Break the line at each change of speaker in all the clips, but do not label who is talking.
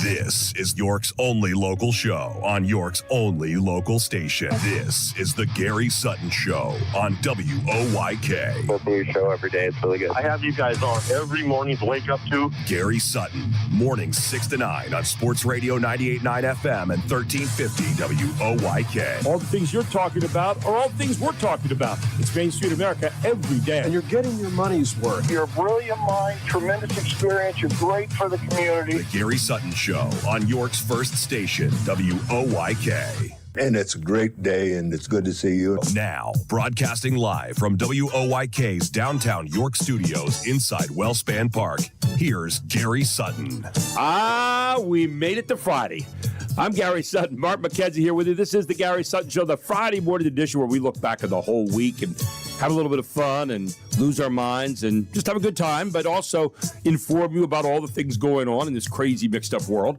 This is York's only local show on York's only local station. This is the Gary Sutton Show on WOYK.
Listen to your show every day. It's really good.
I have you guys on every morning to wake up to.
Gary Sutton, mornings 6 to 9 on Sports Radio 98.9 FM and 1350 WOYK.
All the things you're talking about are all the things we're talking about. It's Main Street America every day.
And you're getting your money's worth.
You're a brilliant mind, tremendous experience. You're great for the community.
The Gary Sutton Show on York's first station, WOYK.
And it's a great day, and it's good to see you.
Now, broadcasting live from WOYK's downtown York studios inside Wellspan Park, here's Gary Sutton.
We made it to Friday. I'm Gary Sutton. Mark McKenzie here with you. This is the Gary Sutton Show, the Friday morning edition where we look back at the whole week and have a little bit of fun and lose our minds and just have a good time, but also inform you about all the things going on in this crazy mixed-up world.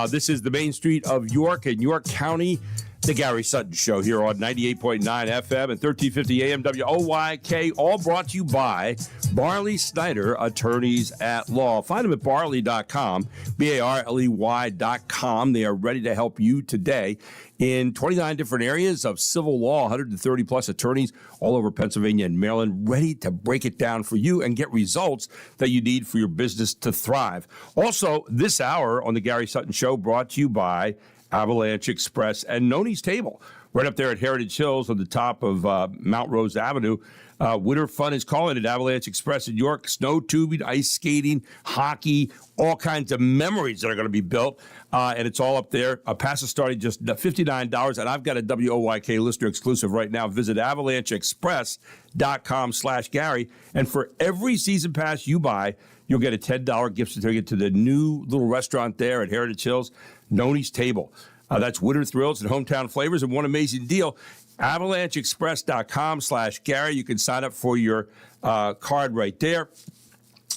This is the Main Street of York and York County, the Gary Sutton Show here on 98.9 FM and 1350 AM WOYK, all brought to you by Barley Snyder, Attorneys at Law. Find them at barley.com, BARLEY.com. They are ready to help you today in 29 different areas of civil law, 130 plus attorneys all over Pennsylvania and Maryland, ready to break it down for you and get results that you need for your business to thrive. Also, this hour on the Gary Sutton Show brought to you by Avalanche Express and Noni's Table, right up there at Heritage Hills on the top of Mount Rose Avenue. Winter fun is calling it Avalanche Express in York. Snow tubing, ice skating, hockey, all kinds of memories that are going to be built. And it's all up there. Passes starting just $59. And I've got a WOYK listener exclusive right now. Visit avalancheexpress.com/Gary. And for every season pass you buy, you'll get a $10 gift certificate to the new little restaurant there at Heritage Hills, Noni's Table. That's winter thrills and hometown flavors. And one amazing deal, avalancheexpress.com/Gary. You can sign up for your card right there.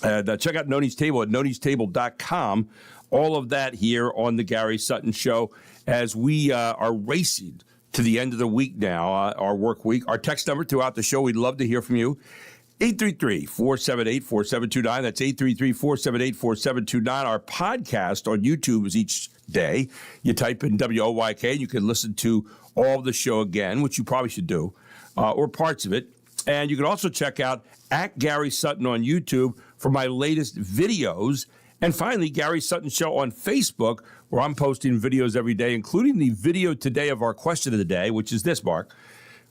And check out Noni's Table at nonistable.com. All of that here on the Gary Sutton Show as we are racing to the end of the week now, our work week. Our text number throughout the show, we'd love to hear from you. 833-478-4729. That's 833-478-4729. Our podcast on YouTube is each day. You type in WOYK, and you can listen to all of the show again, which you probably should do, or parts of it. And you can also check out at Gary Sutton on YouTube for my latest videos. And finally, Gary Sutton Show on Facebook, where I'm posting videos every day, including the video today of our question of the day, which is this, Mark.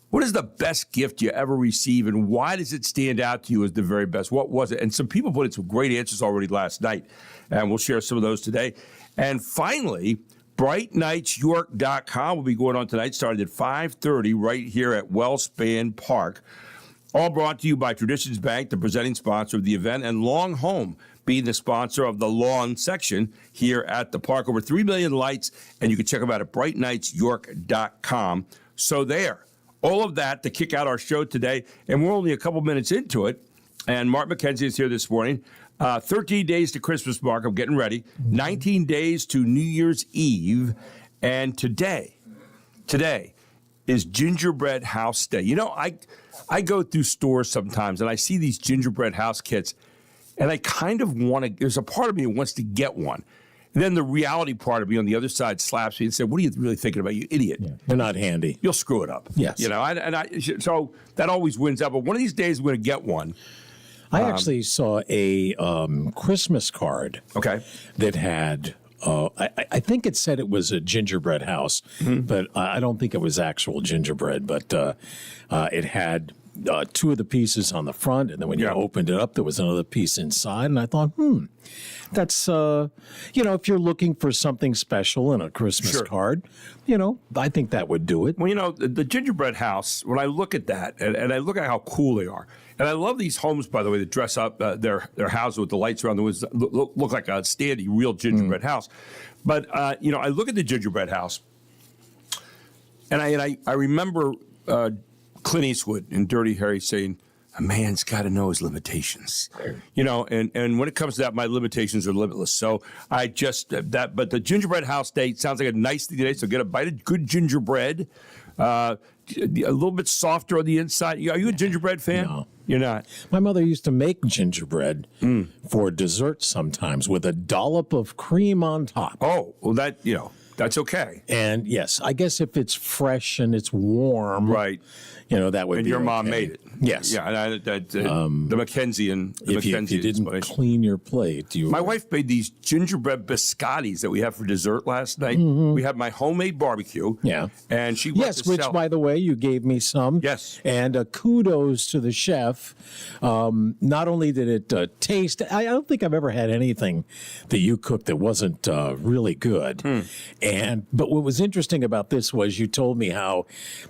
What is the best gift you ever receive, and why does it stand out to you as the very best? What was it? And some people put in some great answers already last night, and we'll share some of those today. And finally, brightnightsyork.com will be going on tonight, starting at 5:30 right here at Wellspan Park. All brought to you by Traditions Bank, the presenting sponsor of the event, and Long Home being the sponsor of the lawn section here at the park. Over 3 million lights, and you can check them out at brightnightsyork.com. So there. All of that to kick out our show today, and we're only a couple minutes into it. And Mark McKenzie is here this morning. 13 days to Christmas, Mark. I'm getting ready. 19 days to New Year's Eve. And today is Gingerbread House Day. You know, I go through stores sometimes, and I see these gingerbread house kits, and I kind of want to, there's a part of me that wants to get one. And then the reality part of me on the other side slaps me and said, "What are you really thinking about, you idiot?
Yeah, they're not handy.
You'll screw it up."
Yes.
You know, so that always wins out. But one of these days, I'm going to get one.
I actually saw a Christmas card.
Okay.
That had, I think it said it was a gingerbread house, but I don't think it was actual gingerbread. But it had two of the pieces on the front, and then when you opened it up, there was another piece inside. And I thought, that's, if you're looking for something special in a Christmas card, I think that would do it.
Well, the gingerbread house, when I look at that, and I look at how cool they are, and I love these homes, by the way, that dress up their houses with the lights around the windows, look like a standing real gingerbread house. But, I look at the gingerbread house, and I remember Clint Eastwood in Dirty Harry saying, "A man's got to know his limitations," and when it comes to that, my limitations are limitless. So but the gingerbread house day sounds like a nice thing today. So get a bite of good gingerbread, a little bit softer on the inside. Are you a gingerbread fan?
No.
You're not.
My mother used to make gingerbread for dessert sometimes with a dollop of cream on top.
Oh, well, that's okay.
And yes, I guess if it's fresh and it's warm,
Right.
That would
And
be
your mom
okay.
made it.
Yes.
Yeah, the Mackenzie
If you didn't clean your plate,
My wife made these gingerbread biscottis that we had for dessert last night. We had my homemade barbecue.
Yeah.
And she went
Yes,
to
which,
sell.
by the way, you gave me some.
Yes.
And kudos to the chef. Not only did it taste, I don't think I've ever had anything that you cooked that wasn't really good. But what was interesting about this was you told me how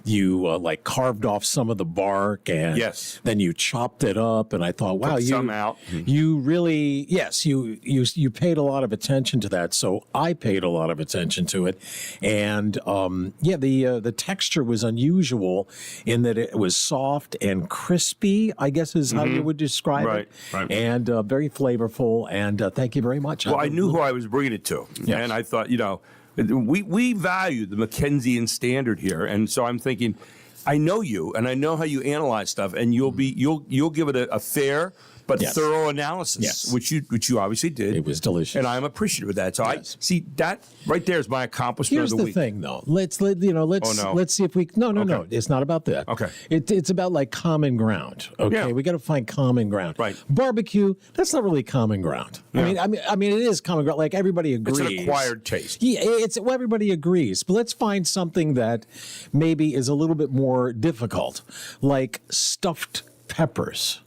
you carved off some of the bark and
Yes.
then you chopped it up. And I thought, wow,
Took some out.
you really, yes, you paid a lot of attention to that. So I paid a lot of attention to it. And the texture was unusual in that it was soft and crispy, I guess is how you would describe it.
Right.
And very flavorful. And thank you very much.
Well, I knew who I was bringing it to.
Yes.
And I thought, we value the Mackenzian standard here. And so I'm thinking, I know you, and I know how you analyze stuff, and you'll give it a fair but
Yes.
thorough analysis,
Yes.
which you obviously did.
It was delicious.
and I'm appreciative of that. So
Yes.
I see that right there is my accomplishment
Here's
of the
the
week.
thing, though. Let's
Oh, no.
let's see if we. No. It's not about that.
Okay.
It's about like common ground. Okay.
Yeah.
We got to find common ground.
Right.
Barbecue. That's not really common ground.
Yeah.
I mean, it is common ground. Like everybody agrees.
It's an acquired taste.
Yeah. Everybody agrees. But let's find something that maybe is a little bit more difficult, like stuffed peppers.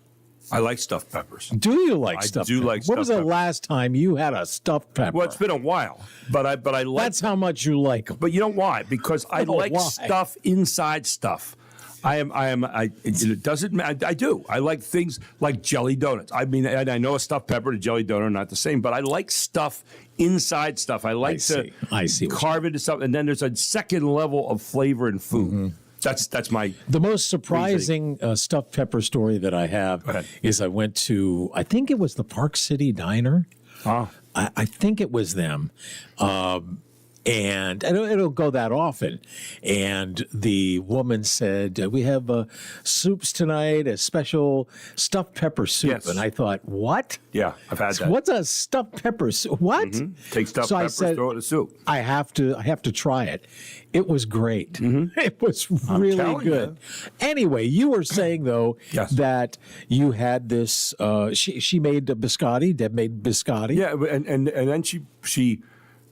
I like stuffed peppers.
Do you like
I
stuffed
do
peppers?
like
When was
stuffed
the
peppers.
last time you had a stuffed pepper?
Well, it's been a while, but I like.
That's how much you like them.
But you know why? Because I
No,
like
why?
stuff inside stuff. It doesn't matter. I do. I like things like jelly donuts. I mean, and I know a stuffed pepper and a jelly donut are not the same, but I like stuff inside stuff. I like
I see.
carve into something, and then there's a second level of flavor in food. That's my.
The most surprising stuffed pepper story that I have
Go ahead.
is I went to, I think it was the Park City Diner.
Oh.
I think it was them. And I don't go that often. And the woman said, we have soups tonight, a special stuffed pepper soup.
Yes.
And I thought, what?
Yeah, I've had that.
What's a stuffed pepper soup? What?
Take stuffed
So I
peppers,
said,
throw it in soup.
I have to try it. It was great. It was really
telling
good. Anyway, you were saying though
Yes.
that you had this. She made a biscotti. Deb made biscotti.
Yeah, and then she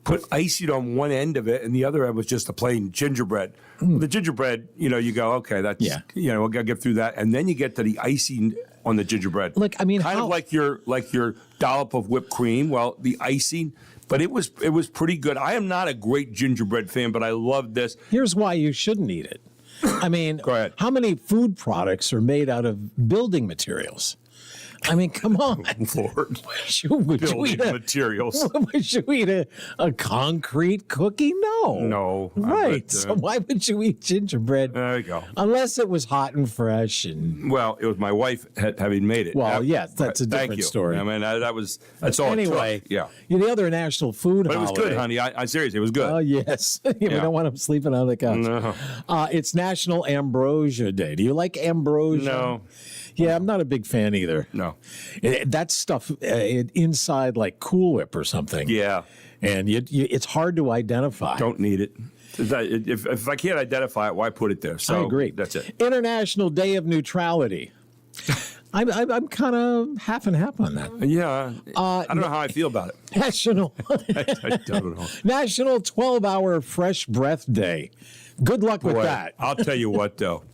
put icing on one end of it, and the other end was just a plain gingerbread. The gingerbread, you go, okay, that's
Yeah.
we gotta get through that, and then you get to the icing on the gingerbread.
Like, I mean,
kind
how-
of like your dollop of whipped cream. Well, the icing, but it was pretty good. I am not a great gingerbread fan, but I love this.
Here's why you shouldn't eat it. I mean,
Go ahead.
how many food products are made out of building materials? I mean, come on.
Lord,
Would you
building
eat a,
materials.
would you eat a concrete cookie? No.
No,
Right.
but,
So why would you eat gingerbread?
There you go.
Unless it was hot and fresh and.
Well, it was my wife having made it.
Well, yes, that's a
Thank
different
you.
story.
I mean, that's all.
Anyway,
it took. Yeah.
The other national food
But it was
holiday.
good, honey. I seriously, it was good.
Oh, yes. We
Yeah.
don't want them sleeping on the couch.
No.
It's National Ambrosia Day. Do you like ambrosia?
No.
Yeah, I'm not a big fan either.
No.
That stuff inside like Cool Whip or something.
Yeah.
And it's hard to identify.
Don't need it. If I can't identify it, why put it there? So
I agree.
That's it.
International Day of Neutrality. I'm kind of half and half on that.
Yeah. I don't know how I feel about it.
National
I don't know.
National 12-Hour Fresh Breath Day. Good luck with
Boy,
that.
I'll tell you what, though.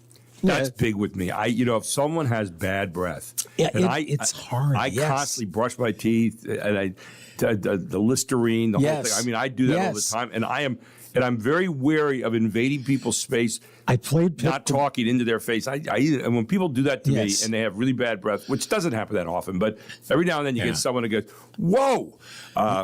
That's
Yeah.
big with me. If someone has bad breath,
Yeah,
and
it's hard,
I
yes.
constantly brush my teeth, and the Listerine, the whole
Yes.
thing. I mean, I do that all the
Yes.
time, and I'm very wary of invading people's space.
I played
Not talking into their face. And when people do that to
Yes.
me and they have really bad breath, which doesn't happen that often, but every now and then you
Yeah.
get someone who goes, "Whoa!"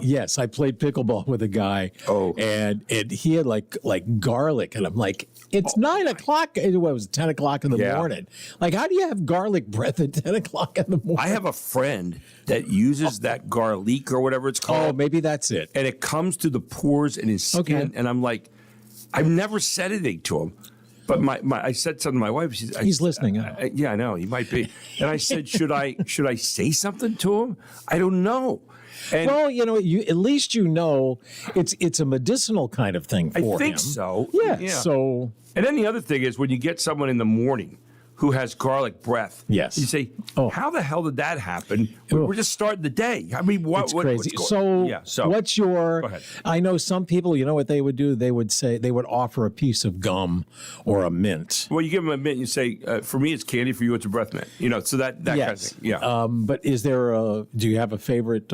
Yes, I played pickleball with a guy.
Oh.
and he had like garlic, and I'm like, it's 9 o'clock. It was 10 o'clock in the
Yeah.
morning. Like, how do you have garlic breath at 10 o'clock in the morning?
I have a friend that uses that garlic or whatever it's
Oh,
called,
maybe that's it.
and it comes to the pores in his skin,
Okay.
and I'm like, I've never said anything to him. But I said something to my wife.
He's listening.
Yeah, I know he might be. And I said, should I say something to him? I don't know. And
well, at least it's a medicinal kind of thing for him.
I think so.
Yeah. So,
and then the other thing is when you get someone in the morning who has garlic breath.
Yes.
You say, how the hell did that happen?
Oh.
We're just starting the day. I mean,
it's crazy. So, what's
Go
your?
ahead.
I know some people. You know what they would do? They would offer a piece of gum or a mint.
Well, you give them a mint. And you say, for me, it's candy. For you, it's a breath mint. So that
yes.
kind of thing. Yeah.
But do you have a favorite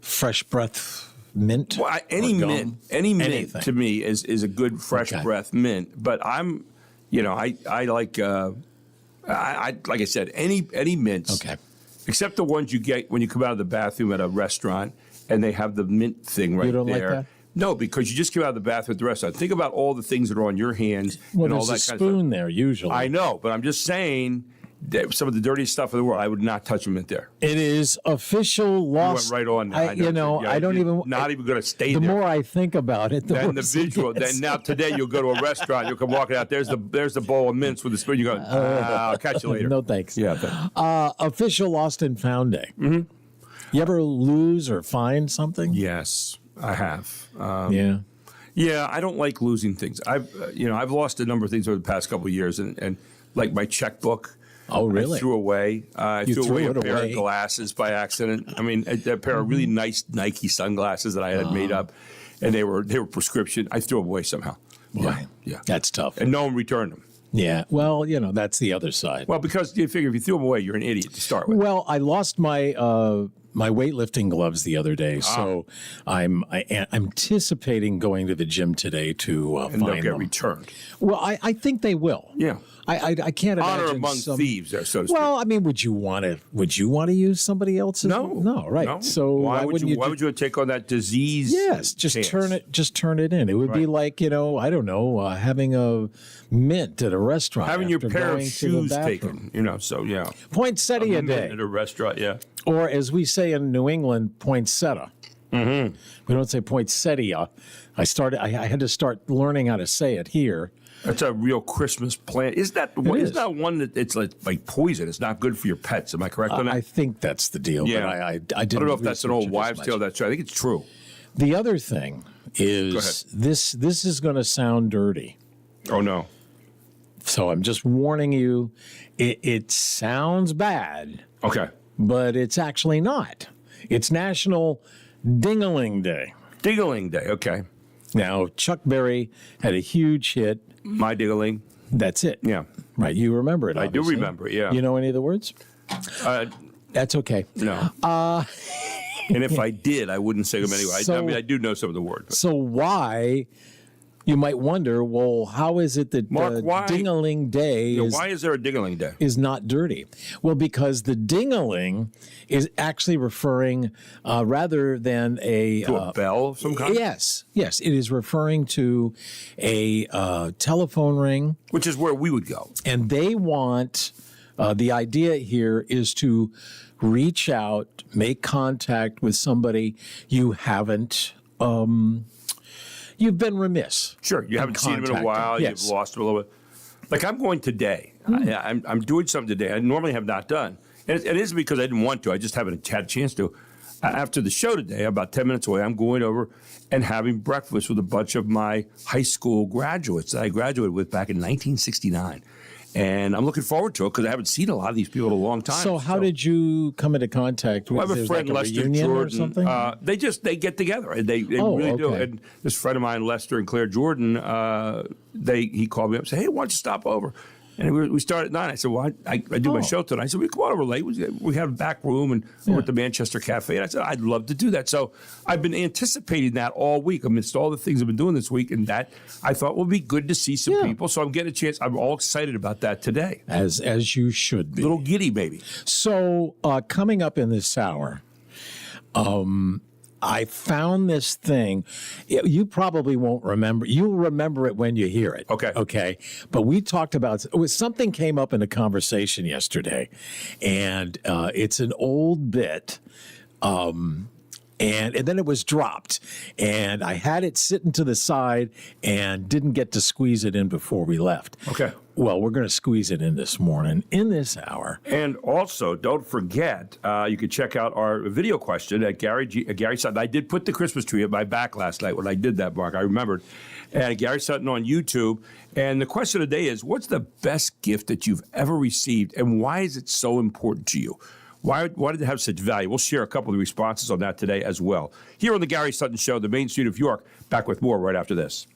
fresh breath mint?
Well, any mint
Anything.
to me is a good fresh breath mint. But I'm. I like, like I said, any mints.
Okay.
Except the ones you get when you come out of the bathroom at a restaurant and they have the mint thing right there.
You don't like that?
No, because you just came out of the bathroom at the restaurant. Think about all the things that are on your hands
Well,
and all that
there's a
kind of stuff.
spoon there usually.
I know, but I'm just saying that some of the dirtiest stuff in the world, I would not touch a mint there.
It is official lost.
You went right on there.
I don't even.
Not even going to stay
the
there.
The more I think about it, the
then the
worse it
visual.
gets.
Then now today you'll go to a restaurant. You'll come walking out. There's the bowl of mints with the spoon. You go. I'll catch you later.
No thanks.
Yeah.
Official Lost and Found Day. Mm-hmm. You ever lose or find something?
Yes, I have.
Yeah.
Yeah, I don't like losing things. I've lost a number of things over the past couple of years, and like my checkbook.
Oh, really?
I threw away. I threw away a pair
away.
of glasses by accident. I mean, a pair of really nice Nike sunglasses that I had made up, and they were prescription. I threw them away somehow.
Wow.
Yeah.
That's tough.
And no one returned them.
Yeah. Well, that's the other side.
Well, because you figure if you threw them away, you're an idiot to start with.
Well, I lost my my weightlifting gloves the other day, so I'm anticipating going to the gym today to
and
find
they'll get
them.
returned.
Well, I think they will.
Yeah.
I can't imagine
Honor among thieves, there, so to speak.
Well, I mean, would you want to use somebody else's?
No,
right.
No.
So
why would you take on that disease?
Yes, just
chance?
turn it in. It would be like I don't know, having a mint at a restaurant,
having your
after
pair
going
of
to the
shoes
bathroom.
taken. So yeah,
poinsettia day
at a restaurant. Yeah,
or as we say in New England, poinsettia. Mm-hmm. We don't say poinsettia. I had to start learning how to say it here.
That's a real Christmas plant. Isn't that one that it's like poison? It's not good for your pets. Am I correct on that?
I think that's the deal.
Yeah.
But I didn't.
I don't know if that's an old wives' tale.
much.
That's true. I think it's true.
The other thing is this is going to sound dirty.
Oh no.
So I'm just warning you. It sounds bad.
Okay.
But it's actually not. It's National Ding-a-ling Day.
Ding-a-ling Day. Okay.
Now, Chuck Berry had a huge hit.
My ding-a-ling.
That's it.
Yeah.
Right. You remember it, obviously.
I do remember it, yeah.
You know any of the words? That's okay.
No. And if I did, I wouldn't say them anyway.
So,
I do know some of the words. But.
So why... You might wonder, well, how is it that Ding-a-ling Day
why is there a Ding-a-ling Day?
Is not dirty? Well, because the ding-a-ling is actually referring rather than a
bell of some kind?
Yes. It is referring to a telephone ring.
Which is where we would go.
And they want, the idea here is to reach out, make contact with somebody you haven't you've been remiss.
Sure, you haven't seen him in a while.
Yes.
You've lost him a little bit. Like I'm going today. I'm doing something today I normally have not done. And it isn't because I didn't want to. I just haven't had a chance to. After the show today, about 10 minutes away, I'm going over and having breakfast with a bunch of my high school graduates that I graduated with back in 1969. And I'm looking forward to it because I haven't seen a lot of these people in a long time.
So how did you come into contact with?
I have a friend,
like
Lester
reunion
Jordan.
Or something?
They get together. And they really do. And this friend of mine, Lester and Claire Jordan, he called me up and said, "Hey, why don't you stop over?" And we started at 9. I said, well, I do my show tonight. I said, we come on over late. We have a back room and we're at the Manchester Cafe. And I said, I'd love to do that. So I've been anticipating that all week amidst all the things I've been doing this week. And that I thought would be good to see some people. So I'm getting a chance. I'm all excited about that today.
As you should be.
A little giddy, maybe.
So coming up in this hour, I found this thing. You probably won't remember. You'll remember it when you hear it. Okay. But we talked about something came up in a conversation yesterday, and it's an old bit. and then it was dropped. And I had it sitting to the side and didn't get to squeeze it in before we left.
Okay.
Well, we're going to squeeze it in this morning, in this hour.
And also, don't forget, you can check out our video question at Gary Sutton. I did put the Christmas tree at my back last night when I did that, Mark. I remembered. And Gary Sutton on YouTube. And the question of the day is, what's the best gift that you've ever received, and why is it so important to you? Why did it have such value? We'll share a couple of responses on that today as well. Here on the Gary Sutton Show, the Main Street of York. Back with more right after this.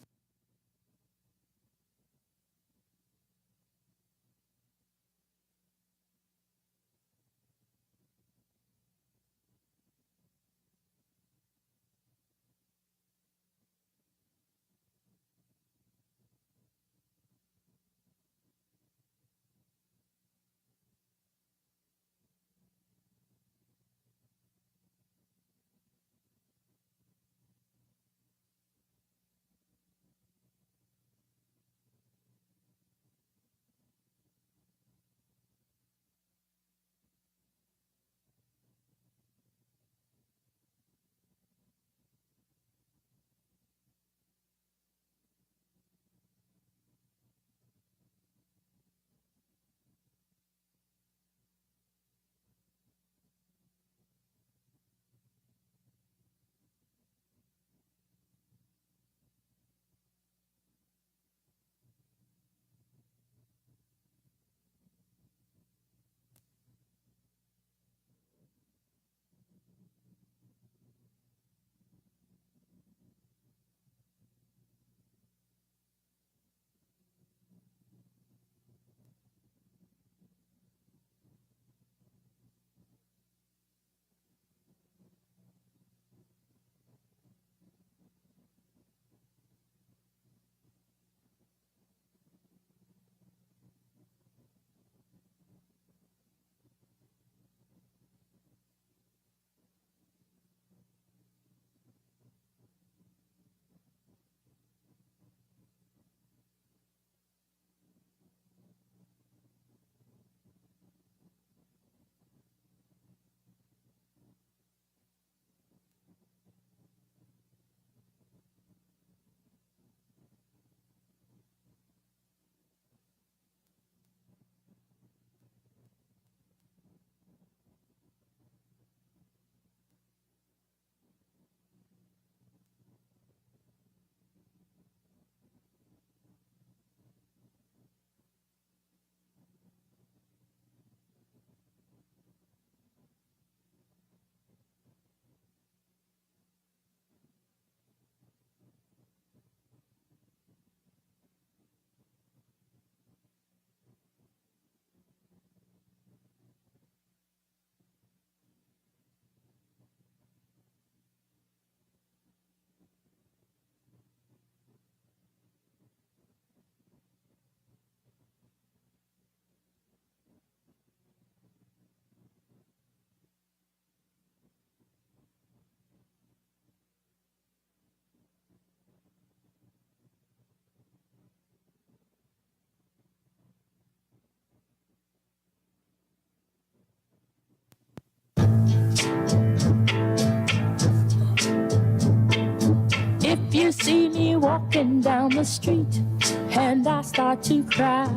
If you see me walking down the street and I start to cry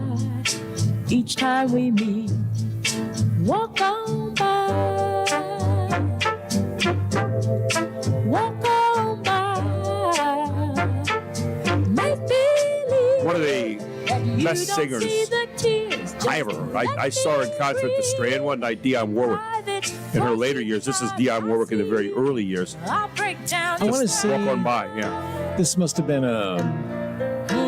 each time we meet, walk on by, walk on by, make believe.
One of the best singers ever. I saw her in concert at the Strand one night, Dionne Warwick. In her later years, this is Dionne Warwick in the very early years.
I want to say
walk on by, yeah.
This must have been a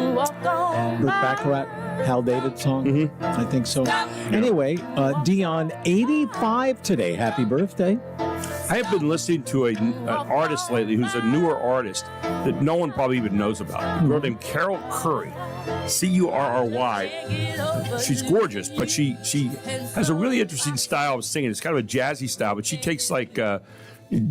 Burt Bacharach, Hal David song. I think so. Anyway, Dionne, 85 today. Happy birthday.
I have been listening to an artist lately who's a newer artist that no one probably even knows about. A girl named Carol Curry, Curry. She's gorgeous, but she has a really interesting style of singing. It's kind of a jazzy style, but she takes like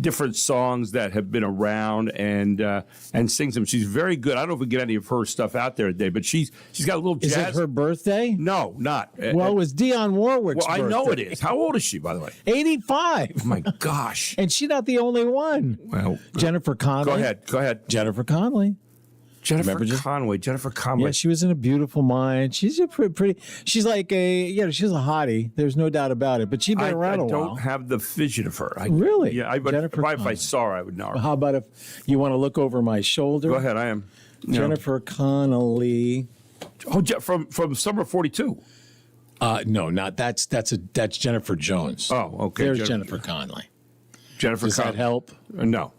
different songs that have been around and sings them. She's very good. I don't know if we get any of her stuff out there today, but she's got a little jazz.
Is it her birthday?
No, not.
Well, it was Dionne Warwick's
birthday.
birthday.
I know it is. How old is she, by the way?
85.
Oh, my gosh.
And she's not the only one.
Well,
Jennifer Connelly.
Go ahead.
Jennifer Connelly.
Jennifer Conway.
Yeah, she was in A Beautiful Mind. She's a pretty. She's like she's a hottie. There's no doubt about it. But she's been around a while.
I don't have the vision of her.
Really?
Yeah,
Jennifer
if I saw her, I would know her.
How about if you want to look over my shoulder?
Go ahead, I am.
Jennifer Connelly.
Oh, from Summer of 42.
No, not that's Jennifer Jones.
Oh, okay.
There's Jennifer Connelly.
Does
that help?
No.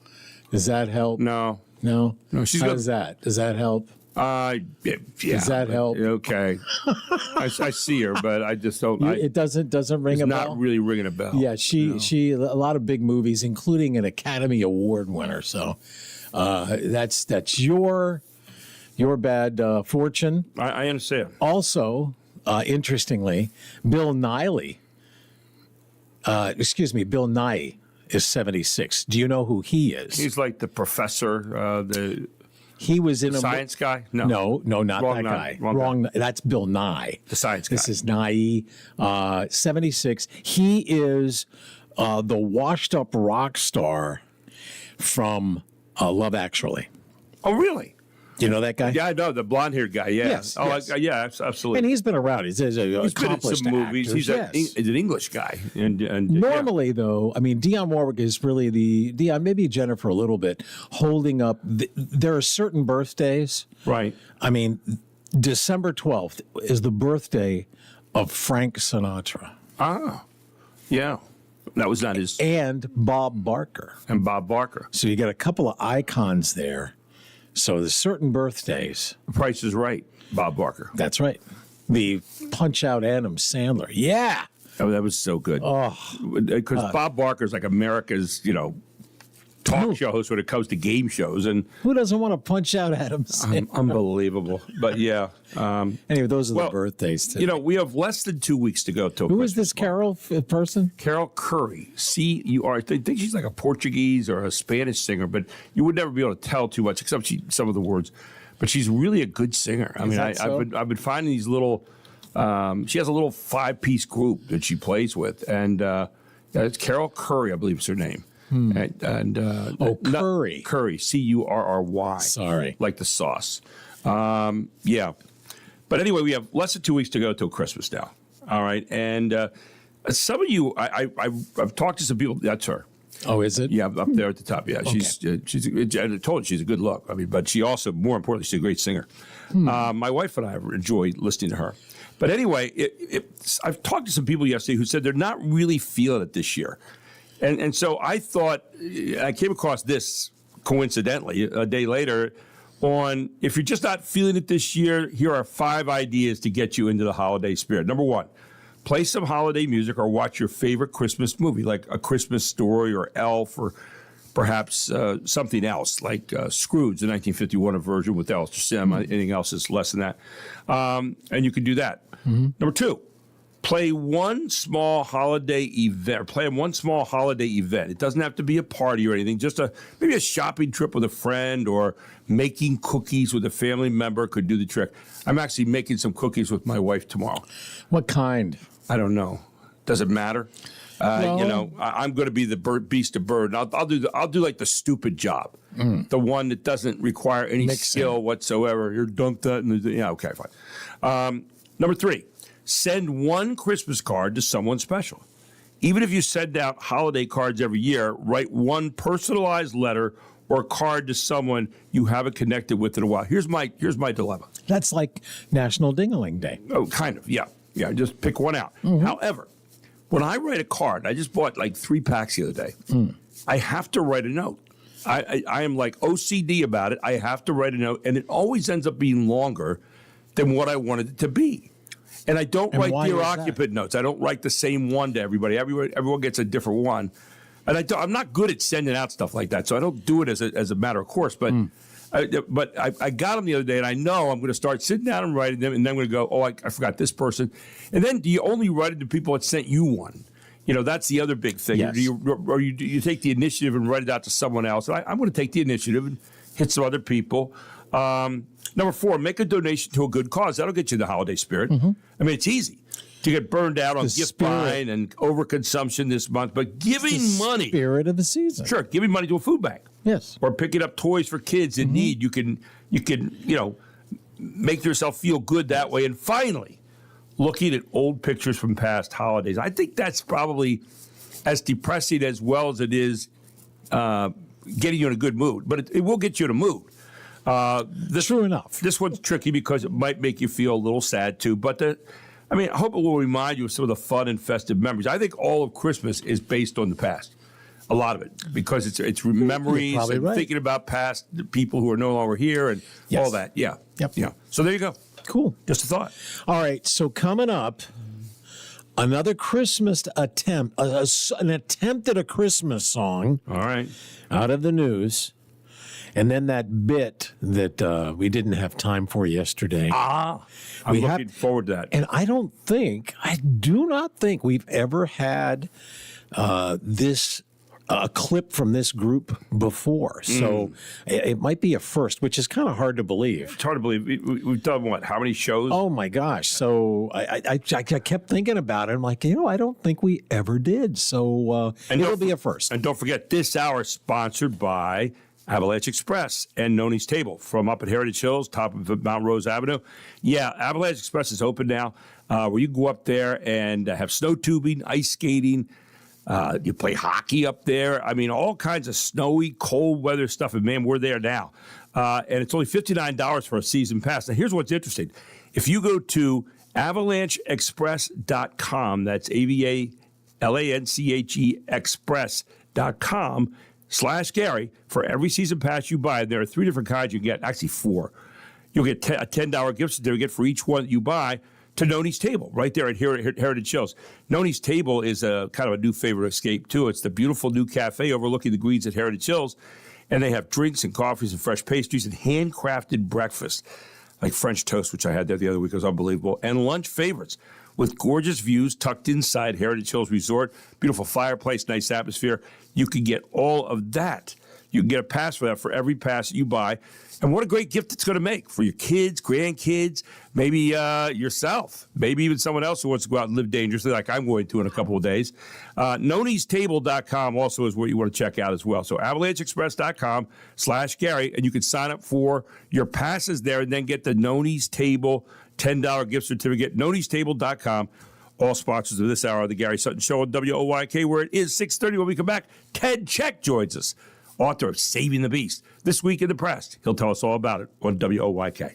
Does that help?
No.
No.
She's
How
got,
does that? Does that help?
Yeah.
Does that help?
Okay. I see her, but I just don't.
It doesn't ring a bell.
It's not really ringing a bell.
Yeah, she a lot of big movies, including an Academy Award winner. So that's your bad fortune.
I understand.
Also, interestingly, Bill Nye is 76. Do you know who he is?
He's like the professor,
he was in
science guy?
No, not
Wrong
that guy.
Wrong.
That's Bill Nye.
The science guy.
This is Nye, 76. He is the washed-up rock star from Love Actually.
Oh, really?
Do you know that guy?
Yeah, I know the blonde-haired guy. Yeah.
Yes,
Oh,
yes.
Yeah, absolutely.
And he's been around. He's an
He's been in
accomplished
some movies.
actor.
He's an English guy. And
Normally, though, I mean, Dionne Warwick is really maybe Jennifer a little bit, holding up. There are certain birthdays.
Right.
I mean, December 12th is the birthday of Frank Sinatra.
Ah, yeah. That was not his.
And Bob Barker.
And Bob Barker.
So you got a couple of icons there. So there's certain birthdays.
The Price is Right, Bob Barker.
That's right. The Punch-Out Adam Sandler. Yeah.
Oh, that was so good.
Oh.
Because Bob Barker's like America's, talk show host when it comes to game shows. And
who doesn't want to punch out Adam Sandler?
unbelievable. But yeah.
Anyway, those are the birthdays today.
We have less than 2 weeks to go till
Who
Christmas.
is this Carol person?
Carol Curry. C-U-R. I think she's like a Portuguese or a Spanish singer, but you would never be able to tell too much except some of the words. But she's really a good singer. I've been finding these little. She has a little 5-piece group that she plays with, and it's Carol Curry, I believe is her name.
Curry.
Curry, Curry.
Sorry.
Like the sauce. Yeah. But anyway, we have less than 2 weeks to go till Christmas now. All right. And some of you, I've talked to some people. That's her.
Oh, is it?
Yeah, up there at the top. Yeah,
Okay.
I told you she's a good look. I mean, but she also, more importantly, she's a great singer. My wife and I enjoy listening to her. But anyway, I've talked to some people yesterday who said they're not really feeling it this year. And so I thought, I came across this coincidentally a day later on, if you're just not feeling it this year, here are 5 ideas to get you into the holiday spirit. Number 1, play some holiday music or watch your favorite Christmas movie, like A Christmas Story or Elf, or perhaps something else like Scrooge, the 1951 version with Alistair Sim. Anything else is less than that. And you can do that. Mm-hmm. Number 2, play one small holiday event. Play one small holiday event. It doesn't have to be a party or anything. Just maybe a shopping trip with a friend or making cookies with a family member could do the trick. I'm actually making some cookies with my wife tomorrow.
What kind?
I don't know. Does it matter? I'm going to be the beast of bird. I'll do like the stupid job, the one that doesn't require any skill whatsoever. You're dunked that, and okay, fine. Number 3, send one Christmas card to someone special. Even if you send out holiday cards every year, write one personalized letter or card to someone you haven't connected with in a while. Here's my dilemma.
That's like National Ding-a-Ling Day.
Oh, kind of, yeah. Yeah, just pick one out. Mm-hmm. However, when I write a card, I just bought like 3 packs the other day. I have to write a note. I am like OCD about it. I have to write a note, and it always ends up being longer than what I wanted it to be. And I don't write Dear Occupant notes. I don't write the same one to everybody. Everyone gets a different one. And I'm not good at sending out stuff like that, so I don't do it as a matter of course. But I got them the other day, and I know I'm going to start sitting down and writing them, and then I'm going to go, I forgot this person. And then do you only write it to people that sent you one? That's the other big thing.
Yes.
You take the initiative and write it out to someone else. I'm going to take the initiative and hit some other people. Number 4, make a donation to a good cause. That'll get you the holiday spirit. I mean, it's easy to get burned out on gift buying and overconsumption this month, but giving money.
Spirit of the season.
Sure, giving money to a food bank.
Yes.
Or picking up toys for kids in need. You can make yourself feel good that way. And finally, looking at old pictures from past holidays. I think that's probably as depressing as well as it is getting you in a good mood. But it will get you in a mood.
True enough.
This one's tricky because it might make you feel a little sad, too. But I hope it will remind you of some of the fun and festive memories. I think all of Christmas is based on the past. A lot of it, because it's memories and thinking about past people who are no longer here and all that. Yeah.
Yep.
Yeah. So there you go.
Cool.
Just a thought.
All right. So coming up, another Christmas attempt, an attempt at a Christmas song.
All right.
Out of the news. And then that bit that we didn't have time for yesterday.
I'm looking forward to that.
And I do not think we've ever had a clip from this group before. So it might be a first, which is kind of hard to believe.
It's hard to believe. We've done what? How many shows?
Oh, my gosh. So I kept thinking about it. I'm like, I don't think we ever did. So it'll be a first.
And don't forget, this hour is sponsored by Avalanche Express and Noni's Table from up at Heritage Hills, top of Mount Rose Avenue. Yeah, Avalanche Express is open now, where you go up there and have snow tubing, ice skating. You play hockey up there. I mean, all kinds of snowy, cold weather stuff. And, man, we're there now. And it's only $59 for a season pass. Now, here's what's interesting. If you go to avalancheexpress.com, that's AVALANCHE express.com/Gary, for every season pass you buy, there are 3 different kinds you get, actually 4. You'll get a $10 gift certificate for each one that you buy to Noni's Table, right there at Heritage Hills. Noni's Table is a kind of a new favorite escape, too. It's the beautiful new cafe overlooking the greens at Heritage Hills, and they have drinks and coffees and fresh pastries and handcrafted breakfast, like French toast, which I had there the other week. It was unbelievable, and lunch favorites with gorgeous views tucked inside Heritage Hills Resort, beautiful fireplace, nice atmosphere. You can get all of that. You can get a pass for that for every pass that you buy. And what a great gift it's going to make for your kids, grandkids, maybe yourself, maybe even someone else who wants to go out and live dangerously like I'm going to in a couple of days. NonisTable.com also is what you want to check out as well. So avalancheexpress.com/Gary, and you can sign up for your passes there and then get the Noni's Table $10 gift certificate. NonisTable.com. All sponsors of this hour of the Gary Sutton Show on WOYK, where it is 6:30 when we come back. Ted Check joins us, author of Saving the Beast. This week in the press, he'll tell us all about it on WOYK.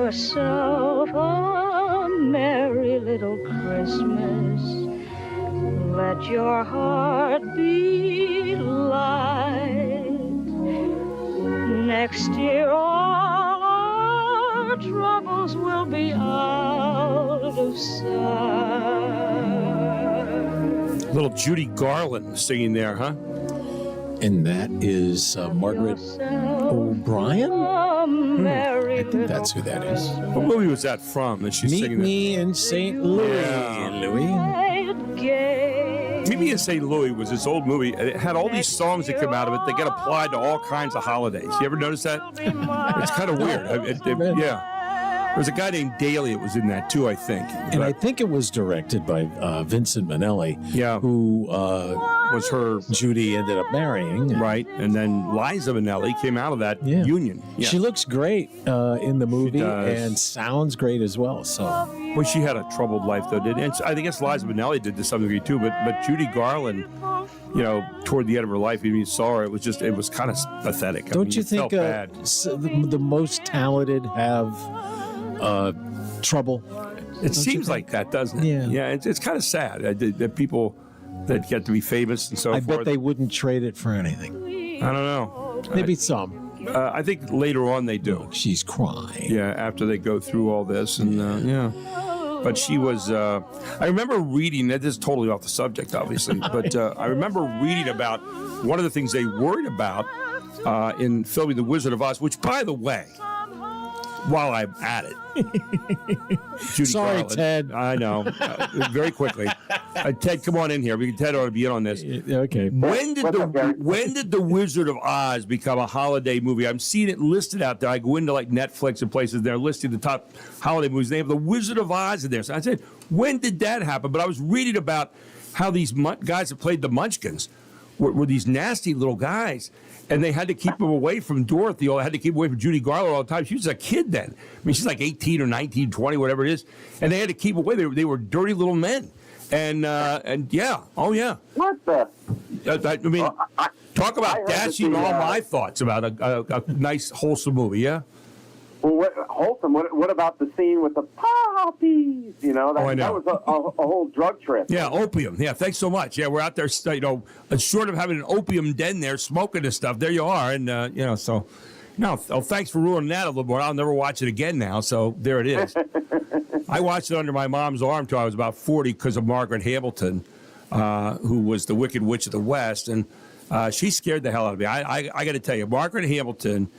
yourself a merry little Christmas. Let your heart be light. Next year all our troubles will be out of sight.
Little Judy Garland singing there, huh?
And that is Margaret O'Brien? I think that's who that is.
What movie was that from? That she's
Meet
singing
Me in St. Louis.
Yeah.
Louis.
Meet Me in St. Louis was this old movie, and it had all these songs that come out of it that get applied to all kinds of holidays. You ever notice that? It's kind of weird. Yeah. There was a guy named Daly that was in that too, I think.
And I think it was directed by Vincent Minnelli, who
was her
Judy ended up marrying.
Right, and then Liza Minnelli came out of that union. Yeah.
She looks great in the movie
does.
and sounds great as well. So,
well, she had a troubled life though, didn't? And I think Liza Minnelli did to some degree too. But Judy Garland, toward the end of her life, when you saw her, it was kind of pathetic.
Don't you think the most talented have trouble?
It seems like that, doesn't it? Yeah. It's kind of sad that people that get to be famous and so forth.
I bet they wouldn't trade it for anything.
I don't know.
Maybe some.
I think later on they do.
She's crying.
Yeah, after they go through all this, and But she was. I remember reading. This is totally off the subject, obviously. But I remember reading about one of the things they worried about in filming The Wizard of Oz, which, by the way, while I'm at it, Judy
Sorry,
Garland,
Ted.
I know. Very quickly, Ted, come on in here. Ted ought to be in on this.
Okay.
When did the Wizard of Oz become a holiday movie? I'm seeing it listed out there. I go into like Netflix and places. They're listing the top holiday movies. They have the Wizard of Oz in there. So I said, when did that happen? But I was reading about how these guys that played the Munchkins were these nasty little guys. And they had to keep them away from Dorothy, or had to keep away from Judy Garland all the time. She was a kid then. I mean, she's like 18 or 19, 20, whatever it is. And they had to keep away. They were dirty little men. And yeah, oh yeah.
What the?
I mean, talk about dashing all my thoughts about a nice, wholesome movie, yeah?
Well, wholesome. What about the scene with the poppies? That was a whole drug trip.
Yeah, opium. Yeah, thanks so much. Yeah, we're out there, short of having an opium den there, smoking this stuff. There you are, and so. No, thanks for ruining that a little more. I'll never watch it again now. So there it is. I watched it under my mom's arm till I was about 40 because of Margaret Hamilton, who was the Wicked Witch of the West, and she scared the hell out of me. I got to tell you, Margaret Hamilton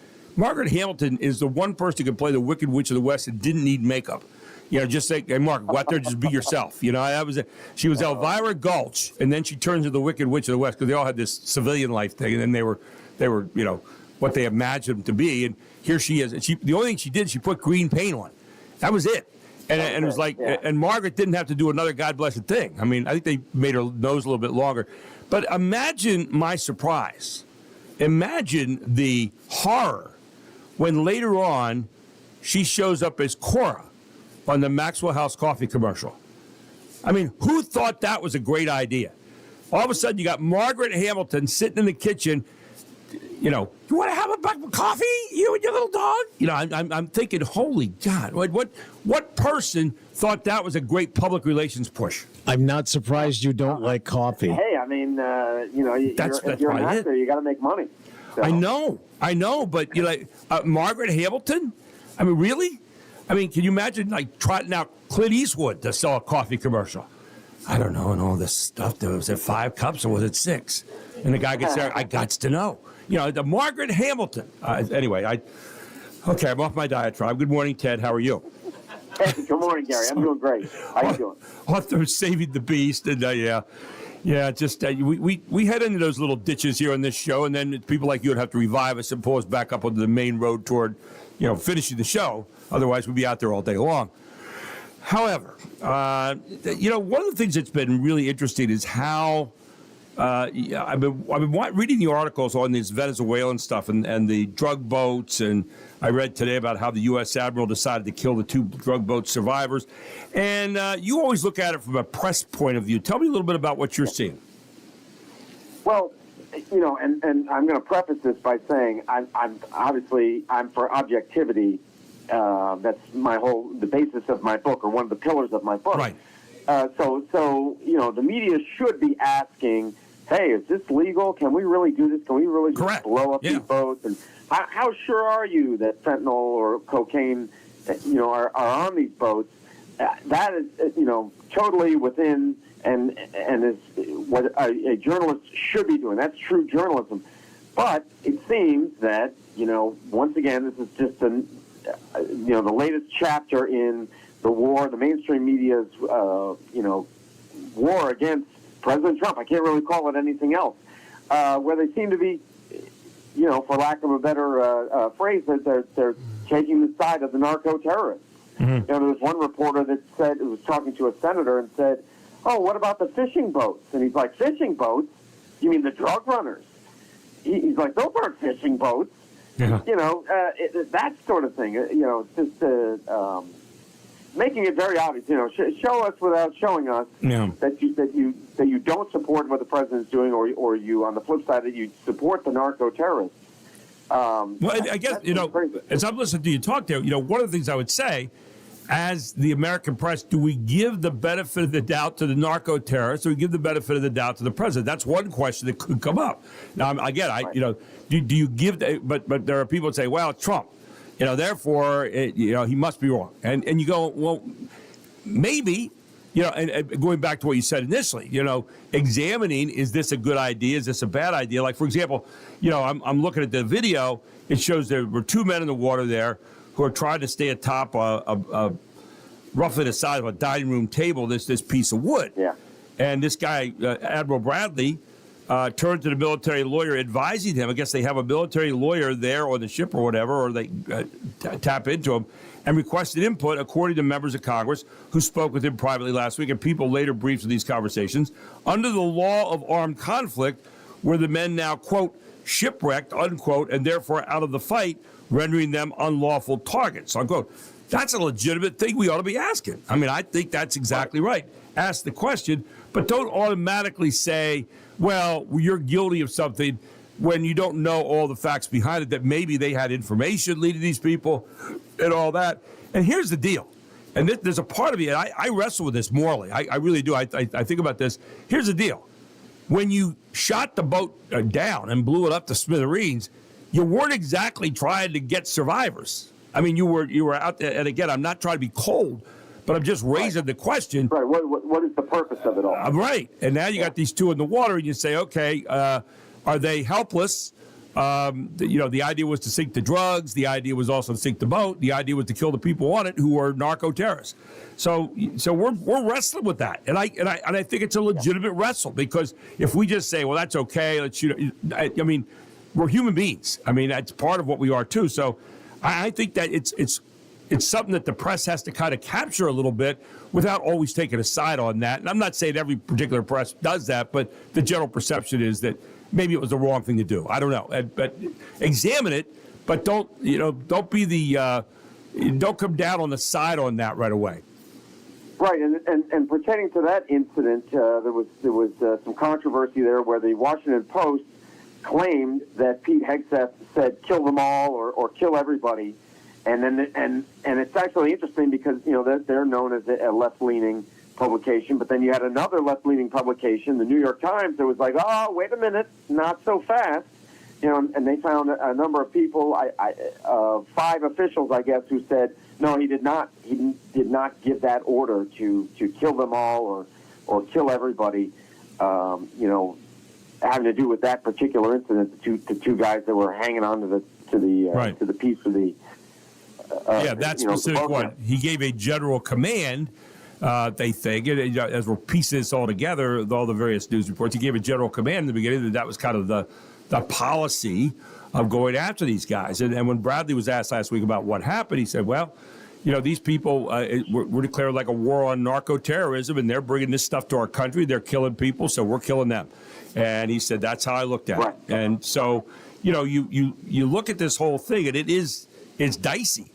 is the one person who could play the Wicked Witch of the West and didn't need makeup. Just say, hey, Mark, go out there, just be yourself. She was Elvira Gulch, and then she turns into the Wicked Witch of the West because they all had this civilian life thing, and then they were what they imagined them to be. And here she is. And the only thing she did, she put green paint on. That was it. And it was like, and Margaret didn't have to do another God blessed thing. I mean, I think they made her nose a little bit longer. But imagine my surprise. Imagine the horror when later on she shows up as Cora on the Maxwell House coffee commercial. I mean, who thought that was a great idea? All of a sudden, you got Margaret Hamilton sitting in the kitchen. You want to have a cup of coffee, you and your little dog? I'm thinking, holy God, what person thought that was a great public relations push?
I'm not surprised you don't like coffee.
Hey, I mean, if you're an actor, you got to make money. So.
I know, but Margaret Hamilton? I mean, really? I mean, can you imagine trotting out Clint Eastwood to sell a coffee commercial? I don't know, and all this stuff. Was it 5 cups or was it 6? And the guy gets there, I got to know. The Margaret Hamilton. Anyway, I'm off my diatribe. Good morning, Ted. How are you?
Hey, good morning, Gary. I'm doing great. How you doing?
After saving the beast, and just we head into those little ditches here on this show, and then people like you would have to revive us and pull us back up onto the main road toward, finishing the show. Otherwise, we'd be out there all day long. However, one of the things that's been really interesting is how. I've been reading the articles on this Venezuelan stuff and the drug boats, and I read today about how the U.S. Admiral decided to kill the 2 drug boat survivors. And you always look at it from a press point of view. Tell me a little bit about what you're seeing.
Well, and I'm going to preface this by saying I'm for objectivity That's the basis of my book, or one of the pillars of my book.
Right.
So the media should be asking, hey, is this legal? Can we really do this? Can we really just blow up these boats? And how sure are you that fentanyl or cocaine, are on these boats? That is, totally within and is what a journalist should be doing. That's true journalism. But it seems that, once again, this is just the latest chapter in the war, the mainstream media's, war against President Trump. I can't really call it anything else. Where they seem to be, for lack of a better phrase, that they're taking the side of the narco-terrorists. Mm-hmm. There was one reporter that was talking to a senator and said, oh, what about the fishing boats? And he's like, fishing boats? You mean the drug runners? He's like, those aren't fishing boats. Yeah. That sort of thing. Just making it very obvious. Show us without showing us that you don't support what the president's doing, or you, on the flip side, that you support the narco terrorists.
Well, I guess as I'm listening to you talk there, one of the things I would say, as the American press, do we give the benefit of the doubt to the narco terrorists, or we give the benefit of the doubt to the president? That's one question that could come up. Now, do you give? But there are people that say, well, it's Trump, therefore, he must be wrong, and you go, well, maybe. And going back to what you said initially, examining, is this a good idea? Is this a bad idea? Like, for example, I'm looking at the video. It shows there were two men in the water there who are trying to stay atop roughly the size of a dining room table, this piece of wood. Yeah. And this guy, Admiral Bradley, turned to the military lawyer advising him. I guess they have a military lawyer there on the ship or whatever, or they tap into him, and requested input, according to members of Congress who spoke with him privately last week, and people later briefed of these conversations. Under the law of armed conflict, were the men now, quote, shipwrecked, unquote, and therefore out of the fight, rendering them unlawful targets, unquote. That's a legitimate thing we ought to be asking. I mean, I think that's exactly right. Ask the question, but don't automatically say, well, you're guilty of something when you don't know all the facts behind it, that maybe they had information leading these people and all that. And here's the deal. And there's a part of me, and I wrestle with this morally. I really do. I think about this. Here's the deal. When you shot the boat down and blew it up to smithereens, you weren't exactly trying to get survivors. I mean, you were out there, and again, I'm not trying to be cold, but I'm just raising the question.
Right. What is the purpose of it all?
Right. And now you got these two in the water, and you say, okay, are they helpless? The idea was to sink the drugs. The idea was also to sink the boat. The idea was to kill the people on it who were narco terrorists. So we're wrestling with that, and I think it's a legitimate wrestle, because if we just say, well, that's okay, let's shoot. I mean, we're human beings. I mean, that's part of what we are too. So I think that it's something that the press has to kind of capture a little bit without always taking a side on that. And I'm not saying every particular press does that, but the general perception is that maybe it was the wrong thing to do. I don't know. But examine it, but don't come down on the side on that right away.
Right, and pertaining to that incident, there was some controversy there where the Washington Post claimed that Pete Hegseth said kill them all or kill everybody, and it's actually interesting because they're known as a left-leaning publication, but then you had another left-leaning publication, the New York Times, that was like, oh, wait a minute, not so fast, and they found a number of people, 5 officials, I guess, who said no, he did not give that order to kill them all or kill everybody. Having to do with that particular incident, the two guys that were hanging on to the piece of the
that specific one. He gave a general command. They think, as we're piecing this all together, with all the various news reports, he gave a general command in the beginning that was kind of the policy of going after these guys. And when Bradley was asked last week about what happened, he said, well, these people, we're declaring like a war on narco-terrorism, and they're bringing this stuff to our country. They're killing people, so we're killing them. And he said, that's how I looked at it. And so, you look at this whole thing, and it's dicey.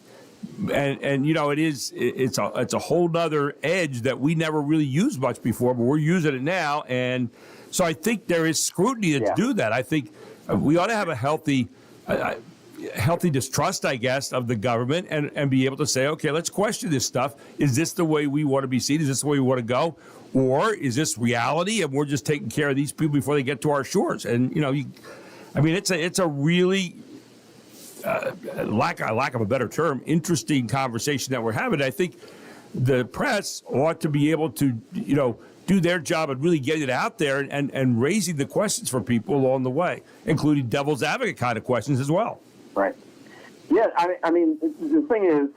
And it's a whole nother edge that we never really used much before, but we're using it now. And so I think there is scrutiny to do that. I think we ought to have a healthy, healthy distrust, I guess, of the government and be able to say, okay, let's question this stuff. Is this the way we want to be seen? Is this the way we want to go? Or is this reality and we're just taking care of these people before they get to our shores? And, it's a really, lack of a better term, interesting conversation that we're having. I think the press ought to be able to, do their job and really get it out there and raising the questions for people along the way, including devil's advocate kind of questions as well.
Right. Yeah, I mean, the thing is,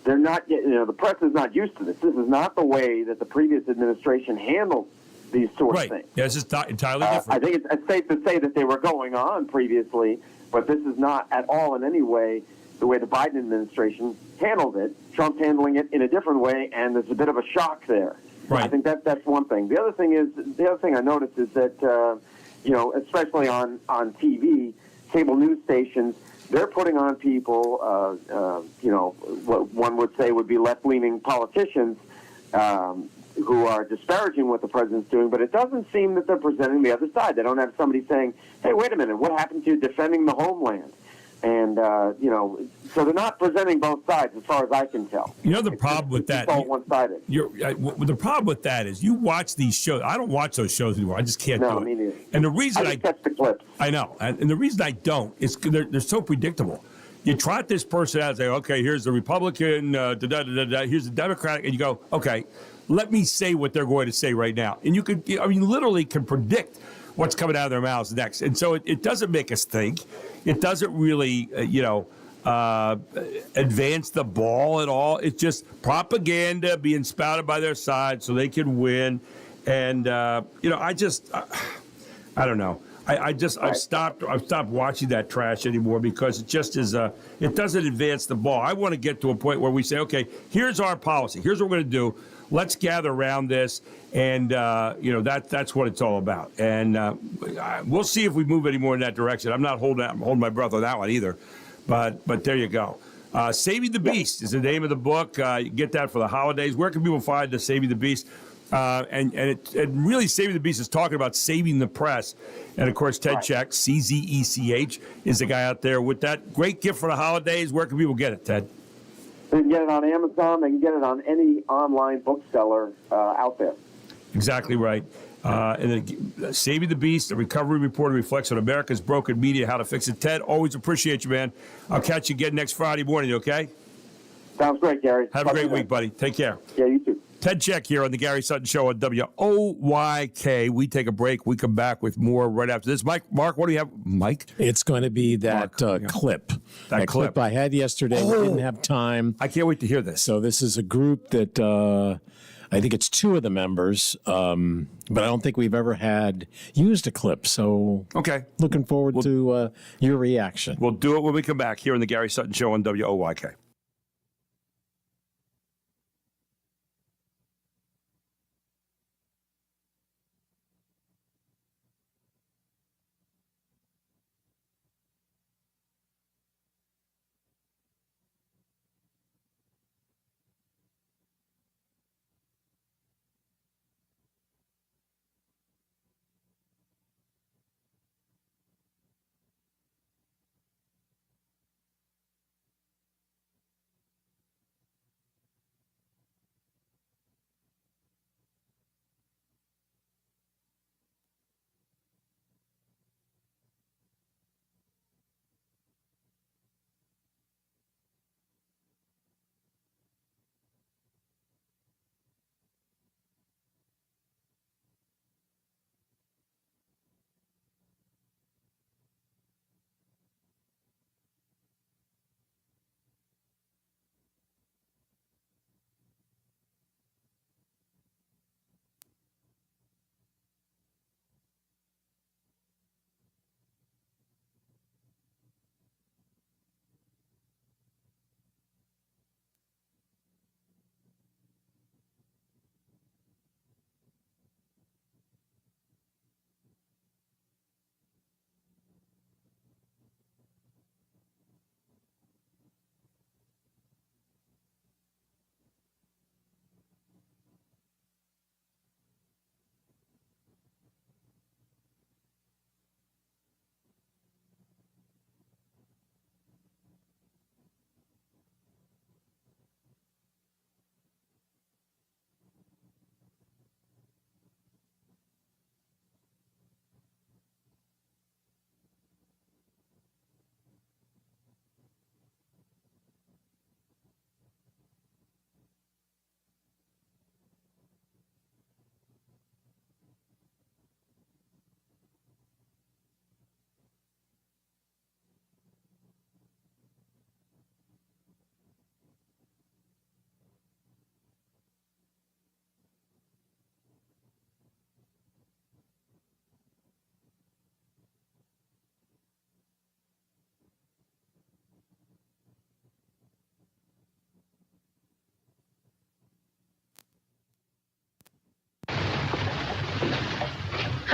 they're not, the press is not used to this. This is not the way that the previous administration handled these sorts of things.
Yeah, it's just entirely different.
I think it's safe to say that they were going on previously, but this is not at all in any way the way the Biden administration handled it. Trump's handling it in a different way, and there's a bit of a shock there.
Right.
I think that's one thing. The other thing I noticed is that, especially on TV, cable news stations, they're putting on people, what one would say would be left-leaning politicians who are disparaging what the president's doing, but it doesn't seem that they're presenting the other side. They don't have somebody saying, hey, wait a minute, what happened to defending the homeland? And, so they're not presenting both sides as far as I can tell.
The problem with that.
It's all one-sided.
The problem with that is you watch these shows. I don't watch those shows anymore. I just can't do it.
No, me neither.
And the reason
I just catch the clips.
I know. And the reason I don't is they're so predictable. You trot this person out and say, okay, here's the Republican, here's the Democratic, and you go, okay, let me say what they're going to say right now. And you literally can predict what's coming out of their mouths next. And so it doesn't make us think. It doesn't really, advance the ball at all. It's just propaganda being spouted by their side so they can win. And, I don't know. I've stopped watching that trash anymore because it just is it doesn't advance the ball. I want to get to a point where we say, okay, here's our policy. Here's what we're going to do. Let's gather around this, and that's what it's all about. And we'll see if we move any more in that direction. I'm not holding my breath on that one either. But there you go. Saving the Beast is the name of the book. You get that for the holidays. Where can people find the Saving the Beast? And really, Saving the Beast is talking about saving the press. And of course, Ted Check, CZECH, is the guy out there with that great gift for the holidays. Where can people get it, Ted?
They can get it on Amazon. They can get it on any online bookseller out there.
Exactly right. And then Saving the Beast, a recovery report reflects on America's broken media, how to fix it. Ted, always appreciate you, man. I'll catch you again next Friday morning, okay?
Sounds great, Gary.
Have a great week, buddy. Take care.
Yeah, you too.
Ted Check here on the Gary Sutton Show on WOYK. We take a break. We come back with more right after this. Mark, what do you have? Mike?
It's going to be that clip. That clip I had yesterday. We didn't have time.
I can't wait to hear this.
So this is a group that I think it's two of the members, but I don't think we've ever had used a clip. So
okay,
looking forward to your reaction.
We'll do it when we come back here on the Gary Sutton Show on WOYK.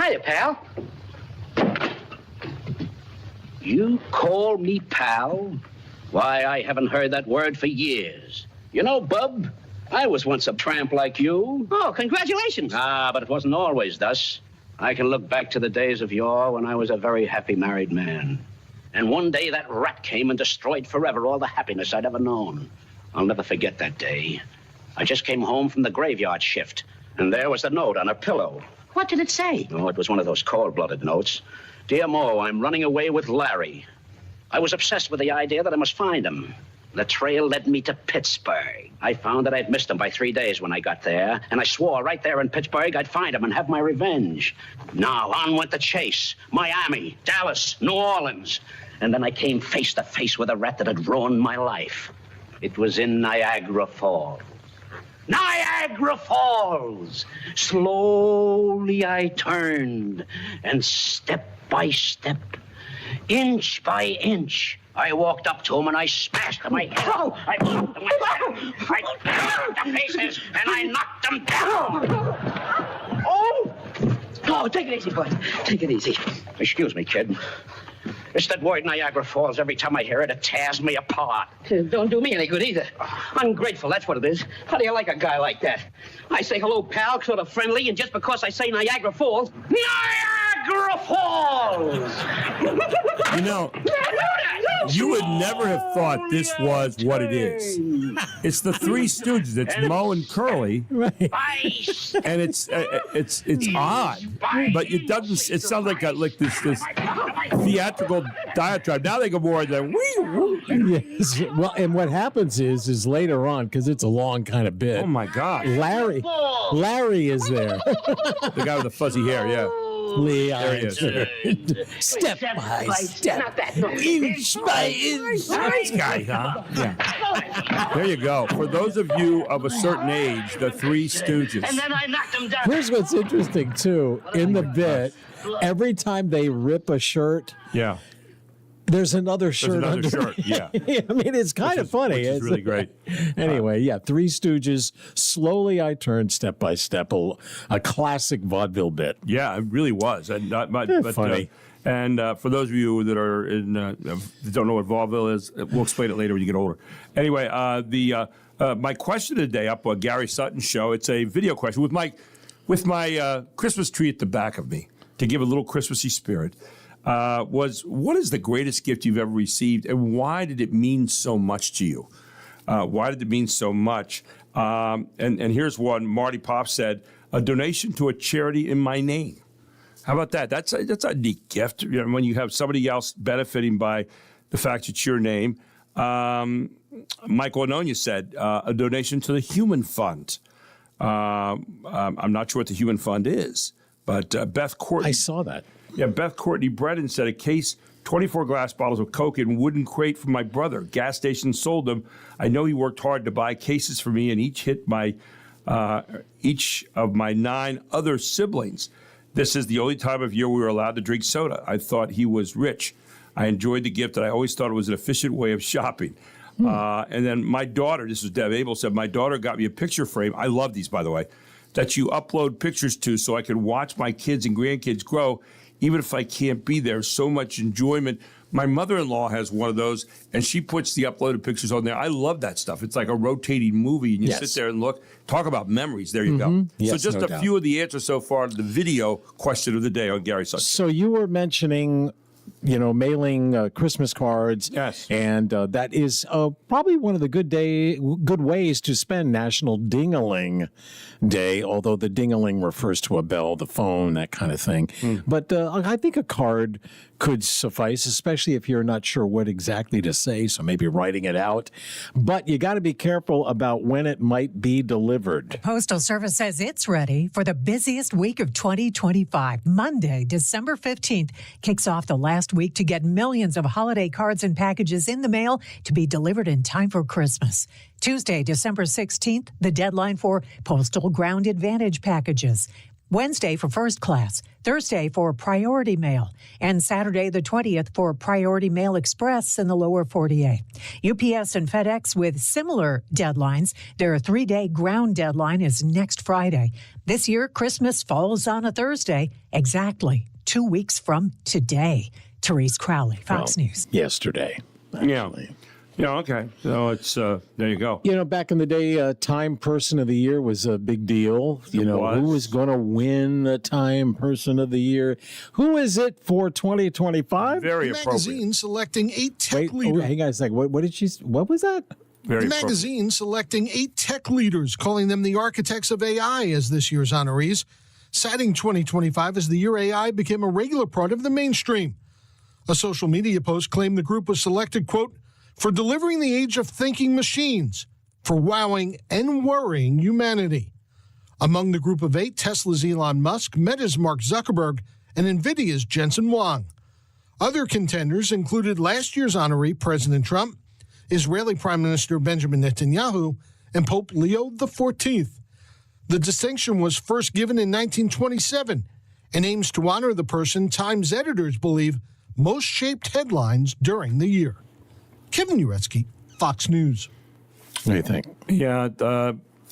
Hiya, pal. You call me pal? Why, I haven't heard that word for years. You know, Bub, I was once a tramp like you.
Oh, congratulations.
Ah, but it wasn't always thus. I can look back to the days of yore when I was a very happy married man. And one day that rat came and destroyed forever all the happiness I'd ever known. I'll never forget that day. I just came home from the graveyard shift, and there was the note on a pillow.
What did it say?
Oh, it was one of those cold-blooded notes. Dear Mo, I'm running away with Larry. I was obsessed with the idea that I must find him. The trail led me to Pittsburgh. I found that I'd missed him by 3 days when I got there, and I swore right there in Pittsburgh I'd find him and have my revenge. Now, on went the chase. Miami, Dallas, New Orleans. And then I came face to face with a rat that had ruined my life. It was in Niagara Falls. Niagara Falls! Slowly I turned, and step by step, inch by inch, I walked up to him and I smashed him. I bumped him. I knocked the faces and I knocked them down.
Oh, take it easy, bud. Take it easy.
Excuse me, kid. It's that word Niagara Falls. Every time I hear it, it tears me apart.
Don't do me any good either. Ungrateful, that's what it is. How do you like a guy like that? I say hello, pal, sort of friendly, and just because I say Niagara Falls...
Niagara Falls!
You know, you would never have thought this was what it is. It's the Three Stooges. It's Moe and Curly, and it's odd, but it doesn't. It sounds like this theatrical diatribe. Now they go more than wee.
Yes. Well, and what happens is later on, because it's a long kind of bit.
Oh my God,
Larry is there.
The guy with the fuzzy hair, yeah.
There he is. Step by step,
Not that, no.
inch by inch.
Nice guy, huh? Yeah. There you go. For those of you of a certain age, the Three Stooges.
And then I knocked him down.
Here's what's interesting, too. In the bit, every time they rip a shirt,
Yeah.
there's another shirt under.
Yeah.
I mean, it's kind of funny.
Which is really great.
Anyway, yeah, Three Stooges. Slowly I turned step by step. A classic vaudeville bit.
Yeah, it really was. And but
funny.
And for those of you that are don't know what vaudeville is, we'll explain it later when you get older. Anyway, my question today up on Gary Sutton's show. It's a video question with my Christmas tree at the back of me to give a little Christmassy spirit. Was what is the greatest gift you've ever received, and why did it mean so much to you? Why did it mean so much? And here's one. Marty Pop said, a donation to a charity in my name. How about that? That's a neat gift. You know, when you have somebody else benefiting by the fact it's your name. Michael Ononia said, a donation to the Human Fund. I'm not sure what the Human Fund is, but Beth Courtney.
I saw that.
Yeah, Beth Courtney Brennan said, a case, 24 glass bottles of Coke in wooden crate for my brother. Gas station sold them. I know he worked hard to buy cases for me, and each of my 9 other siblings. This is the only time of year we were allowed to drink soda. I thought he was rich. I enjoyed the gift, and I always thought it was an efficient way of shopping. And then my daughter, this is Deb Abel, said, my daughter got me a picture frame. I love these, by the way, that you upload pictures to so I can watch my kids and grandkids grow. Even if I can't be there, so much enjoyment. My mother-in-law has one of those, and she puts the uploaded pictures on there. I love that stuff. It's like a rotating movie, and you sit there and look. Talk about memories. There you go.
Yes,
so just a few of the answers so far to the video question of the day on Gary Sutton.
So you were mentioning, mailing Christmas cards.
Yes.
And that is probably one of the good ways to spend National Ding-a-Ling Day, although the ding-a-ling refers to a bell, the phone, that kind of thing. But I think a card could suffice, especially if you're not sure what exactly to say, so maybe writing it out. But you got to be careful about when it might be delivered.
The Postal Service says it's ready for the busiest week of 2025. Monday, December 15th, kicks off the last week to get millions of holiday cards and packages in the mail to be delivered in time for Christmas. Tuesday, December 16th, the deadline for Postal Ground Advantage packages. Wednesday for first class, Thursday for priority mail, and Saturday the 20th for priority mail express in the lower 48. UPS and FedEx with similar deadlines. Their 3-day ground deadline is next Friday. This year, Christmas falls on a Thursday, exactly 2 weeks from today. Therese Crowley, Fox News.
Yesterday. Actually.
Yeah, okay. So it's, there you go.
Back in the day, Time Person of the Year was a big deal. Who was going to win the Time Person of the Year? Who is it for 2025?
Very
the
appropriate.
magazine selecting 8 tech
Wait,
leaders.
hey guys, what was that?
Very
The magazine selecting 8 tech leaders, calling them the architects of AI as this year's honorees, citing 2025 as the year AI became a regular part of the mainstream. A social media post claimed the group was selected, quote, for delivering the age of thinking machines, for wowing and worrying humanity. Among the group of 8, Tesla's Elon Musk, Meta's Mark Zuckerberg, and NVIDIA's Jensen Huang. Other contenders included last year's honoree, President Trump, Israeli Prime Minister Benjamin Netanyahu, and Pope Leo XIV. The distinction was first given in 1927 and aims to honor the person Time's editors believe most shaped headlines during the year. Kevin Uretsky, Fox News.
What do you think?
Yeah,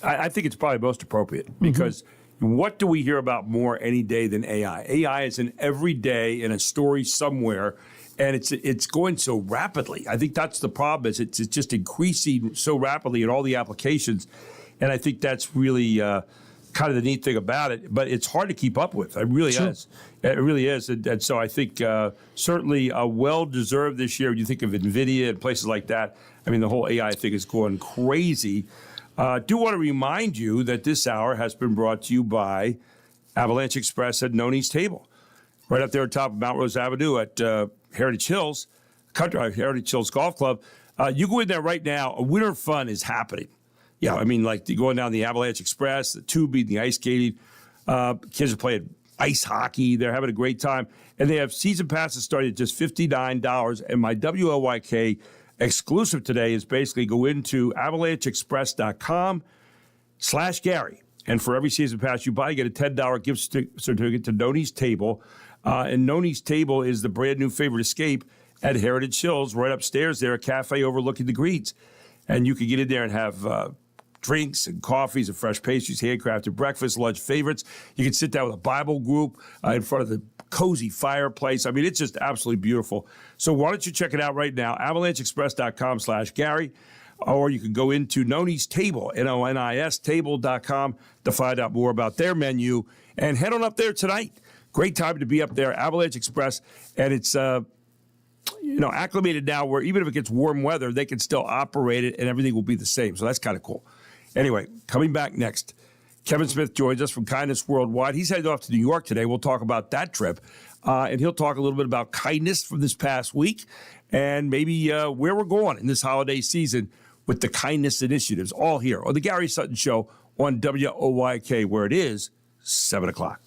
I think it's probably most appropriate because what do we hear about more any day than AI? AI is in every day in a story somewhere, and it's going so rapidly. I think that's the problem. Is it's just increasing so rapidly in all the applications, and I think that's really kind of the neat thing about it. But it's hard to keep up with. It really is. It really is. And so I think certainly well-deserved this year. When you think of NVIDIA and places like that, I mean, the whole AI thing is going crazy. Do want to remind you that this hour has been brought to you by Avalanche Express at Noni's Table, right up there on top of Mount Rose Avenue at Heritage Hills Golf Club. You go in there right now. A winter fun is happening. Yeah, I mean, like going down the Avalanche Express, the tubing, the ice skating. Kids are playing ice hockey. They're having a great time. And they have season passes starting at just $59. And my WOYK exclusive today is basically go into avalancheexpress.com/Gary. And for every season pass you buy, you get a $10 gift certificate to Noni's Table. And Noni's Table is the brand new favorite escape at Heritage Hills, right upstairs there, a cafe overlooking the greens. And you can get in there and have drinks and coffees and fresh pastries, handcrafted breakfast, lunch favorites. You can sit down with a Bible group in front of the cozy fireplace. I mean, it's just absolutely beautiful. So why don't you check it out right now, avalancheexpress.com/Gary, or you can go into Noni's Table, Nonis table.com to find out more about their menu. And head on up there tonight. Great time to be up there, Avalanche Express. And it's acclimated now where even if it gets warm weather, they can still operate it and everything will be the same. So that's kind of cool. Anyway, coming back next, Kevin Smith joins us from Kindness Worldwide. He's headed off to New York today. We'll talk about that trip. And he'll talk a little bit about kindness from this past week and maybe where we're going in this holiday season with the kindness initiatives, all here on the Gary Sutton Show on WOYK, where it is 7 o'clock.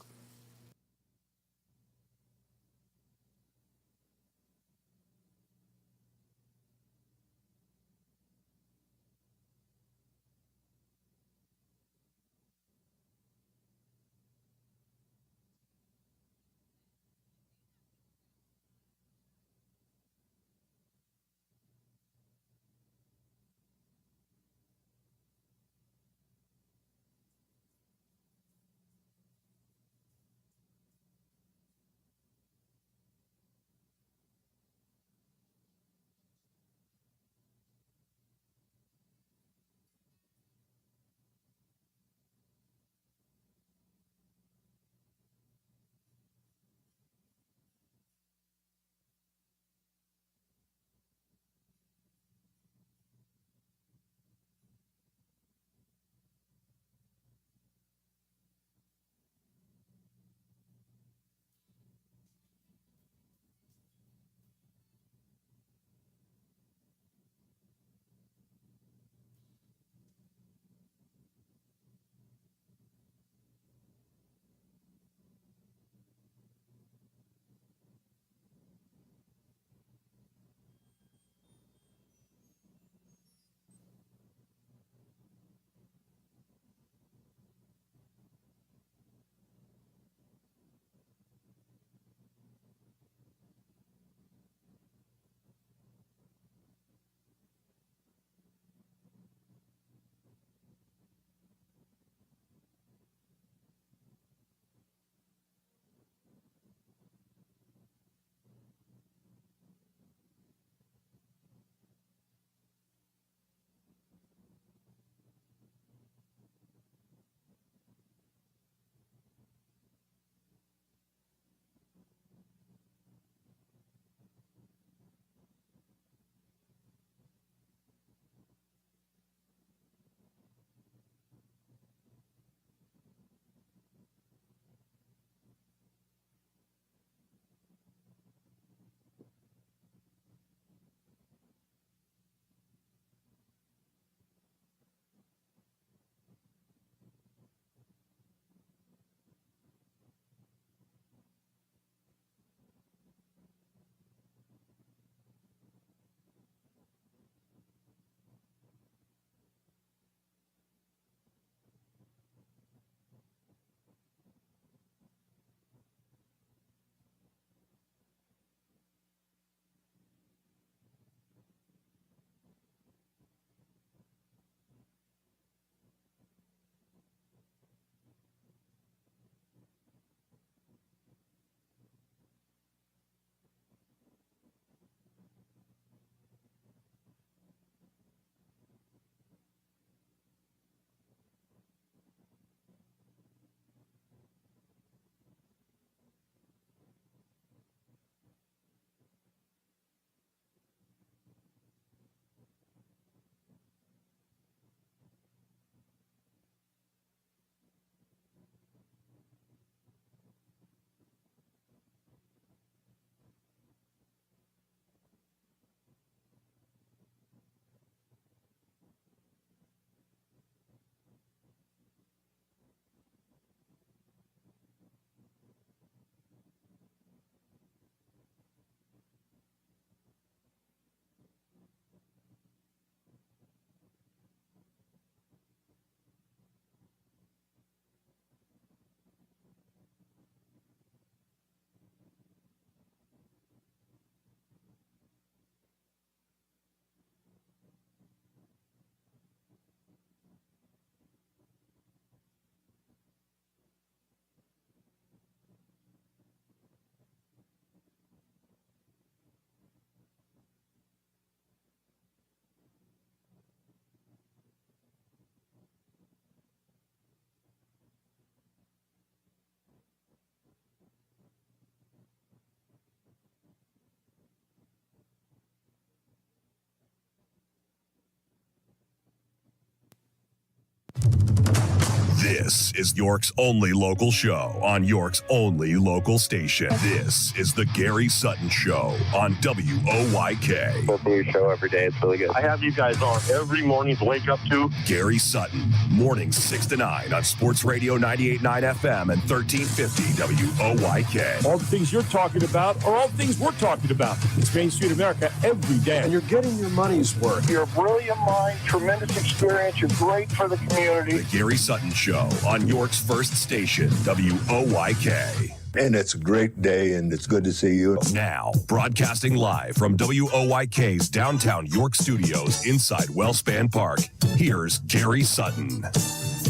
This is York's only local show on York's only local station. This is the Gary Sutton Show on WOYK.
Listen to your show every day. It's really good. I have you guys on every morning to wake up to.
Gary Sutton, mornings 6 to 9 on Sports Radio 98.9 FM and 1350 WOYK.
All the things you're talking about are all things we're talking about. It's Main Street America every day.
And you're getting your money's worth.
You're a brilliant mind, tremendous experience. You're great for the community.
The Gary Sutton Show on York's first station, WOYK.
And it's a great day, and it's good to see you.
Now, broadcasting live from WOYK's downtown York studios inside Wellspan Park, here's Gary Sutton.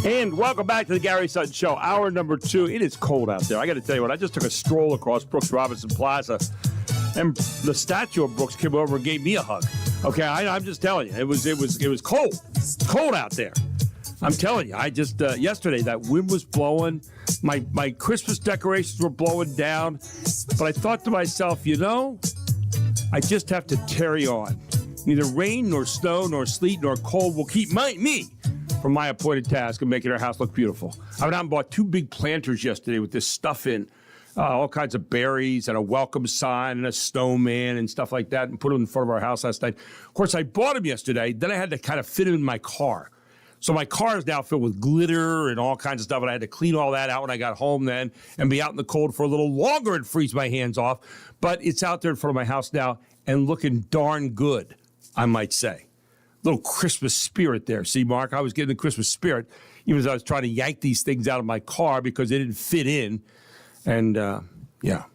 And welcome back to the Gary Sutton Show, hour number 2. It is cold out there. I got to tell you what, I just took a stroll across Brooks Robinson Plaza, and the statue of Brooks came over and gave me a hug. Okay, I'm just telling you, it was cold. It's cold out there. I'm telling you, I just yesterday that wind was blowing, my Christmas decorations were blowing down, but I thought to myself, I just have to carry on. Neither rain nor snow nor sleet nor cold will keep me from my appointed task of making our house look beautiful. I went out and bought 2 big planters yesterday with this stuff in, all kinds of berries and a welcome sign and a snowman and stuff like that, and put them in front of our house last night. Of course, I bought them yesterday. Then I had to kind of fit them in my car. So my car is now filled with glitter and all kinds of stuff, and I had to clean all that out when I got home then and be out in the cold for a little longer and freeze my hands off. But it's out there in front of my house now and looking darn good, I might say. Little Christmas spirit there. See, Mark, I was getting the Christmas spirit even as I was trying to yank these things out of my car because they didn't fit in. And, yeah.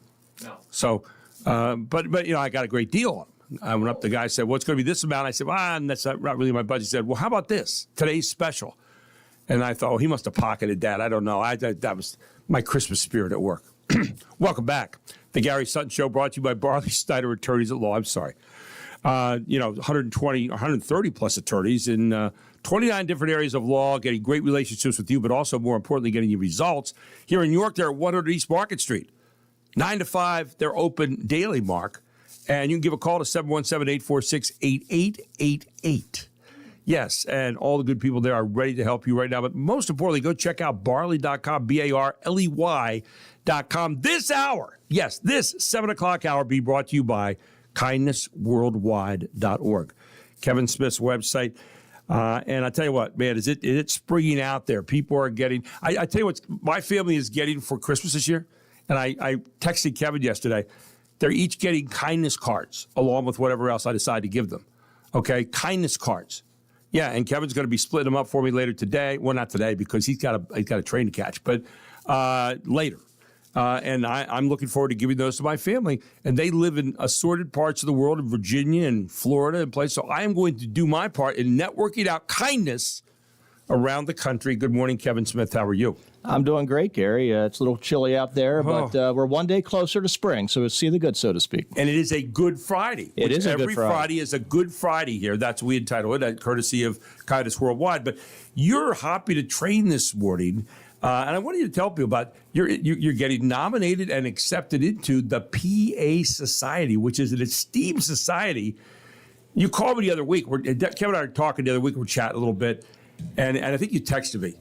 No. So, but I got a great deal on them. I went up to the guy, said, what's going to be this amount? I said, and that's not really my budget. He said, well, how about this? Today's special. And I thought, he must have pocketed that. I don't know. That was my Christmas spirit at work. Welcome back. The Gary Sutton Show brought to you by Barley Snyder Attorneys at Law. I'm sorry. 120, 130 plus attorneys in 29 different areas of law, getting great relationships with you, but also, more importantly, getting you results. Here in New York, they're at 100 East Market Street. 9 to 5, they're open daily, Mark. And you can give a call to 717-846-8888. Yes, and all the good people there are ready to help you right now. But most importantly, go check out barley.com, BARLEY.com. This hour, yes, this 7 o'clock hour be brought to you by kindnessworldwide.org. Kevin Smith's website. And I tell you what, man, it's springing out there. People are getting, I tell you what, my family is getting for Christmas this year. And I texted Kevin yesterday. They're each getting kindness cards along with whatever else I decide to give them. Okay, kindness cards. Yeah, and Kevin's going to be splitting them up for me later today. Well, not today because he's got a train to catch, but later. And I'm looking forward to giving those to my family. And they live in assorted parts of the world, in Virginia and Florida and places. So I am going to do my part in networking out kindness around the country. Good morning, Kevin Smith. How are you?
I'm doing great, Gary. It's a little chilly out there, but we're one day closer to spring, so we'll see the good, so to speak.
And it is a Good Friday.
It is a Good Friday.
Every Friday is a Good Friday here. That's what we entitle it, courtesy of Kindness Worldwide. But you're happy to train this morning, and I wanted you to tell people about you're getting nominated and accepted into the PA Society, which is an esteemed society. You called me the other week. Kevin and I were talking the other week. We're chatting a little bit, and I think you texted me.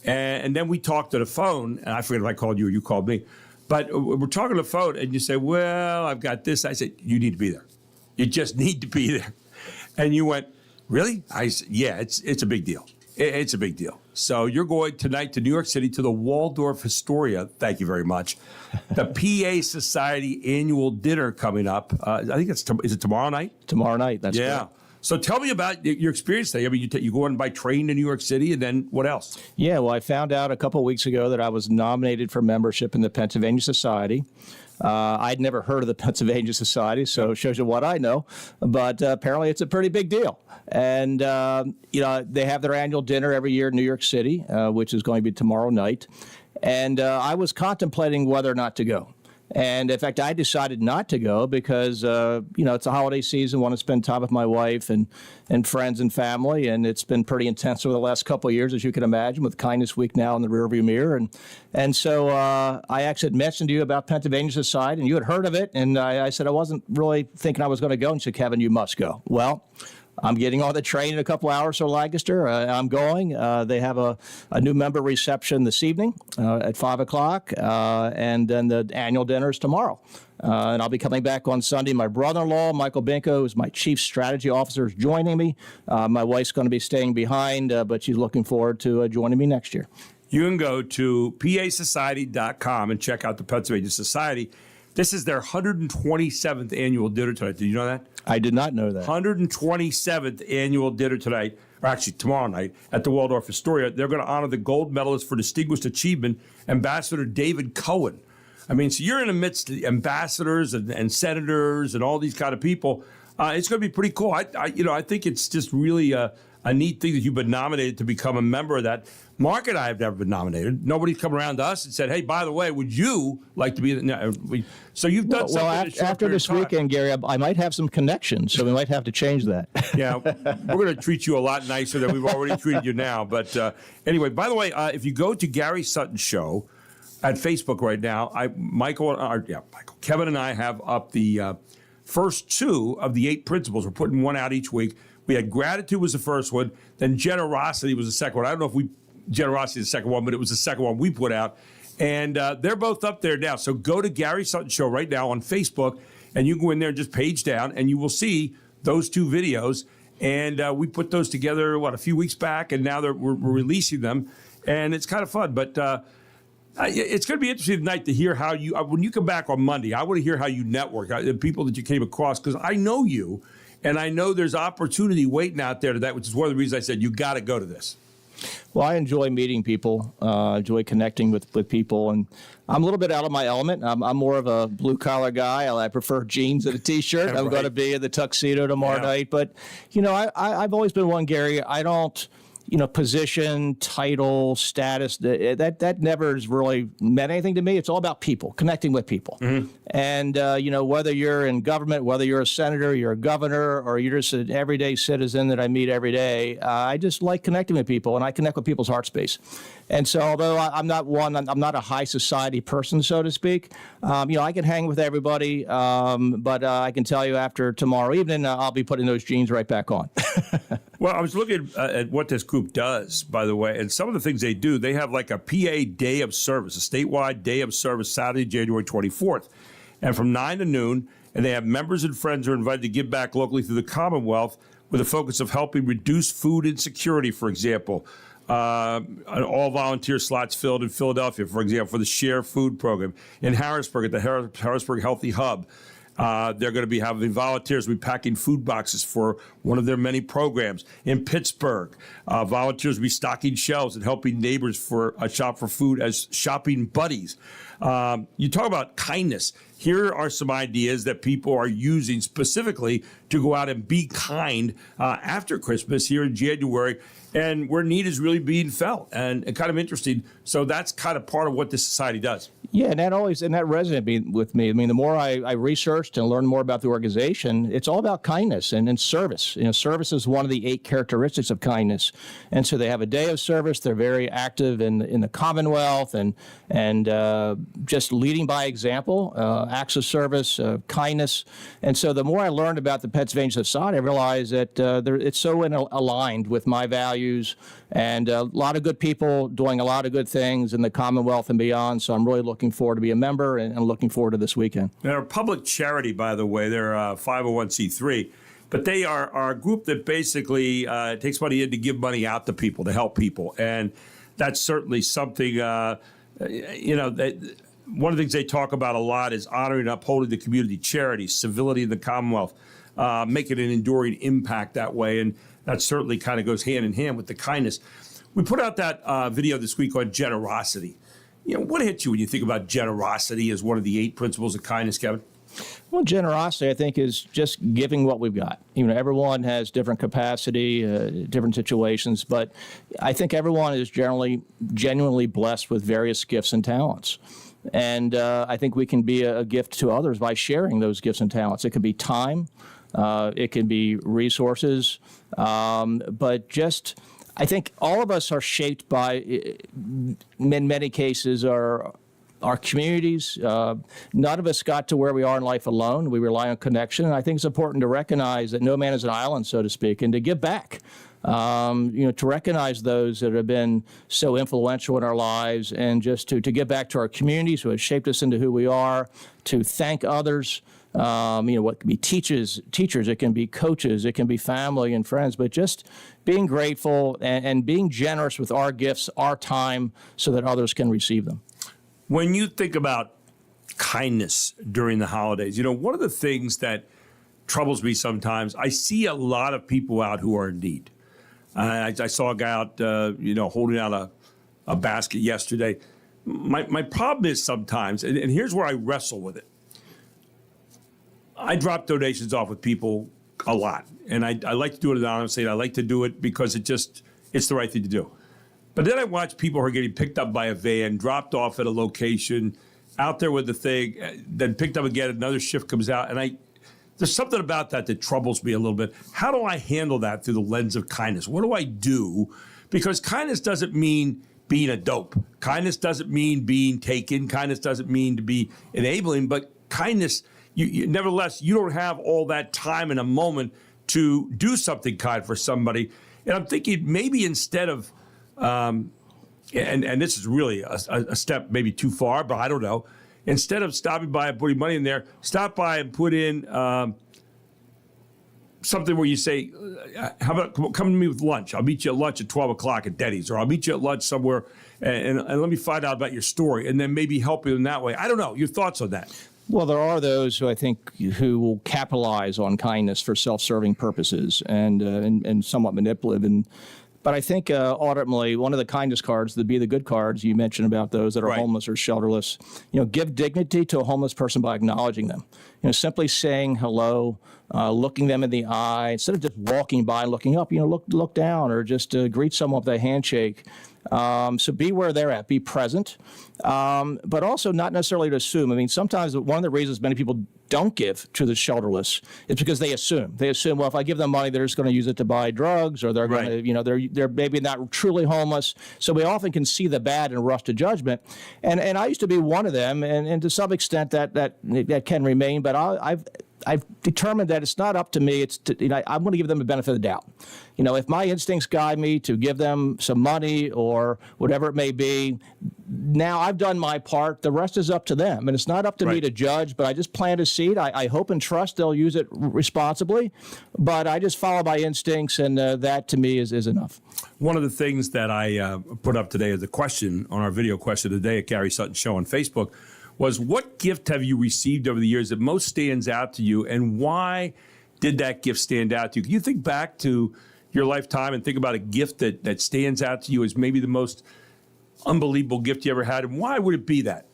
And then we talked to the phone, and I forget if I called you or you called me. But we're talking on the phone, and you say, well, I've got this. I said, you need to be there. You just need to be there. And you went, really? I said, yeah, it's a big deal. It's a big deal. So you're going tonight to New York City to the Waldorf Astoria. Thank you very much. The PA Society annual dinner coming up. I think is it tomorrow night?
Tomorrow night, that's correct.
So tell me about your experience there. I mean, you go on by train to New York City, and then what else?
Yeah, well, I found out a couple of weeks ago that I was nominated for membership in the Pennsylvania Society. I'd never heard of the Pennsylvania Society, so it shows you what I know. But apparently it's a pretty big deal. And, they have their annual dinner every year in New York City, which is going to be tomorrow night. And I was contemplating whether or not to go. And in fact, I decided not to go because, it's a holiday season, want to spend time with my wife and friends and family. And it's been pretty intense over the last couple of years, as you can imagine, with Kindness Week now in the rearview mirror. And so I actually had mentioned to you about Pennsylvania Society, and you had heard of it. And I said I wasn't really thinking I was going to go. And you said, Kevin, you must go. Well, I'm getting on the train in a couple hours to Lancaster. I'm going. They have a new member reception this evening at 5 o'clock, and then the annual dinner is tomorrow. And I'll be coming back on Sunday. My brother-in-law, Michael Binko, who's my chief strategy officer, is joining me. My wife's going to be staying behind, but she's looking forward to joining me next year.
You can go to pasociety.com and check out the Pennsylvania Society. This is their 127th annual dinner tonight. Did you know that?
I did not know that.
127th annual dinner tonight, or actually tomorrow night, at the Waldorf Astoria. They're going to honor the gold medalist for distinguished achievement, Ambassador David Cohen. I mean, so you're in the midst of ambassadors and senators and all these kind of people. It's going to be pretty cool. I think it's just really a neat thing that you've been nominated to become a member of that. Mark and I have never been nominated. Nobody's come around to us and said, "Hey, by the way, would you like to be?" So you've done something.
Well, after this weekend, Gary, I might have some connections, so we might have to change that.
Yeah, we're going to treat you a lot nicer than we've already treated you now. But anyway, by the way, if you go to Gary Sutton Show at Facebook right now, Kevin and I have up the first 2 of the 8 principles. We're putting one out each week. We had gratitude was the first one, then generosity was the second one. I don't know if generosity is the second one, but it was the second one we put out. And they're both up there now. So go to Gary Sutton Show right now on Facebook, and you can go in there and just page down, and you will see those 2 videos. And we put those together, a few weeks back, and now we're releasing them. And it's kind of fun. But it's going to be interesting tonight to hear how you, when you come back on Monday, I want to hear how you network, the people that you came across, because I know you, and I know there's opportunity waiting out there tonight, which is one of the reasons I said you got to go to this.
Well, I enjoy meeting people, enjoy connecting with people, and I'm a little bit out of my element. I'm more of a blue-collar guy. I prefer jeans and a T-shirt. I'm going to be in the tuxedo tomorrow night. But, I've always been one, Gary. I don't, position, title, status, that never has really meant anything to me. It's all about people, connecting with people. Mm-hmm. And, whether you're in government, whether you're a senator, you're a governor, or you're just an everyday citizen that I meet every day, I just like connecting with people, and I connect with people's heart space. And so although I'm not a high society person, so to speak, I can hang with everybody, but I can tell you after tomorrow evening, I'll be putting those jeans right back on.
Well, I was looking at what this group does, by the way, and some of the things they do. They have like a PA Day of Service, a statewide Day of Service, Saturday, January 24th. And from 9 to noon, and they have members and friends who are invited to give back locally through the Commonwealth with a focus of helping reduce food insecurity, for example. All volunteer slots filled in Philadelphia, for example, for the Share Food Program. In Harrisburg, at the Harrisburg Healthy Hub, they're going to be having volunteers be packing food boxes for one of their many programs. In Pittsburgh, volunteers will be stocking shelves and helping neighbors shop for food as shopping buddies. You talk about kindness. Here are some ideas that people are using specifically to go out and be kind after Christmas here in January, and where need is really being felt, and kind of interesting. So that's kind of part of what this society does.
Yeah, and that resonated with me. I mean, the more I researched and learned more about the organization, it's all about kindness and service. Service is one of the 8 characteristics of kindness. And so they have a day of service. They're very active in the Commonwealth and just leading by example, acts of service, kindness. And so the more I learned about the Pennsylvania Society, I realized that it's so aligned with my values, and a lot of good people doing a lot of good things in the Commonwealth and beyond. So I'm really looking forward to be a member and looking forward to this weekend.
They're a public charity, by the way. They're 501c3. But they are a group that basically takes money in to give money out to people, to help people. And that's certainly something, one of the things they talk about a lot is honoring and upholding the community, charities, civility in the Commonwealth, making an enduring impact that way. And that certainly kind of goes hand in hand with the kindness. We put out that video this week on generosity. What hits you when you think about generosity as one of the 8 principles of kindness, Kevin?
Well, generosity, I think, is just giving what we've got. Everyone has different capacity, different situations, but I think everyone is genuinely blessed with various gifts and talents. And I think we can be a gift to others by sharing those gifts and talents. It could be time, it can be resources, but just I think all of us are shaped by, in many cases, our our communities. None of us got to where we are in life alone. We rely on connection. And I think it's important to recognize that no man is an island, so to speak, and to give back. To recognize those that have been so influential in our lives, and just to give back to our communities who have shaped us into who we are, to thank others. What can be teachers, it can be coaches, it can be family and friends, but just being grateful and being generous with our gifts, our time, so that others can receive them.
When you think about kindness during the holidays, one of the things that troubles me sometimes, I see a lot of people out who are in need. I saw a guy out, holding out a basket yesterday. My problem is sometimes, and here's where I wrestle with it. I drop donations off with people a lot, and I like to do it anonymously. I like to do it because it's the right thing to do. But then I watch people who are getting picked up by a van, dropped off at a location, out there with the thing, then picked up again, another shift comes out, and there's something about that troubles me a little bit. How do I handle that through the lens of kindness? What do I do? Because kindness doesn't mean being a dope. Kindness doesn't mean being taken. Kindness doesn't mean to be enabling. But kindness, nevertheless, you don't have all that time in a moment to do something kind for somebody. And I'm thinking maybe instead of, and this is really a step maybe too far, but I don't know. Instead of stopping by and putting money in there, stop by and put in something where you say, how about come to me with lunch? I'll meet you at lunch at 12 o'clock at Denny's, or I'll meet you at lunch somewhere and let me find out about your story, and then maybe help you in that way. I don't know. Your thoughts on that?
Well, there are those who I think who will capitalize on kindness for self-serving purposes and somewhat manipulative. But I think ultimately one of the kindness cards, the Be the Good cards, you mentioned about those that are homeless or shelterless, give dignity to a homeless person by acknowledging them. Simply saying hello, looking them in the eye, instead of just walking by and looking up, look down, or just greet someone with a handshake. So be where they're at, be present, but also not necessarily to assume. I mean, sometimes one of the reasons many people don't give to the shelterless is because they assume. They assume, well, if I give them money, they're just going to use it to buy drugs, or they're going to, they're maybe not truly homeless. So we often can see the bad and rush to judgment. And I used to be one of them, and to some extent that can remain. But I've determined that it's not up to me. I'm going to give them the benefit of the doubt. If my instincts guide me to give them some money or whatever it may be, now I've done my part. The rest is up to them. And it's not up to me to judge, but I just plant a seed. I hope and trust they'll use it responsibly, but I just follow my instincts, and that to me is enough.
One of the things that I put up today as a question on our video question today at Gary Sutton Show on Facebook was, what gift have you received over the years that most stands out to you, and why did that gift stand out to you? Can you think back to your lifetime and think about a gift that stands out to you as maybe the most unbelievable gift you ever had, and why would it be that?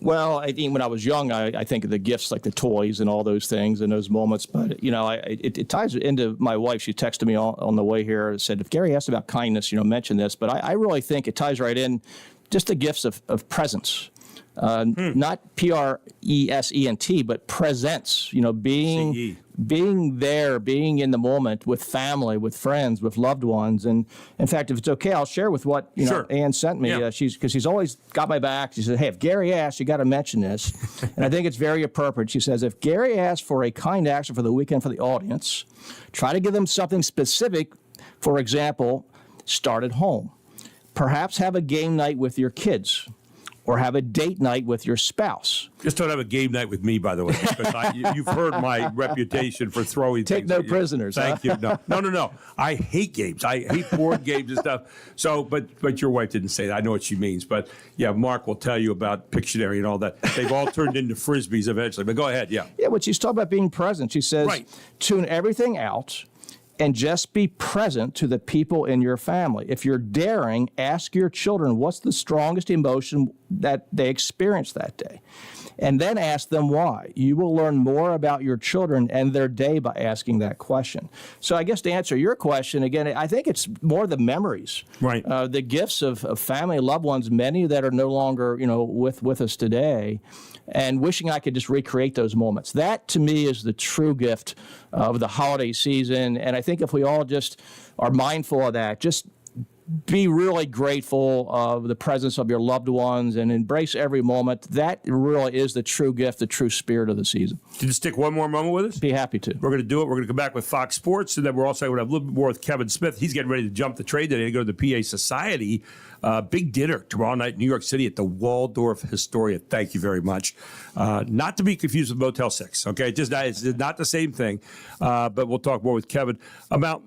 Well, I think when I was young, I think of the gifts like the toys and all those things and those moments. But, it ties into my wife. She texted me on the way here and said, if Gary asked about kindness, mention this. But I really think it ties right in, just the gifts of presence. Not present, but presence, being there, being in the moment with family, with friends, with loved ones. And in fact, if it's okay, I'll share with what, Ann sent me. Yeah. She's always got my back. She said, hey, if Gary asks, you got to mention this. And I think it's very appropriate. She says, if Gary asks for a kind action for the weekend for the audience, try to give them something specific. For example, start at home. Perhaps have a game night with your kids, or have a date night with your spouse.
Just don't have a game night with me, by the way, because you've heard my reputation for throwing
Take
things.
Take no prisoners.
Thank you. No. I hate games. I hate board games and stuff. So, but your wife didn't say that. I know what she means. But yeah, Mark will tell you about Pictionary and all that. They've all turned into Frisbees eventually. But go ahead, yeah.
Yeah, when she's talking about being present, she says, tune everything out and just be present to the people in your family. If you're daring, ask your children what's the strongest emotion that they experienced that day. And then ask them why. You will learn more about your children and their day by asking that question. So I guess to answer your question, again, I think it's more the memories.
Right.
The gifts of family, loved ones, many that are no longer, with us today, and wishing I could just recreate those moments. That, to me, is the true gift of the holiday season. And I think if we all just are mindful of that, just be really grateful of the presence of your loved ones and embrace every moment. That really is the true gift, the true spirit of the season.
Can you stick one more moment with us?
Be happy to.
We're going to do it. We're going to come back with Fox Sports, and then we're also going to have a little bit more with Kevin Smith. He's getting ready to jump the train today to go to the PA Society. Big dinner tomorrow night in New York City at the Waldorf Astoria. Thank you very much. Not to be confused with Motel 6, okay? It's not the same thing. But we'll talk more with Kevin about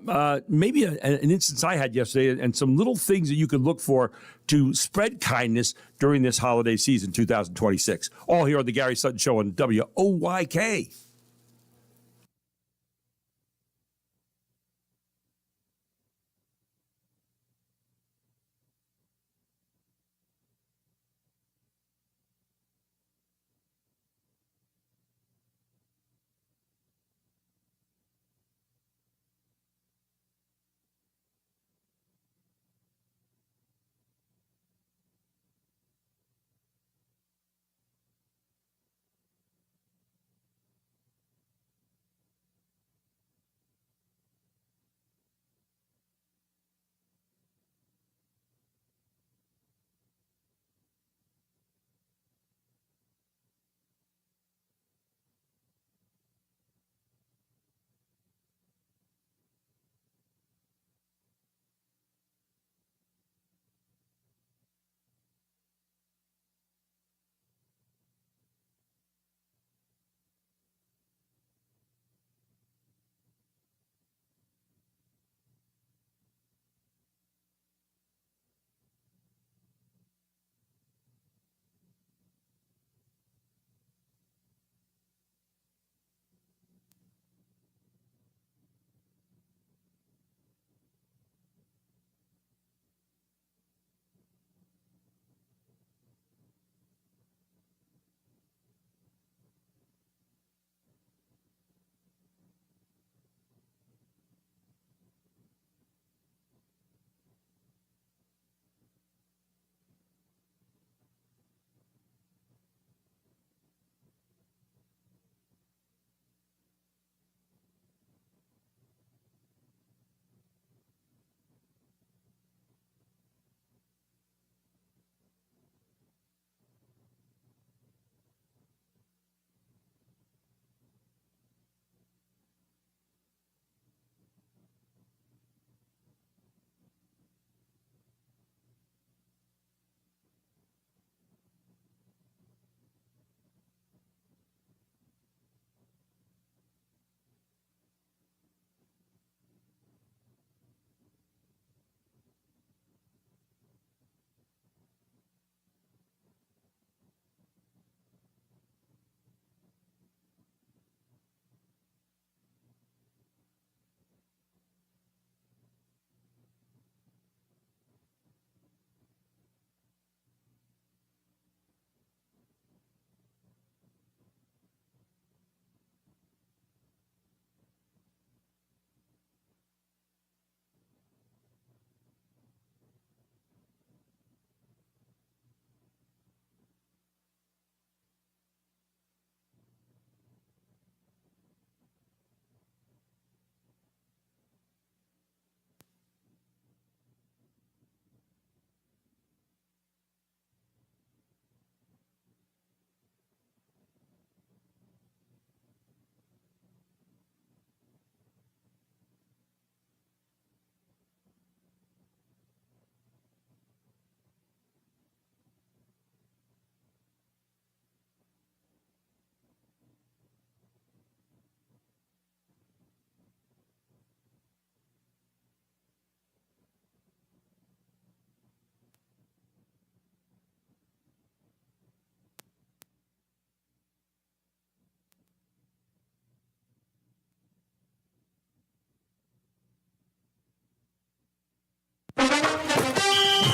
maybe an instance I had yesterday and some little things that you could look for to spread kindness during this holiday season, 2026. All here on the Gary Sutton Show on WOYK.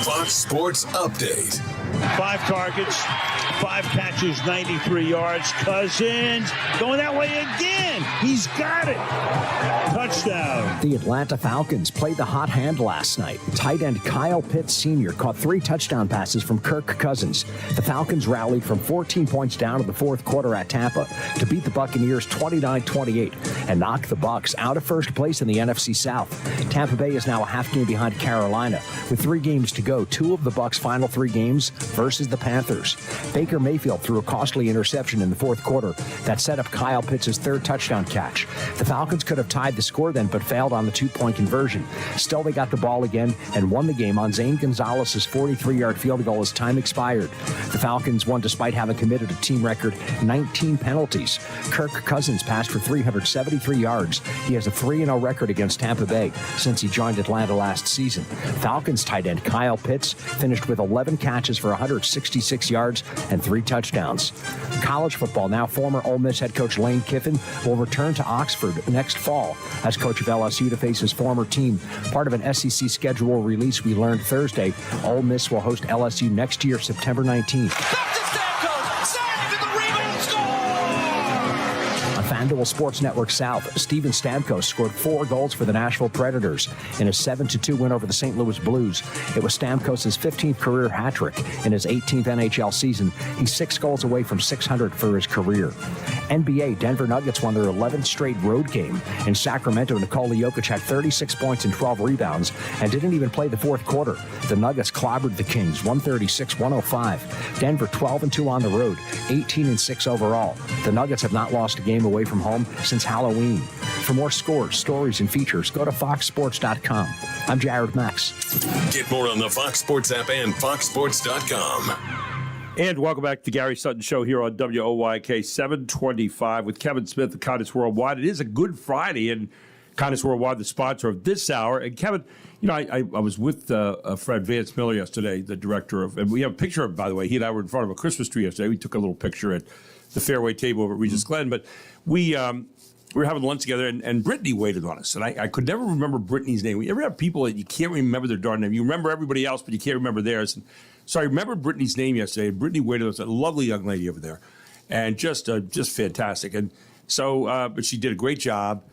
Fox Sports Update.
5 targets, 5 catches, 93 yards. Cousins going that way again. He's got it. touchdown.
The Atlanta Falcons played the hot hand last night. Tight end Kyle Pitts Sr. caught 3 touchdown passes from Kirk Cousins. The Falcons rallied from 14 points down in the fourth quarter at Tampa to beat the Buccaneers 29-28 and knock the Bucs out of first place in the NFC South. Tampa Bay is now a half game behind Carolina with 3 games to go. 2 of the Bucs' final 3 games versus the Panthers. Baker Mayfield threw a costly interception in the fourth quarter that set up Kyle Pitts' 3rd touchdown catch. The Falcons could have tied the score then, but failed on the 2-point conversion. Still, they got the ball again and won the game on Zane Gonzalez's 43-yard field goal as time expired. The Falcons won despite having committed a team record 19 penalties. Kirk Cousins passed for 373 yards. He has a 3-0 record against Tampa Bay since he joined Atlanta last season. Falcons tight end Kyle Pitts finished with 11 catches for 166 yards and 3 touchdowns. College football, now former Ole Miss head coach Lane Kiffin will return to Oxford next fall as coach of LSU to face his former team. Part of an SEC schedule release we learned Thursday, Ole Miss will host LSU next year, September 19th. FanDuel Sports Network South, Steven Stamkos scored 4 goals for the Nashville Predators in a 7-2 win over the St. Louis Blues. It was Stamkos' 15th career hat trick in his 18th NHL season. He's 6 goals away from 600 for his career. NBA, Denver Nuggets won their 11th straight road game. In Sacramento, Nikola Jokic had 36 points and 12 rebounds and didn't even play the fourth quarter. The Nuggets clobbered the Kings 136-105. Denver 12-2 on the road, 18-6 overall. The Nuggets have not lost a game away from home since Halloween. For more scores, stories, and features, go to foxsports.com. I'm Jared Max.
Get more on the Fox Sports app and foxsports.com.
And welcome back to the Gary Sutton Show here on WOYK 725 with Kevin Smith of Kindness Worldwide. It is a Good Friday, and Kindness Worldwide, the sponsor of this hour. And Kevin, you know, I was with Fred Vance Miller yesterday, the director of, and we have a picture of, by the way, he and I were in front of a Christmas tree yesterday. We took a little picture at the fairway table over at Regis Glen, but we were having lunch together, and Brittany waited on us. And I could never remember Brittany's name. You ever have people that you can't remember their darn name? You remember everybody else, but you can't remember theirs. And so I remember Brittany's name yesterday. Brittany waited on us, a lovely young lady over there, and just fantastic. And so, but she did a great job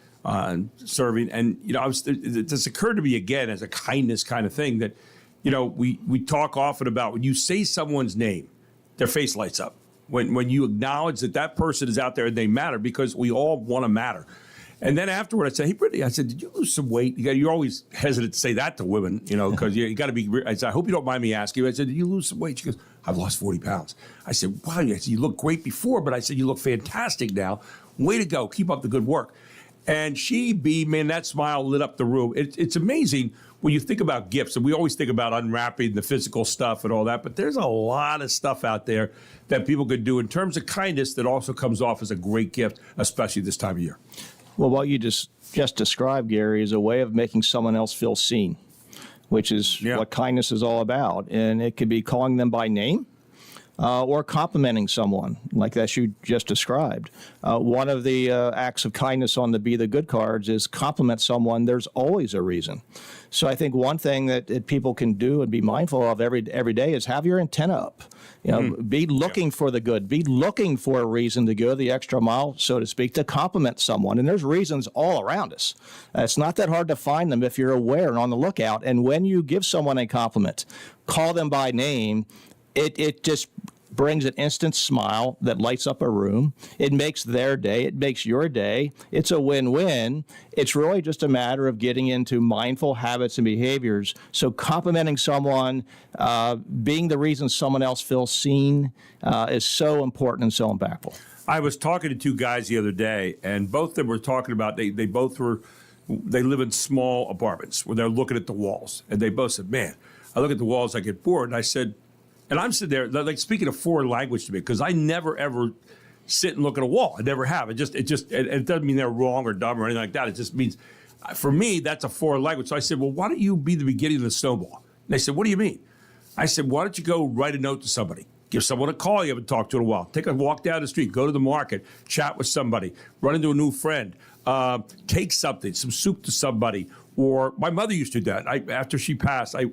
serving. And, you know, this occurred to me again as a kindness kind of thing that, you know, we talk often about when you say someone's name, their face lights up. When you acknowledge that person is out there and they matter, because we all want to matter. And then afterward, I said, hey, Brittany, I said, did you lose some weight? You're always hesitant to say that to women, you know, because you got to be. I said, I hope you don't mind me asking. I said, did you lose some weight? She goes, I've lost 40 pounds. I said, wow. I said, you look great before, but I said, you look fantastic now. Way to go. Keep up the good work. And man, that smile lit up the room. It's amazing when you think about gifts, and we always think about unwrapping the physical stuff and all that, but there's a lot of stuff out there that people could do in terms of kindness that also comes off as a great gift, especially this time of year.
Well, what you just described, Gary, is a way of making someone else feel seen, which is what kindness is all about. And it could be calling them by name or complimenting someone like that you just described. One of the acts of kindness on the Be the Good cards is compliment someone. There's always a reason. So I think one thing that people can do and be mindful of every day is have your antenna up. You know, be looking for the good. Be looking for a reason to go the extra mile, so to speak, to compliment someone. And there's reasons all around us. It's not that hard to find them if you're aware and on the lookout. And when you give someone a compliment, call them by name, it just brings an instant smile that lights up a room. It makes their day. It makes your day. It's a win-win. It's really just a matter of getting into mindful habits and behaviors. So complimenting someone, being the reason someone else feels seen is so important and so impactful.
I was talking to 2 guys the other day, and both of them were talking about they live in small apartments where they're looking at the walls. And they both said, man, I look at the walls, I get bored. And I said, and I'm sitting there, like speaking a foreign language to me, because I never, ever sit and look at a wall. I never have. It doesn't mean they're wrong or dumb or anything like that. It just means, for me, that's a foreign language. So I said, well, why don't you be the beginning of the snowball? And they said, what do you mean? I said, why don't you go write a note to somebody? Give someone a call you haven't talked to in a while. Take a walk down the street. Go to the market. Chat with somebody. Run into a new friend. Take something, some soup to somebody. Or my mother used to do that. After she passed, I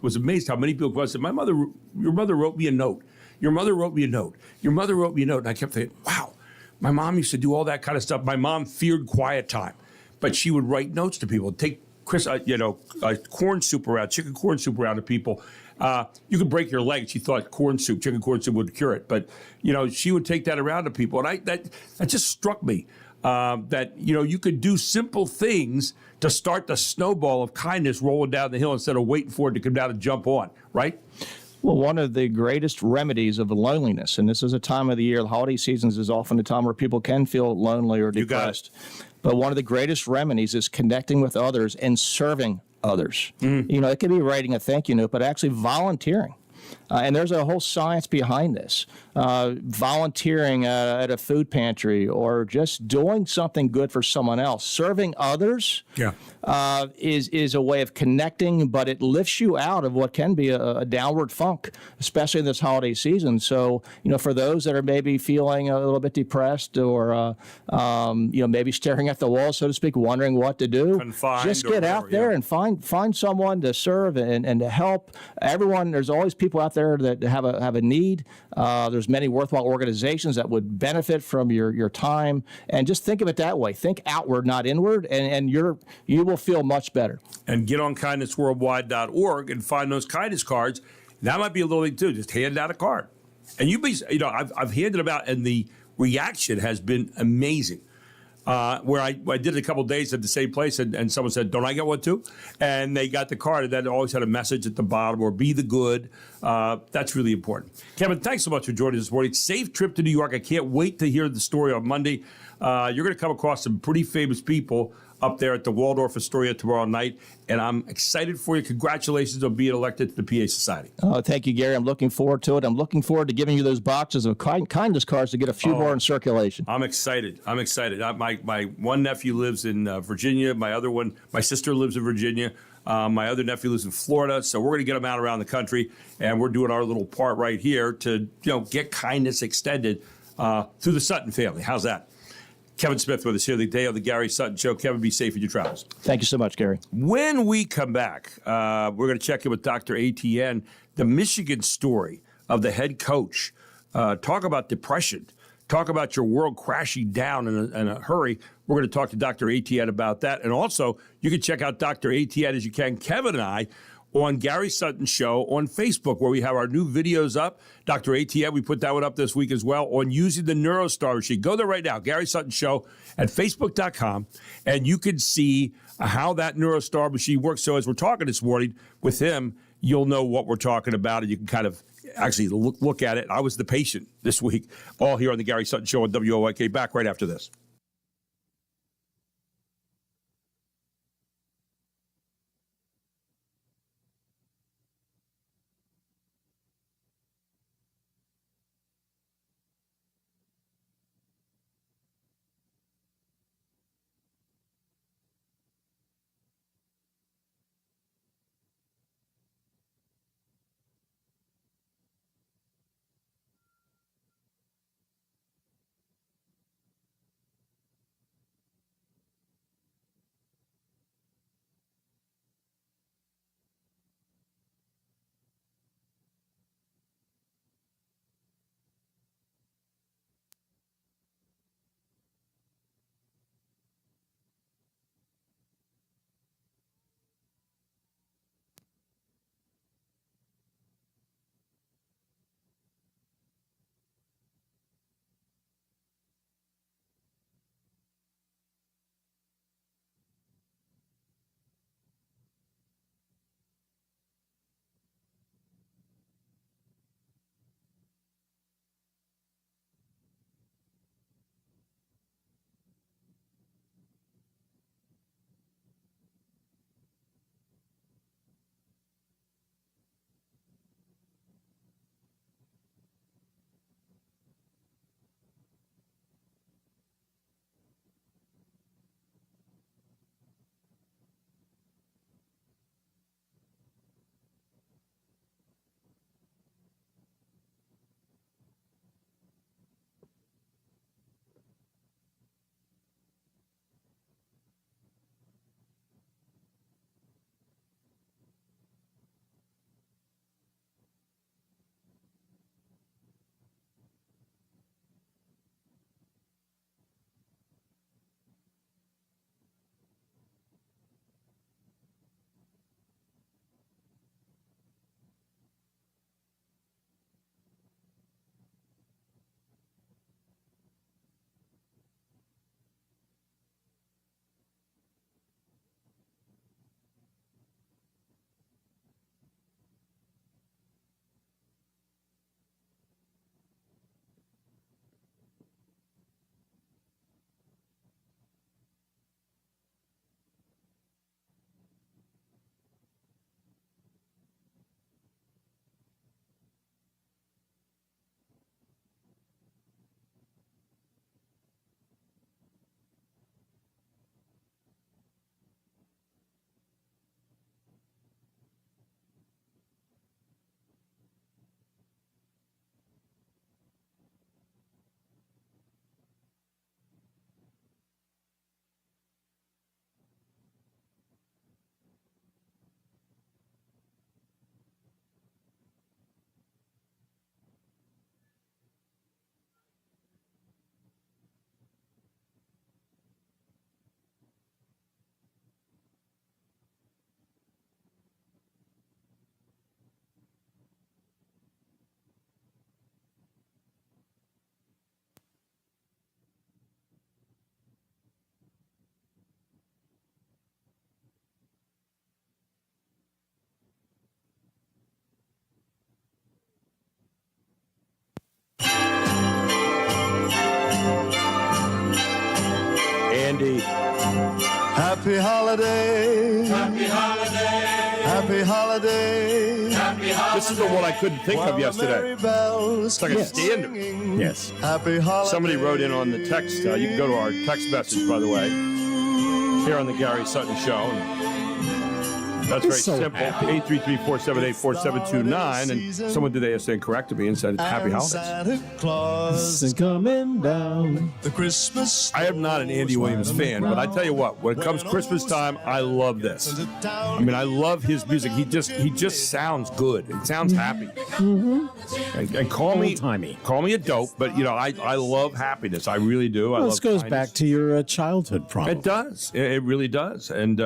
was amazed how many people said, your mother wrote me a note. Your mother wrote me a note. Your mother wrote me a note. And I kept thinking, wow, my mom used to do all that kind of stuff. My mom feared quiet time. but she would write notes to people. Take corn soup around, chicken corn soup around to people. You could break your leg. She thought chicken corn soup would cure it. But, she would take that around to people. And that just struck me that, you could do simple things to start the snowball of kindness rolling down the hill instead of waiting for it to come down and jump on, right?
Well, one of the greatest remedies of loneliness, and this is a time of the year, the holiday seasons is often a time where people can feel lonely or depressed. But one of the greatest remedies is connecting with others and serving others. It could be writing a thank you note, but actually volunteering. And there's a whole science behind this. Volunteering at a food pantry or just doing something good for someone else, serving others is a way of connecting, but it lifts you out of what can be a downward funk, especially in this holiday season. So, for those that are maybe feeling a little bit depressed or, maybe staring at the wall, so to speak, wondering what to do, just get out there and find someone to serve and to help. Everyone, there's always people out there that have a need. There's many worthwhile organizations that would benefit from your time. And just think of it that way. Think outward, not inward, and you will feel much better.
And get on kindnessworldwide.org and find those kindness cards. That might be a little thing too. Just hand out a card, and I've handed them out, and the reaction has been amazing. Where I did it a couple of days at the same place, and someone said, "Don't I get one too?" And they got the card, and then it always had a message at the bottom, or "Be the good." That's really important. Kevin, thanks so much for joining us this morning. Safe trip to New York. I can't wait to hear the story on Monday. You're going to come across some pretty famous people up there at the Waldorf Astoria tomorrow night, and I'm excited for you. Congratulations on being elected to the PA Society.
Oh, thank you, Gary. I'm looking forward to it. I'm looking forward to giving you those boxes of kindness cards to get a few more in circulation.
I'm excited. My one nephew lives in Virginia. My sister lives in Virginia. My other nephew lives in Florida. So we're going to get them out around the country, and we're doing our little part right here to get kindness extended through the Sutton family. How's that? Kevin Smith with us here the day of the Gary Sutton Show. Kevin, be safe in your travels.
Thank you so much, Gary.
When we come back, we're going to check in with Dr. ATN, the Michigan story of the head coach. Talk about depression. Talk about your world crashing down in a hurry. We're going to talk to Dr. ATN about that. And also, you can check out Dr. ATN as you can, Kevin and I, on Gary Sutton Show on Facebook, where we have our new videos up. Dr. ATN, we put that one up this week as well, on using the NeuroStar machine. Go there right now, Gary Sutton Show at Facebook.com, and you can see how that NeuroStar machine works. So as we're talking this morning with him, you'll know what we're talking about, and you can kind of actually look at it. I was the patient this week, all here on the Gary Sutton Show on WOYK. Back right after this. Andy.
Happy holiday. Happy holiday. Happy holiday. Happy holiday.
This is the one I couldn't think of yesterday. It's like a standard.
Yes.
Happy holiday.
Somebody wrote in on the text. You can go to our text message, by the way, here on the Gary Sutton Show. That's very simple. 833-478-4729. And someone today yesterday corrected me and said, Happy Holidays.
Santa Claus
is coming down.
The Christmas.
I am not an Andy Williams fan, but I tell you what, when it comes Christmas time, I love this. I mean, I love his music. He just sounds good. It sounds happy.
Mm-hmm.
And call me a dope, but I love happiness. I really do.
Well, this goes back to your childhood problem.
It does. It really does. And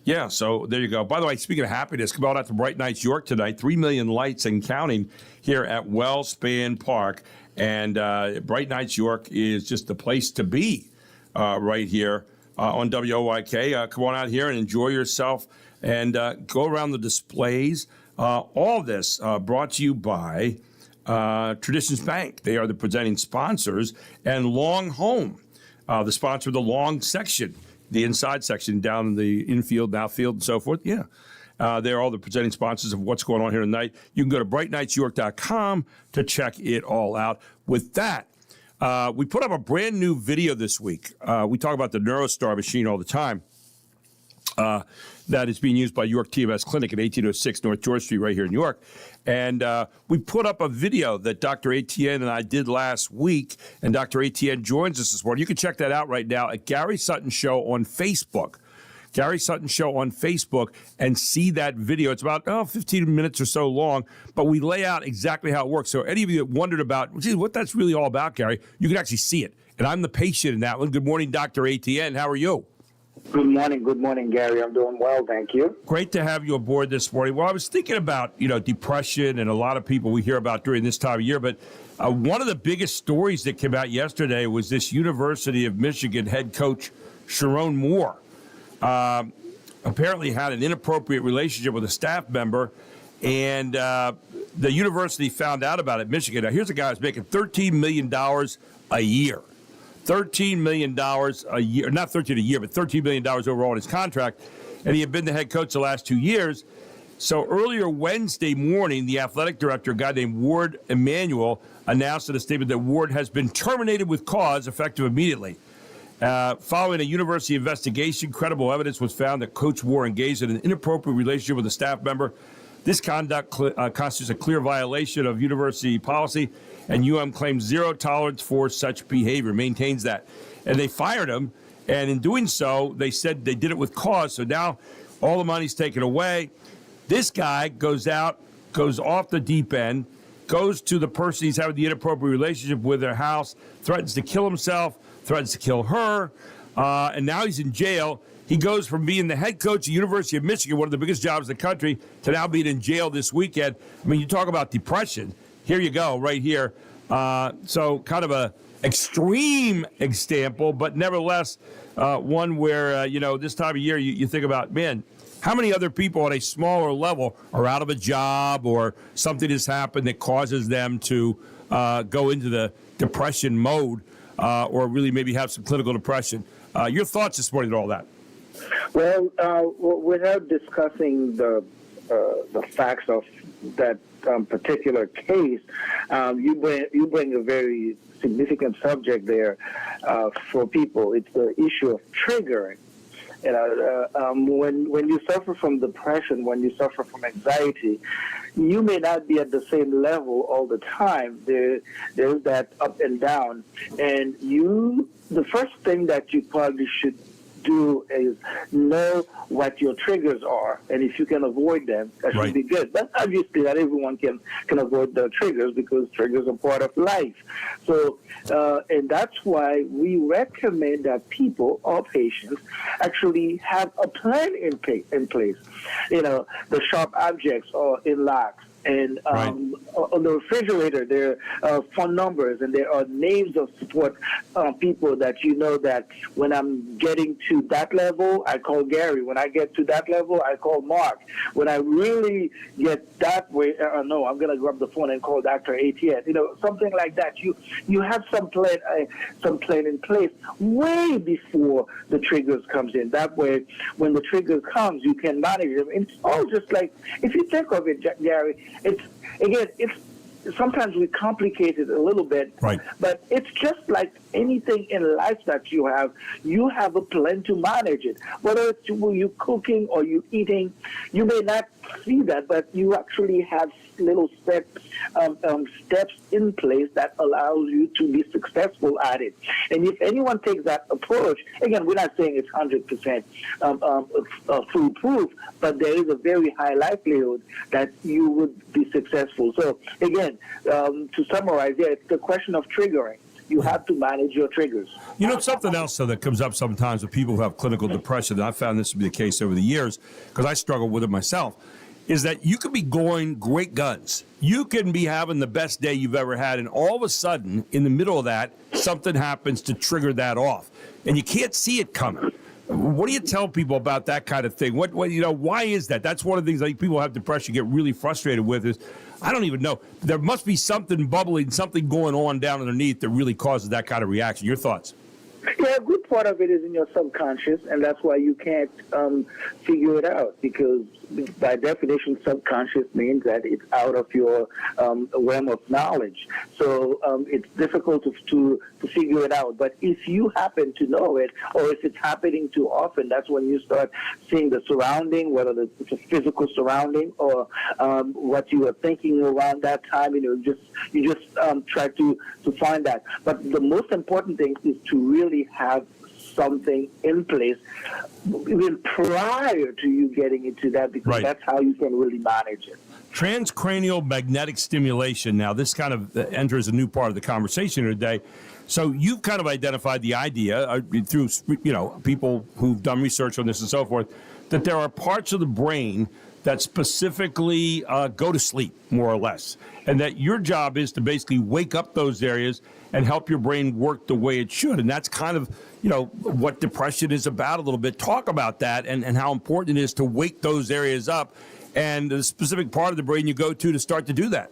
yeah, so there you go. By the way, speaking of happiness, come on out to Bright Nights York tonight. 3 million lights and counting here at Wellspan Park. And Bright Nights York is just the place to be right here on WOYK. Come on out here and enjoy yourself and go around the displays. All this brought to you by Traditions Bank. They are the presenting sponsors. And Long Home, the sponsor of the long section. The inside section down in the infield, outfield, and so forth. Yeah. They're all the presenting sponsors of what's going on here tonight. You can go to brightnightsyork.com to check it all out. With that, we put up a brand new video this week. We talk about the NeuroStar machine all the time. That is being used by York TMS Clinic at 1806 North George Street right here in New York. And we put up a video that Dr. Etienne and I did last week, and Dr. Etienne joins us this morning. You can check that out right now at Gary Sutton Show on Facebook. Gary Sutton Show on Facebook, and see that video. It's about 15 minutes or so long, but we lay out exactly how it works. So any of you that wondered about, gee, what that's really all about, Gary, you can actually see it. And I'm the patient in that one. Good morning, Dr. Etienne. How are you?
Good morning, Gary. I'm doing well, thank you.
Great to have you aboard this morning. Well, I was thinking about, depression and a lot of people we hear about during this time of year, but one of the biggest stories that came out yesterday was this University of Michigan head coach, Sharon Moore, apparently had an inappropriate relationship with a staff member, and the university found out about it, Michigan. Now, here's a guy who's making $13 million a year. $13 million a year, not 13 a year, but $13 million overall in his contract, and he had been the head coach the last 2 years. So earlier Wednesday morning, the athletic director, a guy named Ward Emanuel, announced in a statement that Ward has been terminated with cause effective immediately. Following a university investigation, credible evidence was found that Coach Ward engaged in an inappropriate relationship with a staff member. This conduct constitutes a clear violation of university policy, and UM claims zero tolerance for such behavior, maintains that. And they fired him, and in doing so, they said they did it with cause. So now all the money's taken away. This guy goes off the deep end, goes to the person he's having the inappropriate relationship with, their house, threatens to kill himself, threatens to kill her, and now he's in jail. He goes from being the head coach at the University of Michigan, one of the biggest jobs in the country, to now being in jail this weekend. I mean, you talk about depression. Here you go, right here. So kind of a extreme example, but nevertheless, one where, this time of year you think about, man, how many other people on a smaller level are out of a job or something has happened that causes them to go into the depression mode or really maybe have some clinical depression? Your thoughts this morning on all that?
Well, without discussing the facts of that particular case, you bring a very significant subject there for people. It's the issue of triggering. When you suffer from depression, when you suffer from anxiety, you may not be at the same level all the time. There's that up and down, and the first thing that you probably should do is know what your triggers are, and if you can avoid them, that should be good. But obviously, not everyone can avoid the triggers, because triggers are part of life. So, and that's why we recommend that people, all patients, actually have a plan in place. The sharp objects are in locks, and on the refrigerator, there are phone numbers and there are names of support people that you know that when I'm getting to that level, I call Gary. When I get to that level, I call Mark. When I really get that way, no, I'm going to grab the phone and call Dr. ATS. You know, something like that. You have some plan in place way before the triggers comes in. That way, when the trigger comes, you can manage them. It's all just like, if you think of it, Gary, it's sometimes we complicate it a little bit,
right?
But it's just like anything in life that you have a plan to manage it. Whether it's you cooking or you eating, you may not see that, but you actually have little steps in place that allows you to be successful at it. And if anyone takes that approach, again, we're not saying it's 100% foolproof, but there is a very high likelihood that you would be successful. So again, to summarize, it's the question of triggering. You have to manage your triggers.
You know, something else, though, that comes up sometimes with people who have clinical depression, and I've found this to be the case over the years, because I struggle with it myself, is that you could be going great guns. You can be having the best day you've ever had, and all of a sudden, in the middle of that, something happens to trigger that off, and you can't see it coming. What do you tell people about that kind of thing? What why is that? That's one of the things I think people who have depression get really frustrated with is, I don't even know. There must be something bubbling, something going on down underneath that really causes that kind of reaction. Your thoughts?
Yeah, a good part of it is in your subconscious, and that's why you can't figure it out, because by definition, subconscious means that it's out of your realm of knowledge. So it's difficult to figure it out. But if you happen to know it, or if it's happening too often, that's when you start seeing the surrounding, whether it's a physical surrounding or what you were thinking around that time. You just try to find that. But the most important thing is to really have something in place even prior to you getting into that, because that's how you can really manage it.
Transcranial magnetic stimulation. Now, this kind of enters a new part of the conversation today. So you've kind of identified the idea through, people who've done research on this and so forth, that there are parts of the brain that specifically go to sleep, more or less, and that your job is to basically wake up those areas and help your brain work the way it should. And that's kind of, what depression is about a little bit. Talk about that and how important it is to wake those areas up and the specific part of the brain you go to start to do that.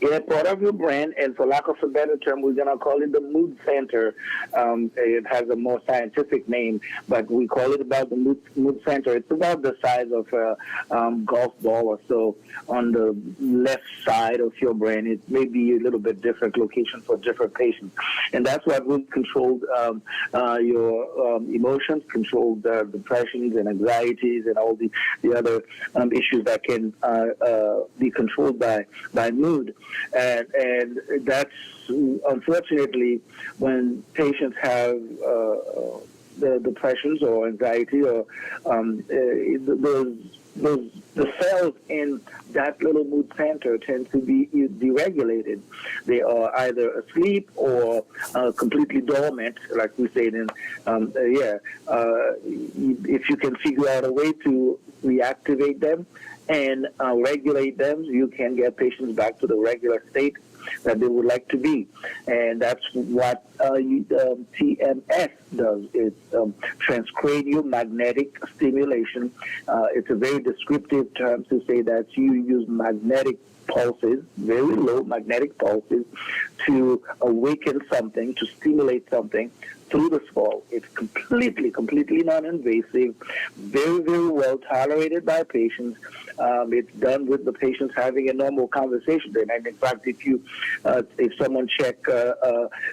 Yeah, part of your brain, and for lack of a better term, we're going to call it the mood center. It has a more scientific name, but we call it about the mood center. It's about the size of a golf ball or so on the left side of your brain. It may be a little bit different location for different patients. And that's what will control your emotions, control the depressions and anxieties and all the other issues that can be controlled by mood. And that's unfortunately when patients have the depressions or anxiety or the cells in that little mood center tend to be deregulated. They are either asleep or completely dormant, like we say in if you can figure out a way to reactivate them and regulate them, you can get patients back to the regular state that they would like to be. And that's what TMS does. It's transcranial magnetic stimulation. It's a very descriptive term to say that you use magnetic pulses, very low magnetic pulses, to awaken something, to stimulate something through the skull. It's completely non-invasive, very, very well tolerated by patients. It's done with the patients having a normal conversation. And in fact, if someone check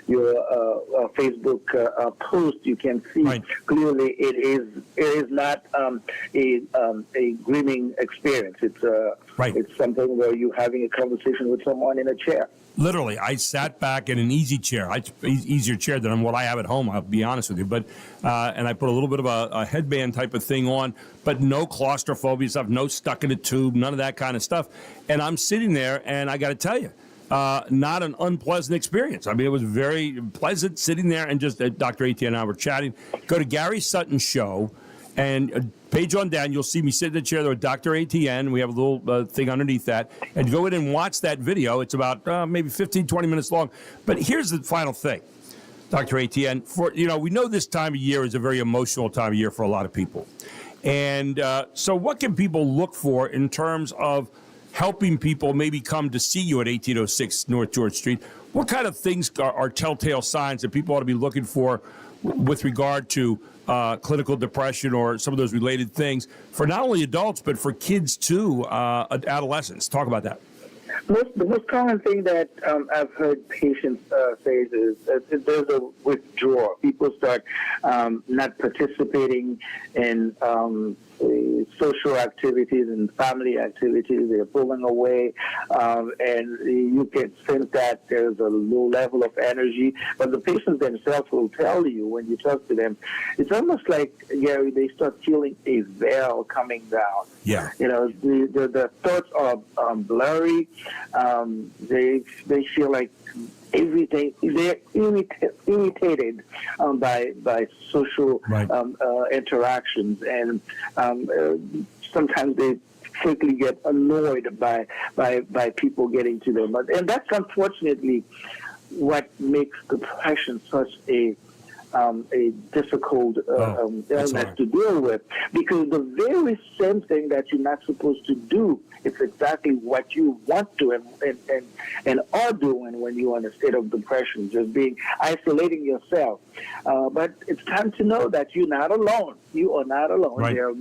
your Facebook post, you can see clearly it is not a grooming experience. It's something where you're having a conversation with someone in a chair.
Literally, I sat back in an easy chair, easier chair than what I have at home, I'll be honest with you. But and I put a little bit of a headband type of thing on, but no claustrophobia stuff, no stuck in a tube, none of that kind of stuff. And I'm sitting there, and I got to tell you, not an unpleasant experience. I mean, it was very pleasant sitting there, and just Dr. AT and I were chatting. Go to Gary Sutton's show, And page on down, you'll see me sit in the chair there with Dr. ATN. We have a little thing underneath that. And go in and watch that video. It's about maybe 15, 20 minutes long. But here's the final thing, Dr. ATN. We know this time of year is a very emotional time of year for a lot of people. And so what can people look for in terms of helping people maybe come to see you at 1806 North George Street? What kind of things are telltale signs that people ought to be looking for with regard to clinical depression or some of those related things for not only adults, but for kids too, adolescents? Talk about that.
The most common thing that I've heard patients say is there's a withdrawal. People start not participating in social activities and family activities. They're pulling away, and you can sense that there's a low level of energy. But the patients themselves will tell you when you talk to them, it's almost like, Gary, they start feeling a veil coming down.
Yeah.
The thoughts are blurry. They feel like everything, they're irritated by social interactions, and sometimes they quickly get annoyed by people getting to them. And that's unfortunately what makes depression such a difficult illness to deal with, because the very same thing that you're not supposed to do, it's exactly what you want to and are doing when you're in a state of depression, just isolating yourself. But it's time to know that you're not alone. You are not alone.
Right.
There are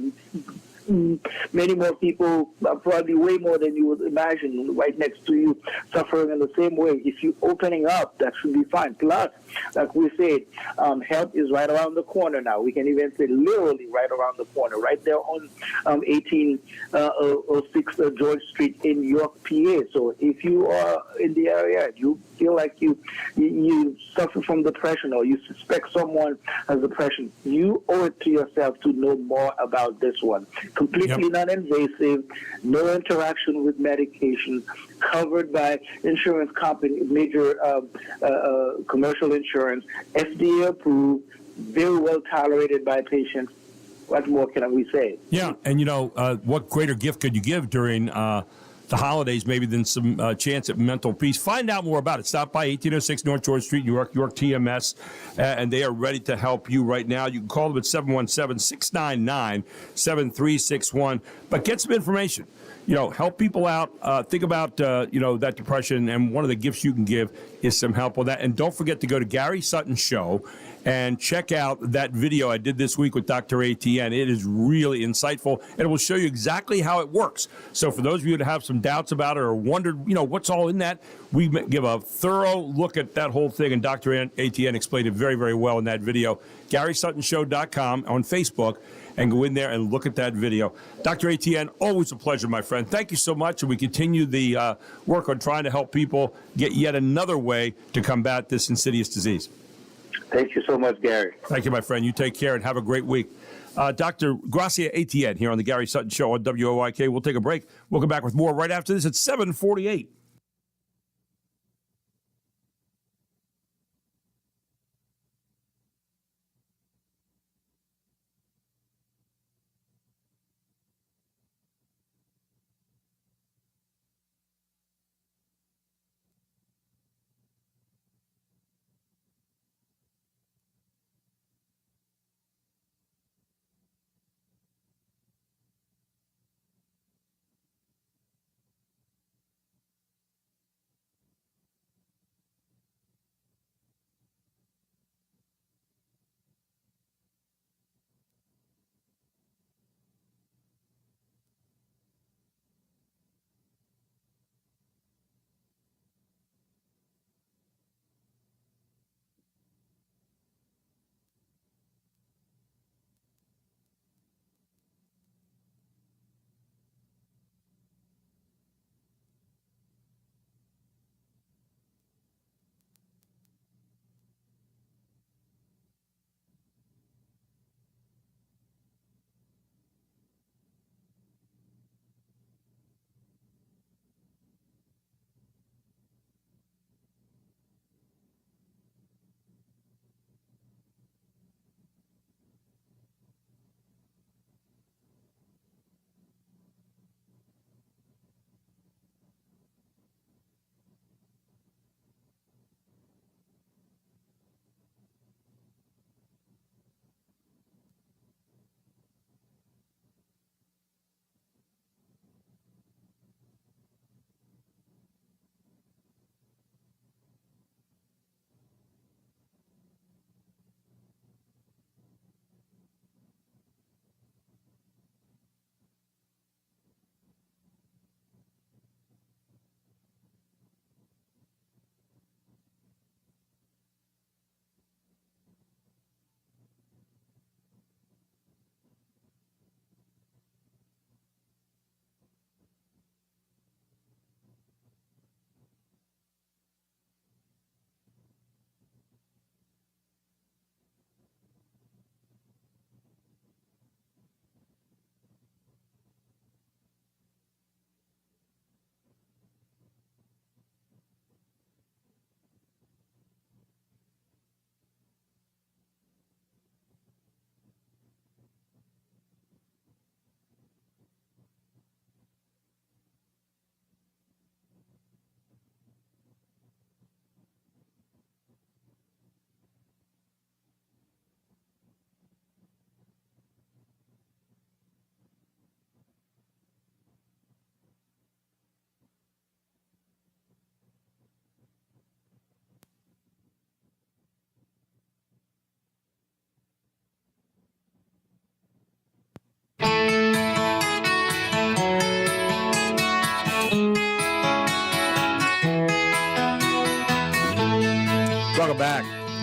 many more people, probably way more than you would imagine, right next to you, suffering in the same way. If you're opening up, that should be fine. Plus, like we said, help is right around the corner now. We can even say literally right around the corner, right there on 1806 George Street in York, PA. So if you are in the area, you feel like you suffer from depression, or you suspect someone has depression, you owe it to yourself to know more about this one. Completely non-invasive, no interaction with medication, covered by insurance company, major commercial insurance, FDA approved, very well tolerated by patients. What more can we say?
Yeah, and what greater gift could you give during the holidays maybe than some chance at mental peace? Find out more about it. Stop by 1806 North George Street, York TMS, and they are ready to help you right now. You can call them at 717-699-7361. But get some information. Help people out. Think about, that depression, and one of the gifts you can give is some help with that. And don't forget to go to Gary Sutton's show and check out that video I did this week with Dr. ATN. It is really insightful, and it will show you exactly how it works. So for those of you that have some doubts about it or wondered, what's all in that, we give a thorough look at that whole thing, and Dr. ATN explained it very, very well in that video. GarySuttonShow.com on Facebook, and go in there and look at that video. Dr. ATN, always a pleasure, my friend. Thank you so much, and we continue the work on trying to help people get yet another way to combat this insidious disease.
Thank you so much, Gary.
Thank you, my friend. You take care and have a great week. Dr. Gracia ATN here on the Gary Sutton Show on WOIK. We'll take a break. We'll come back with more right after this at 7:48.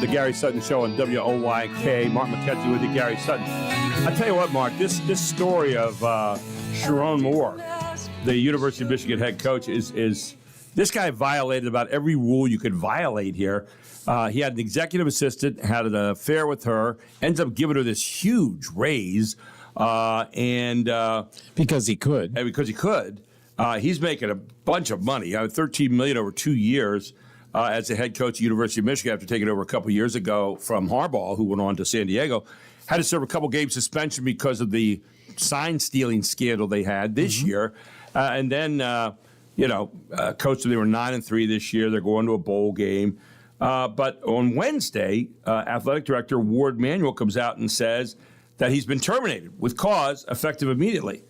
the Gary Sutton Show on WOYK. Mark McKenzie with you, Gary Sutton. I tell you what, Mark, this story of Sharon Moore, the University of Michigan head coach, is this guy violated about every rule you could violate here. He had an executive assistant, had an affair with her, ends up giving her this huge raise,
because he could.
And because he could. He's making a bunch of money, $13 million over 2 years as the head coach at University of Michigan after taking over a couple years ago from Harbaugh, who went on to San Diego. Had to serve a couple game suspension because of the sign stealing scandal they had this year, and then coached them. They were 9-3 this year. They're going to a bowl game. But on Wednesday, athletic director Ward Manuel comes out and says that he's been terminated with cause effective immediately.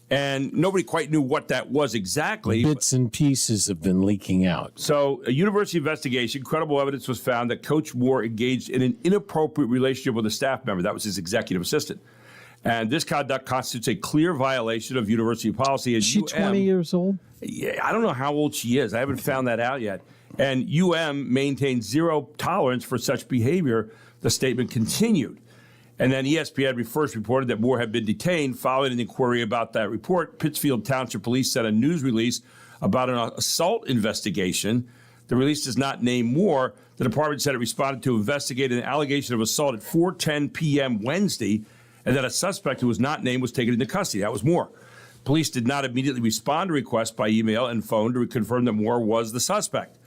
And nobody quite knew what that was exactly.
Bits and pieces have been leaking out.
So a university investigation, credible evidence was found that Coach Moore engaged in an inappropriate relationship with a staff member. That was his executive assistant. And this conduct constitutes a clear violation of university policy.
Is she 20 years old?
Yeah, I don't know how old she is. I haven't found that out yet. And UM maintains zero tolerance for such behavior, the statement continued. And then ESPN first reported that Moore had been detained. Following an inquiry about that report, Pittsfield Township Police sent a news release about an assault investigation. The release does not name Moore. The department said it responded to investigate an allegation of assault at 4:10 p.m. Wednesday, and that a suspect who was not named was taken into custody. That was Moore. Police did not immediately respond to requests by email and phone to confirm that Moore was the suspect.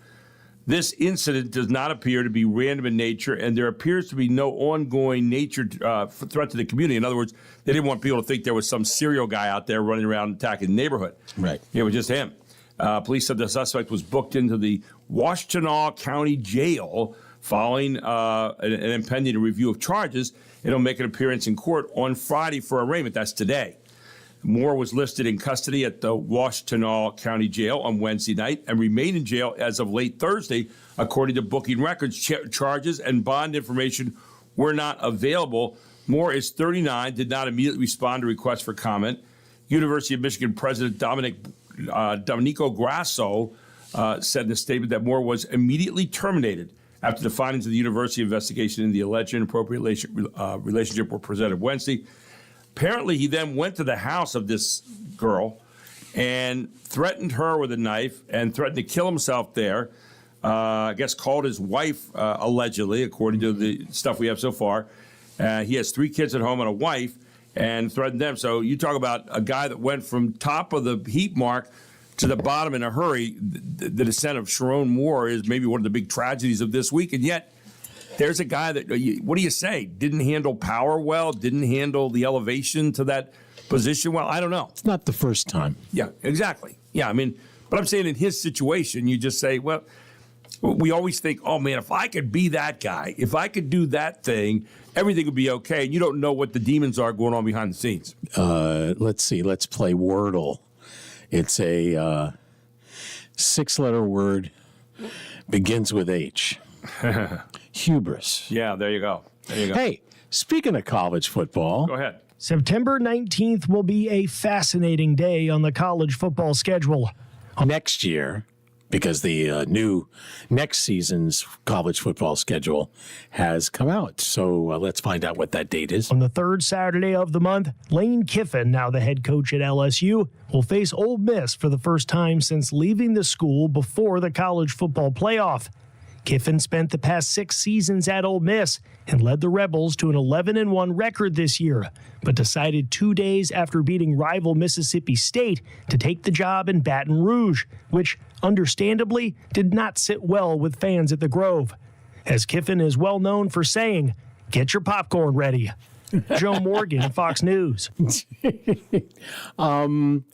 This incident does not appear to be random in nature, and there appears to be no ongoing threat to the community. In other words, they didn't want people to think there was some serial guy out there running around attacking the neighborhood.
Right.
It was just him. Police said the suspect was booked into the Washtenaw County Jail following an impending review of charges. It'll make an appearance in court on Friday for arraignment. That's today. Moore was listed in custody at the Washtenaw County Jail on Wednesday night and remained in jail as of late Thursday, according to booking records. Charges and bond information were not available. Moore is 39, did not immediately respond to requests for comment. University of Michigan President Domenico Grasso said in a statement that Moore was immediately terminated after the findings of the university investigation into the alleged inappropriate relationship were presented Wednesday. Apparently, he then went to the house of this girl and threatened her with a knife and threatened to kill himself there. I guess called his wife, allegedly, according to the stuff we have so far. He has 3 kids at home and a wife, and threatened them. So you talk about a guy that went from top of the heap mark to the bottom in a hurry. The descent of Sharon Moore is maybe one of the big tragedies of this week, and yet there's a guy that, what do you say, didn't handle power well, didn't handle the elevation to that position well? I don't know.
It's not the first time.
Yeah, exactly. Yeah, I mean, but I'm saying in his situation, you just say, well, we always think, oh, man, if I could be that guy, if I could do that thing, everything would be okay. And you don't know what the demons are going on behind the scenes.
Let's see. Let's play Wordle. It's a 6-letter word, begins with H. Hubris.
Yeah, there you go.
Hey, speaking of college football.
Go ahead.
September 19th will be a fascinating day on the college football schedule.
Next year, because the new next season's college football schedule has come out. So let's find out what that date is.
On the 3rd Saturday of the month, Lane Kiffin, now the head coach at LSU, will face Ole Miss for the first time since leaving the school before the college football playoff. Kiffin spent the past 6 seasons at Ole Miss and led the Rebels to an 11-1 record this year, but decided 2 days after beating rival Mississippi State to take the job in Baton Rouge, which, understandably, did not sit well with fans at the Grove. As Kiffin is well known for saying, "Get your popcorn ready." Joe Morgan, Fox News.
Here's an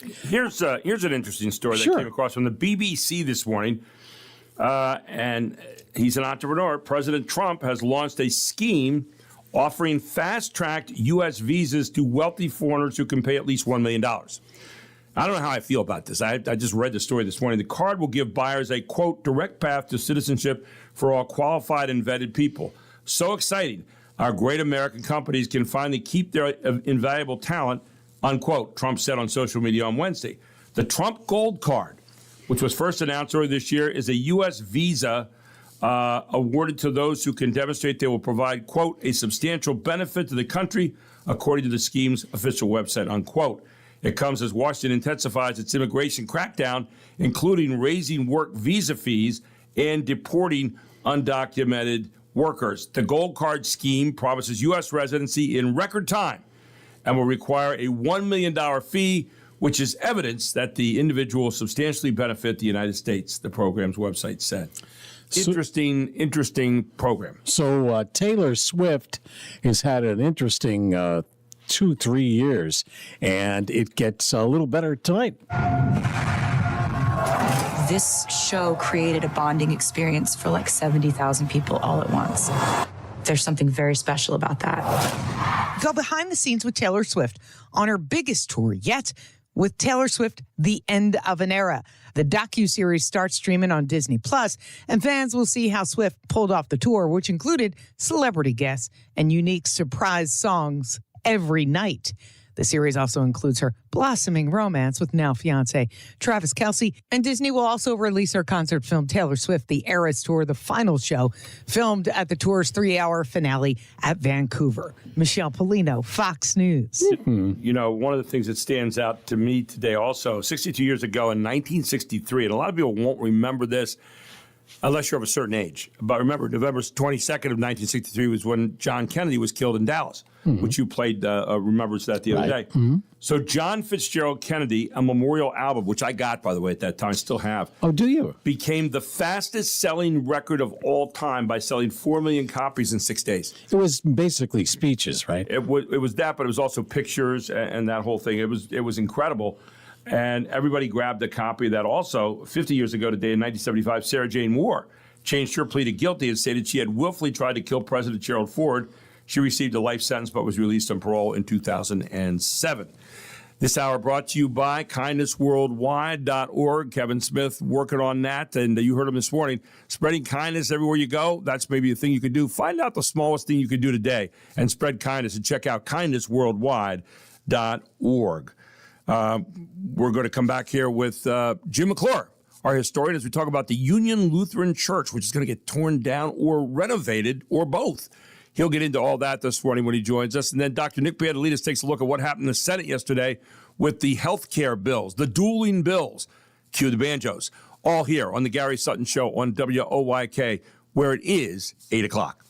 interesting story that came across from the BBC this morning. And he's an entrepreneur. President Trump has launched a scheme offering fast-tracked U.S. visas to wealthy foreigners who can pay at least $1 million. I don't know how I feel about this. I just read the story this morning. The card will give buyers a, quote, direct path to citizenship for all qualified and vetted people. So exciting. Our great American companies can finally keep their invaluable talent, unquote, Trump said on social media on Wednesday. The Trump Gold Card, which was first announced earlier this year, is a U.S. visa awarded to those who can demonstrate they will provide, quote, a substantial benefit to the country, according to the scheme's official website, unquote. It comes as Washington intensifies its immigration crackdown, including raising work visa fees and deporting undocumented workers. The Gold Card scheme promises U.S. residency in record time and will require a $1 million fee, which is evidence that the individual will substantially benefit the United States, the program's website said. Interesting program.
So Taylor Swift has had an interesting 2-3 years, and it gets a little better tonight.
This show created a bonding experience for like 70,000 people all at once. There's something very special about that.
Go behind the scenes with Taylor Swift on her biggest tour yet, with Taylor Swift, The End of an Era. The docuseries starts streaming on Disney Plus, and fans will see how Swift pulled off the tour, which included celebrity guests and unique surprise songs every night. The series also includes her blossoming romance with now fiancé Travis Kelce, and Disney will also release her concert film Taylor Swift, The Eras Tour, the final show, filmed at the tour's 3-hour finale at Vancouver. Michelle Polino, Fox News.
You know, one of the things that stands out to me today also, 62 years ago in 1963, and a lot of people won't remember this unless you're of a certain age. But remember, November 22nd of 1963 was when John Kennedy was killed in Dallas, which you played, remembers that the other day. So John Fitzgerald Kennedy, a memorial album, which I got, by the way, at that time, still have.
Oh, do you?
Became the fastest selling record of all time by selling 4 million copies in 6 days.
It was basically speeches, right?
It was that, but it was also pictures and that whole thing. It was incredible. And everybody grabbed a copy of that. Also, 50 years ago today, in 1975, Sarah Jane Moore changed her plea to guilty and stated she had willfully tried to kill President Gerald Ford. She received a life sentence but was released on parole in 2007. This hour brought to you by kindnessworldwide.org. Kevin Smith working on that, and you heard him this morning. Spreading kindness everywhere you go, that's maybe a thing you could do. Find out the smallest thing you could do today and spread kindness, and check out kindnessworldwide.org. We're going to come back here with Jim McClure, our historian, as we talk about the Union Lutheran Church, which is going to get torn down or renovated or both. He'll get into all that this morning when he joins us. And then Dr. Nick Pietalides takes a look at what happened in the Senate yesterday with the health care bills, the dueling bills. Cue the banjos. All here on the Gary Sutton Show on WOYK, where it is 8 o'clock.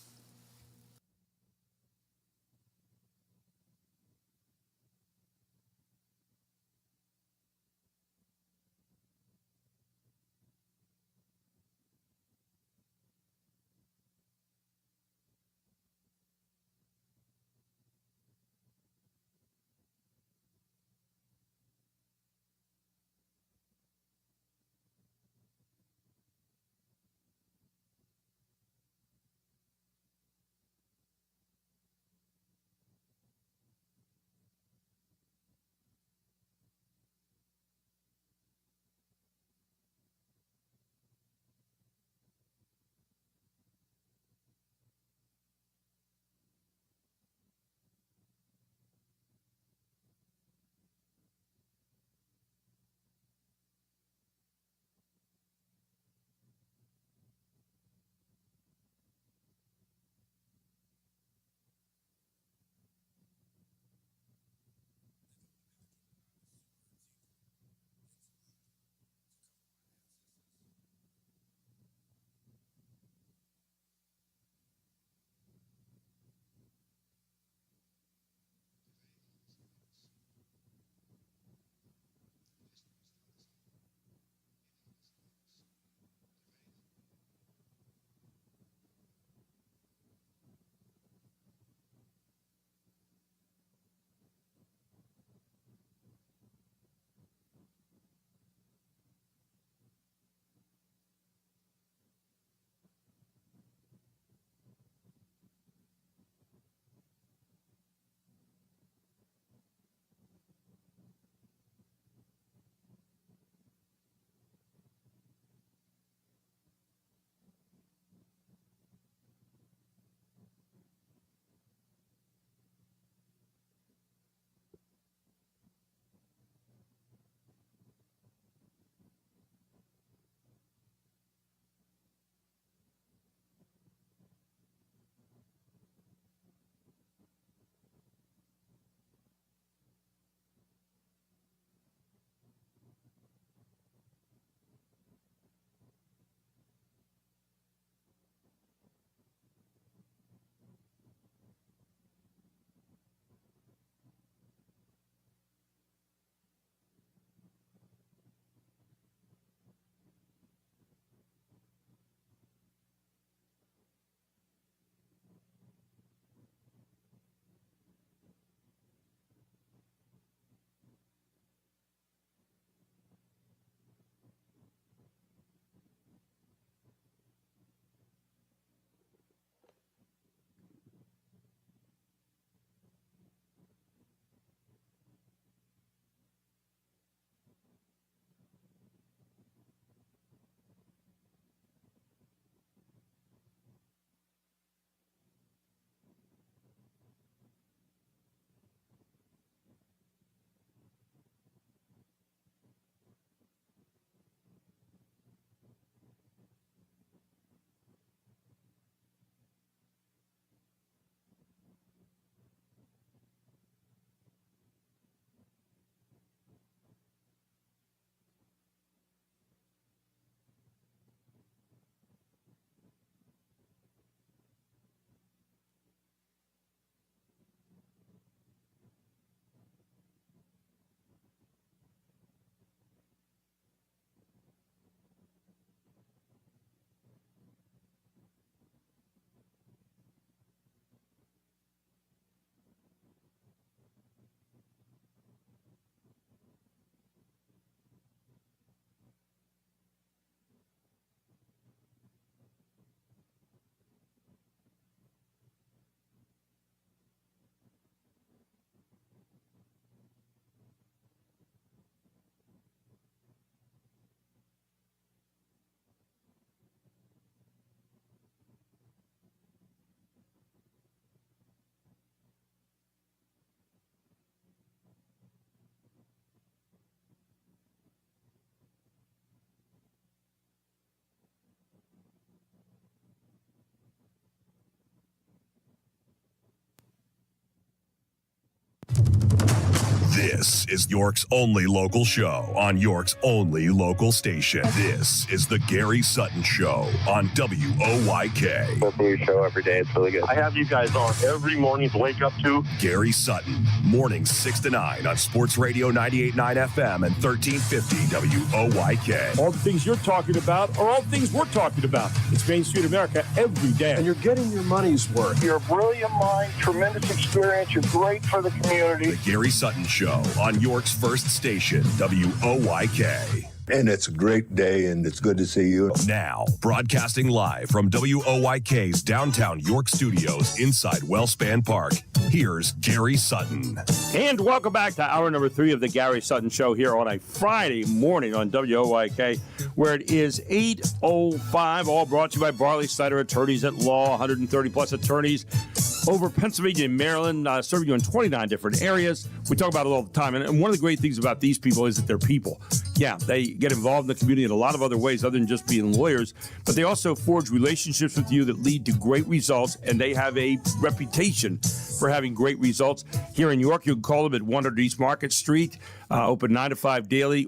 This is York's only local show on York's only local station. This is the Gary Sutton Show on WOYK.
Listen to your show every day. It's really good. I have you guys on every morning to wake up to.
Gary Sutton, mornings 6 to 9 on Sports Radio 98.9 FM and 1350 WOYK.
All the things you're talking about are all things we're talking about. It's Main Street America every day.
And you're getting your money's worth.
You're a brilliant mind, tremendous experience. You're great for the community.
The Gary Sutton Show on York's first station, WOYK.
And it's a great day, and it's good to see you.
Now, broadcasting live from WOYK's downtown York studios inside Wellspan Park, here's Gary Sutton.
And welcome back to hour number 3 of the Gary Sutton Show here on a Friday morning on WOYK, where it is 8:05, all brought to you by Barley Snyder Attorneys at Law, 130-plus attorneys over Pennsylvania and Maryland, serving you in 29 different areas. We talk about it all the time, and one of the great things about these people is that they're people. Yeah, they get involved in the community in a lot of other ways other than just being lawyers, but they also forge relationships with you that lead to great results, and they have a reputation for having great results. Here in York, you can call them at 100 East Market Street, open 9 to 5 daily,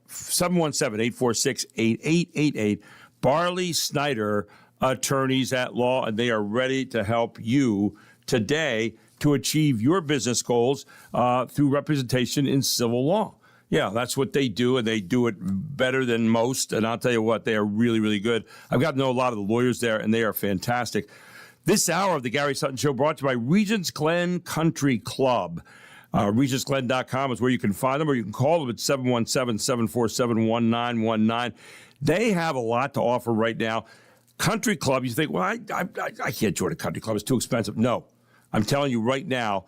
717-846-8888. Barley Snyder Attorneys at Law, and they are ready to help you today to achieve your business goals through representation in civil law. Yeah, that's what they do, and they do it better than most. And I'll tell you what, they are really, really good. I've got to know a lot of the lawyers there, and they are fantastic. This hour of the Gary Sutton Show brought to you by Regents Glen Country Club. RegentsGlen.com is where you can find them, or you can call them at 717-747-1919. They have a lot to offer right now. Country Club, you think, well, I can't join a country club. It's too expensive. No, I'm telling you right now,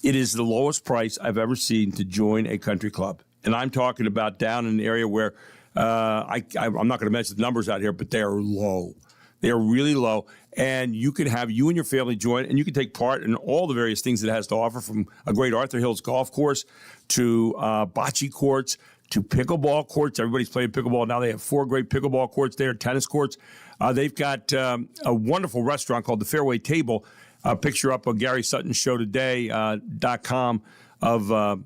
it is the lowest price I've ever seen to join a country club. And I'm talking about down in an area where I'm not going to mention the numbers out here, but they are low. They are really low. And you can have you and your family join, and you can take part in all the various things it has to offer, from a great Arthur Hills golf course to bocce courts to pickleball courts. Everybody's playing pickleball now. They have 4 great pickleball courts there, tennis courts. They've got a wonderful restaurant called the Fairway Table. Picture up on GarySuttonShowToday.com of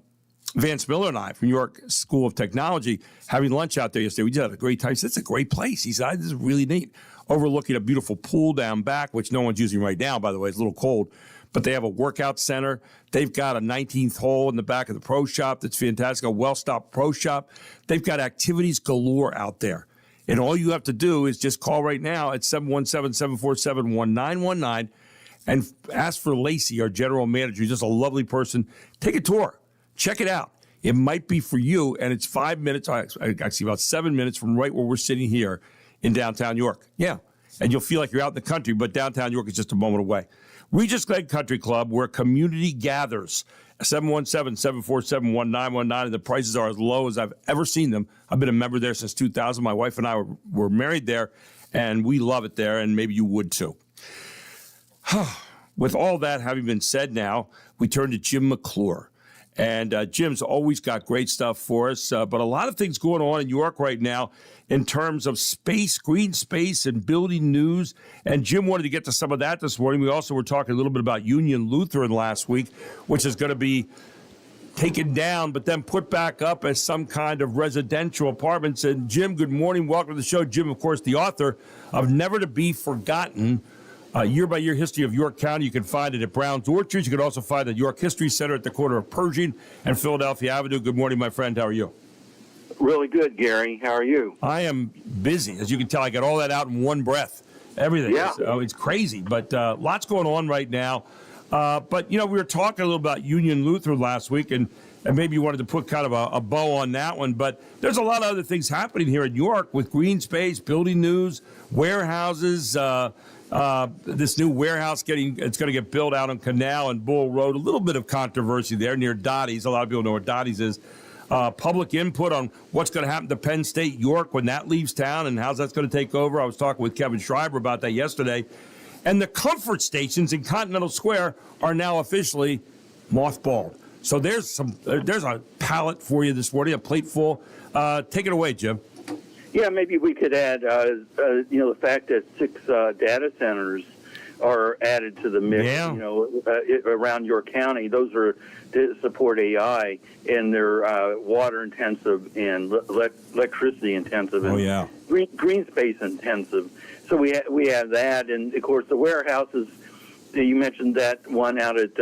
Vance Miller and I from New York School of Technology having lunch out there yesterday. We just had a great time. He said, it's a great place. He said, this is really neat. Overlooking a beautiful pool down back, which no one's using right now, by the way. It's a little cold. But they have a workout center. They've got a 19th hole in the back of the pro shop that's fantastic, a well-stocked pro shop. They've got activities galore out there. And all you have to do is just call right now at 717-747-1919 and ask for Lacey, our general manager. She's just a lovely person. Take a tour. Check it out. It might be for you, and it's 5 minutes, actually about 7 minutes from right where we're sitting here in downtown York. Yeah, and you'll feel like you're out in the country, but downtown York is just a moment away. Regents Glen Country Club, where community gathers. 717-747-1919, and the prices are as low as I've ever seen them. I've been a member there since 2000. My wife and I were married there, and we love it there, and maybe you would too. With all that having been said now, we turn to Jim McClure. And Jim's always got great stuff for us, but a lot of things going on in York right now in terms of space, green space, and building news. And Jim wanted to get to some of that this morning. We also were talking a little bit about Union Lutheran last week, which is going to be taken down but then put back up as some kind of residential apartments. And Jim, good morning. Welcome to the show. Jim, of course, the author of Never to Be Forgotten, year-by-year history of York County. You can find it at Brown's Orchards. You can also find it at York History Center at the corner of Pershing and Philadelphia Avenue. Good morning, my friend. How are you?
Really good, Gary. How are you?
I am busy. As you can tell, I got all that out in one breath. Everything.
Yeah.
It's crazy, but lots going on right now. But, we were talking a little about Union Lutheran last week, and maybe you wanted to put kind of a bow on that one. But there's a lot of other things happening here in York with green space, building news, warehouses, this new warehouse it's going to get built out on Canal and Bull Road. A little bit of controversy there near Dottie's. A lot of people know where Dottie's is. Public input on what's going to happen to Penn State York when that leaves town and how's that's going to take over. I was talking with Kevin Schreiber about that yesterday. And the comfort stations in Continental Square are now officially mothballed. So there's a pallet for you this morning, a plate full. Take it away, Jim.
Yeah, maybe we could add, the fact that 6 data centers
are added to the mix, around your county. Those are to support AI, and they're water intensive and electricity intensive and green space intensive. So we have that, and of course the warehouses. You mentioned that one out at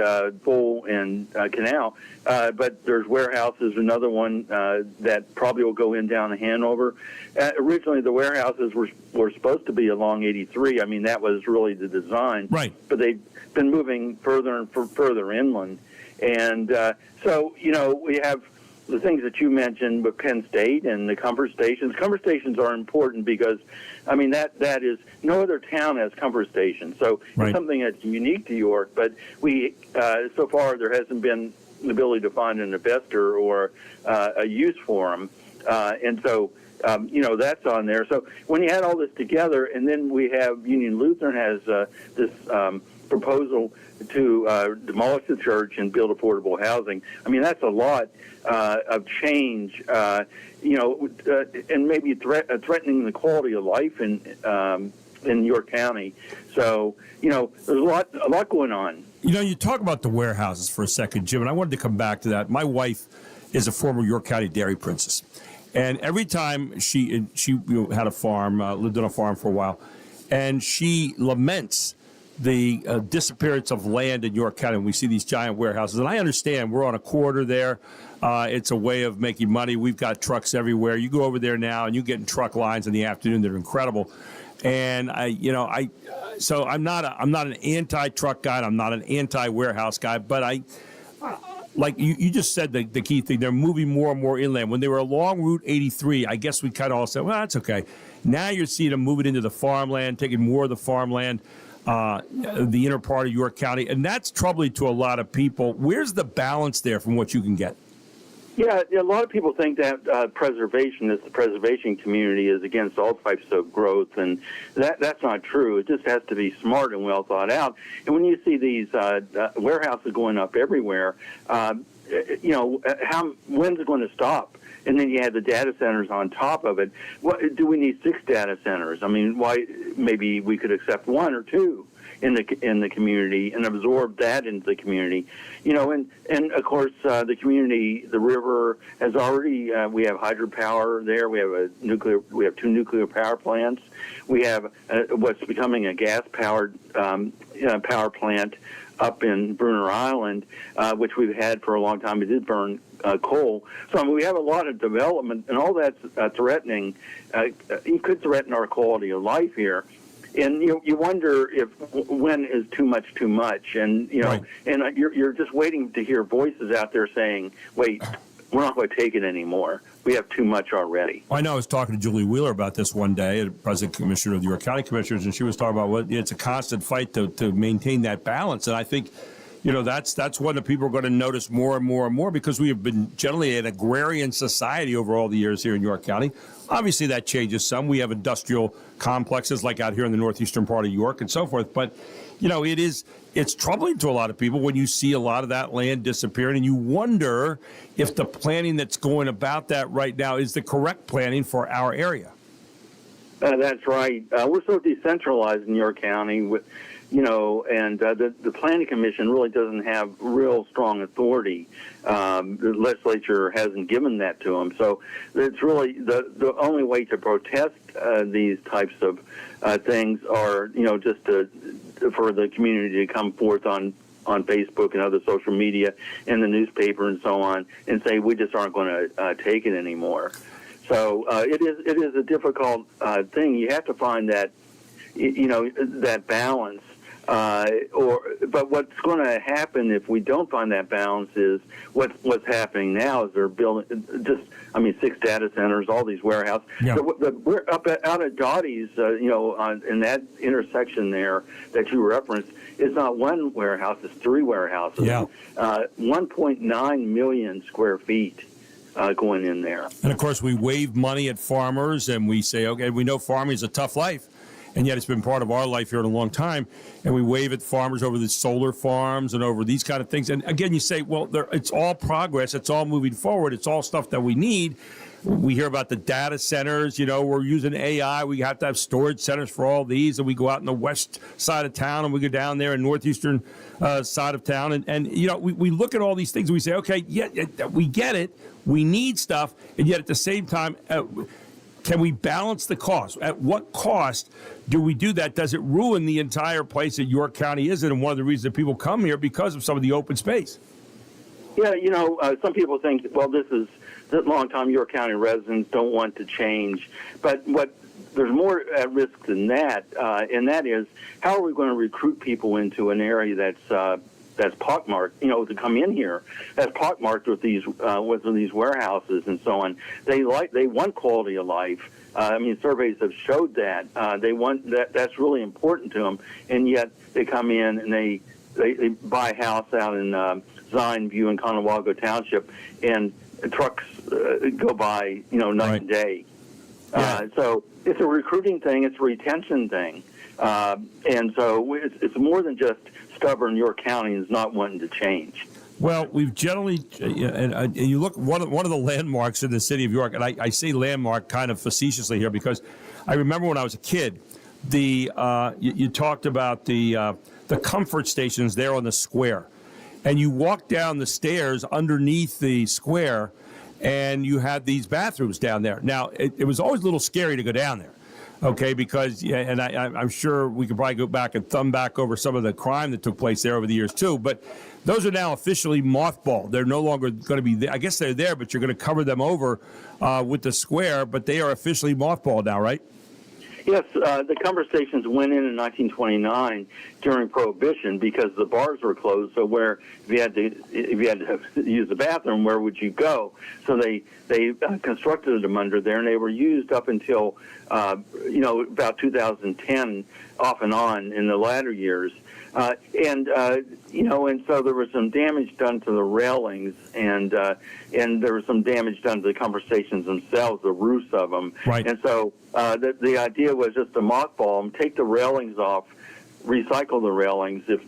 Bull and Canal, but there's warehouses, another one that probably will go in down to Hanover. Originally, the warehouses were supposed to be along 83. I mean, that was really the design.
Right.
But they've been moving further and further inland. And so, we have the things that you mentioned with Penn State and the comfort stations. Comfort stations are important because, I mean, that is, no other town has comfort stations. So it's something that's unique to York, but we, so far there hasn't been the ability to find an investor or a use for them. And so, that's on there. So when you add all this together, and then we have Union Lutheran has this proposal to demolish the church and build affordable housing. I mean, that's a lot of change, and maybe threatening the quality of life in York County. So, there's a lot going on.
You talk about the warehouses for a second, Jim, and I wanted to come back to that. My wife is a former York County dairy princess, and every time she had a farm, lived on a farm for a while, and she laments the disappearance of land in York County. We see these giant warehouses, and I understand we're on a quarter there. It's a way of making money. We've got trucks everywhere. You go over there now, and you get in truck lines in the afternoon that are incredible. And so I'm not an anti-truck guy. I'm not an anti-warehouse guy, but like you just said, the key thing, they're moving more and more inland. When they were along Route 83, I guess we kind of all said, well, that's okay. Now you're seeing them moving into the farmland, taking more of the farmland. The inner part of York County, and that's troubling to a lot of people. Where's the balance there from what you can get?
Yeah, a lot of people think that the preservation community is against all types of growth, and that's not true. It just has to be smart and well thought out. And when you see these warehouses going up everywhere, when's it going to stop? And then you have the data centers on top of it. Do we need 6 data centers? I mean, why? Maybe we could accept 1 or 2 in the community and absorb that into the community. And of course the community, the river has already. We have hydropower there. We have 2 nuclear power plants. We have what's becoming a gas-powered power plant up in Bruner Island, which we've had for a long time. It did burn coal. So I mean, we have a lot of development, and all that's threatening. It could threaten our quality of life here. And you wonder when is too much, and and you're just waiting to hear voices out there saying, "Wait, we're not going to take it anymore. We have too much already."
I know. I was talking to Julie Wheeler about this one day, President Commissioner of the York County Commissioners, and she was talking about it's a constant fight to maintain that balance. And I think, that's one that people are going to notice more and more and more, because we have been generally an agrarian society over all the years here in York County. Obviously, that changes some. We have industrial complexes like out here in the northeastern part of York and so forth. But, it's troubling to a lot of people when you see a lot of that land disappearing, and you wonder if the planning that's going about that right now is the correct planning for our area.
That's right. We're so decentralized in York County with, and the Planning Commission really doesn't have real strong authority. The legislature hasn't given that to them. So it's really the only way to protest these types of things are, just for the community to come forth on Facebook and other social media and the newspaper and so on and say, we just aren't going to take it anymore. So it is a difficult thing. You have to find that, that balance. But what's going to happen if we don't find that balance is what's happening now is they're building 6 data centers, all these warehouses.
Yeah.
We're out at Dottie's, in that intersection there that you referenced, it's not 1 warehouse, it's 3 warehouses.
Yeah.
1.9 million square feet. Going in there.
And of course, we wave money at farmers, and we say, okay, we know farming is a tough life. and yet it's been part of our life here in a long time. And we wave at farmers over the solar farms and over these kind of things. And again, you say, well, it's all progress. It's all moving forward. It's all stuff that we need. We hear about the data centers. We're using AI. We have to have storage centers for all these. And we go out in the west side of town, and we go down there in northeastern side of town. And we look at all these things, and we say, okay, yeah, we get it. We need stuff. And yet at the same time, can we balance the cost? At what cost do we do that? Does it ruin the entire place that York County is in? And one of the reasons that people come here because of some of the open space.
Yeah, some people think, well, this is that long-time York County residents don't want to change. But there's more at risk than that, and that is, how are we going to recruit people into an area that's pockmarked, to come in here, that's pockmarked with these warehouses and so on. They want quality of life. Surveys have showed that they want that. That's really important to them, and yet they come in and they buy a house out in Zion View in Conewago Township, and trucks go by, night and day. So it's a recruiting thing. It's a retention thing, and so it's more than just stubborn York County is not wanting to change.
Well, we've generally, and you look, one of the landmarks in the city of York, and I say landmark kind of facetiously here because I remember when I was a kid, you talked about the comfort stations there on the square, and you walk down the stairs underneath the square, and you had these bathrooms down there. Now, it was always a little scary to go down there. Okay, because, and I'm sure we could probably go back and thumb back over some of the crime that took place there over the years, too. But those are now officially mothballed. They're no longer going to be there. I guess they're there, but you're going to cover them over with the square. But they are officially mothballed now, right?
Yes, the comfort stations went in 1929 during Prohibition because the bars were closed. So if you had to use the bathroom, where would you go? So they constructed them under there, and they were used up until about 2010, off and on in the latter years. And so there was some damage done to the railings, and there was some damage done to the comfort stations themselves, the roofs of them.
Right.
And so the idea was just to mothball them, take the railings off, recycle the railings if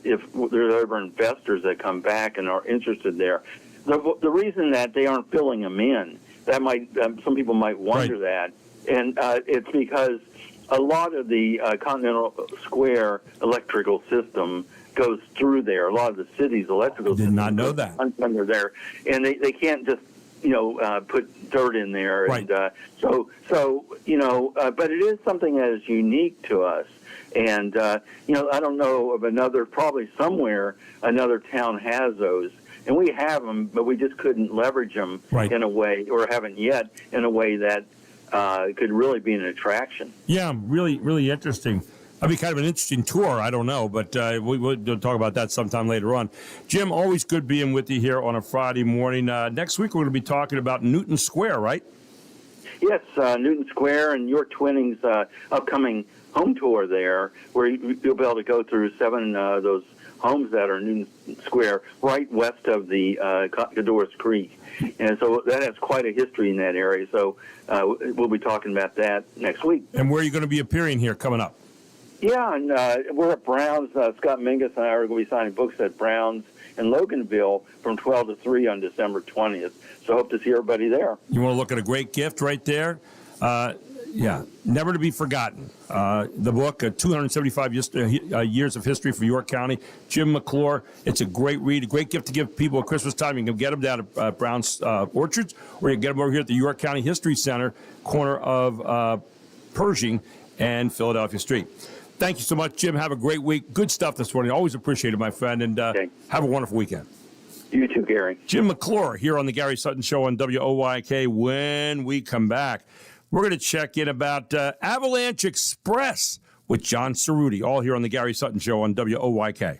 there's ever investors that come back and are interested there. The reason that they aren't filling them in, that might some people might wonder that, and it's because a lot of the Continental Square electrical system goes through there. A lot of the city's electrical system.
Did not know that.
Under there, and they can't just put dirt in there.
Right.
And but it is something that is unique to us. And I don't know of probably somewhere another town has those. And we have them, but we just couldn't leverage them in a way, or haven't yet, in a way that could really be an attraction.
Yeah, really, really interesting. That'd be kind of an interesting tour. I don't know, but we'll talk about that sometime later on. Jim, always good being with you here on a Friday morning. Next week, we're going to be talking about Newton Square, right?
Yes, Newton Square and York Twinning's upcoming home tour there, where you'll be able to go through 7 of those homes that are Newton Square, right west of the Codorus Creek. And so that has quite a history in that area. So we'll be talking about that next week.
And where are you going to be appearing here coming up?
Yeah, and we're at Brown's. Scott Mingus and I are going to be signing books at Brown's in Loganville from 12 to 3 on December 20th. So hope to see everybody there.
You want to look at a great gift right there? Yeah, never to be forgotten. The book, 275 years of history for York County. Jim McClure. It's a great read, a great gift to give people at Christmas time. You can get them down at Brown's Orchards, or you can get them over here at the York County History Center, corner of Pershing and Philadelphia Street. Thank you so much, Jim. Have a great week. Good stuff this morning. Always appreciate it, my friend, and have a wonderful weekend.
You too, Gary.
Jim McClure here on the Gary Sutton Show on WOYK. When we come back, we're going to check in about Avalanche Express with John Cerruti, all here on the Gary Sutton Show on WOYK.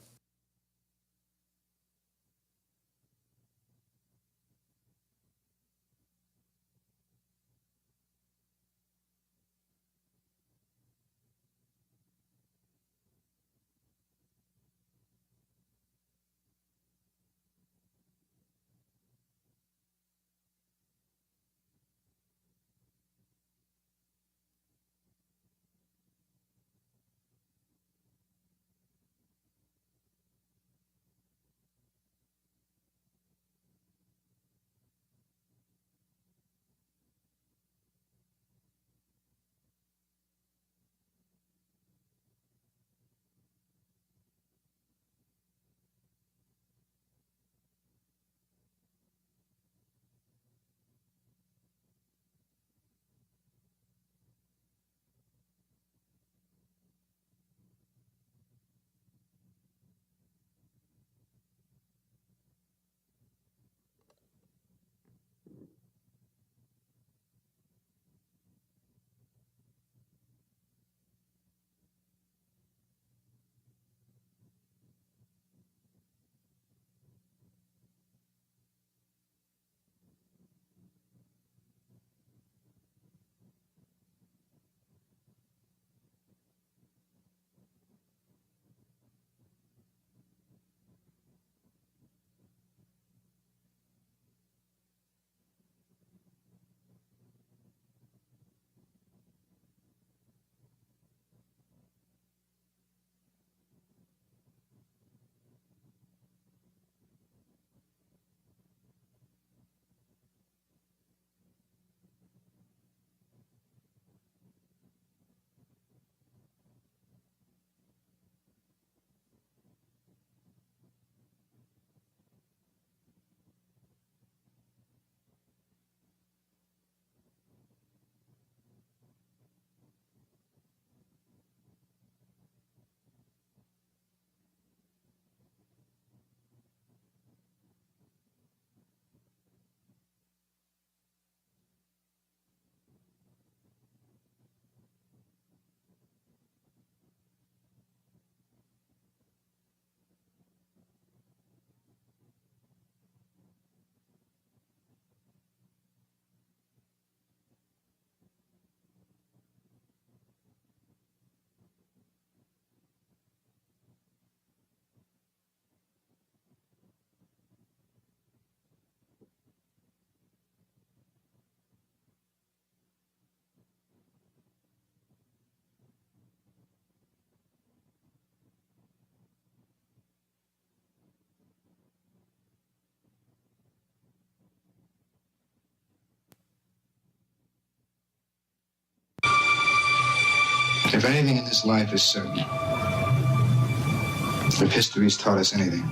If anything in this life is certain, if history's taught us anything,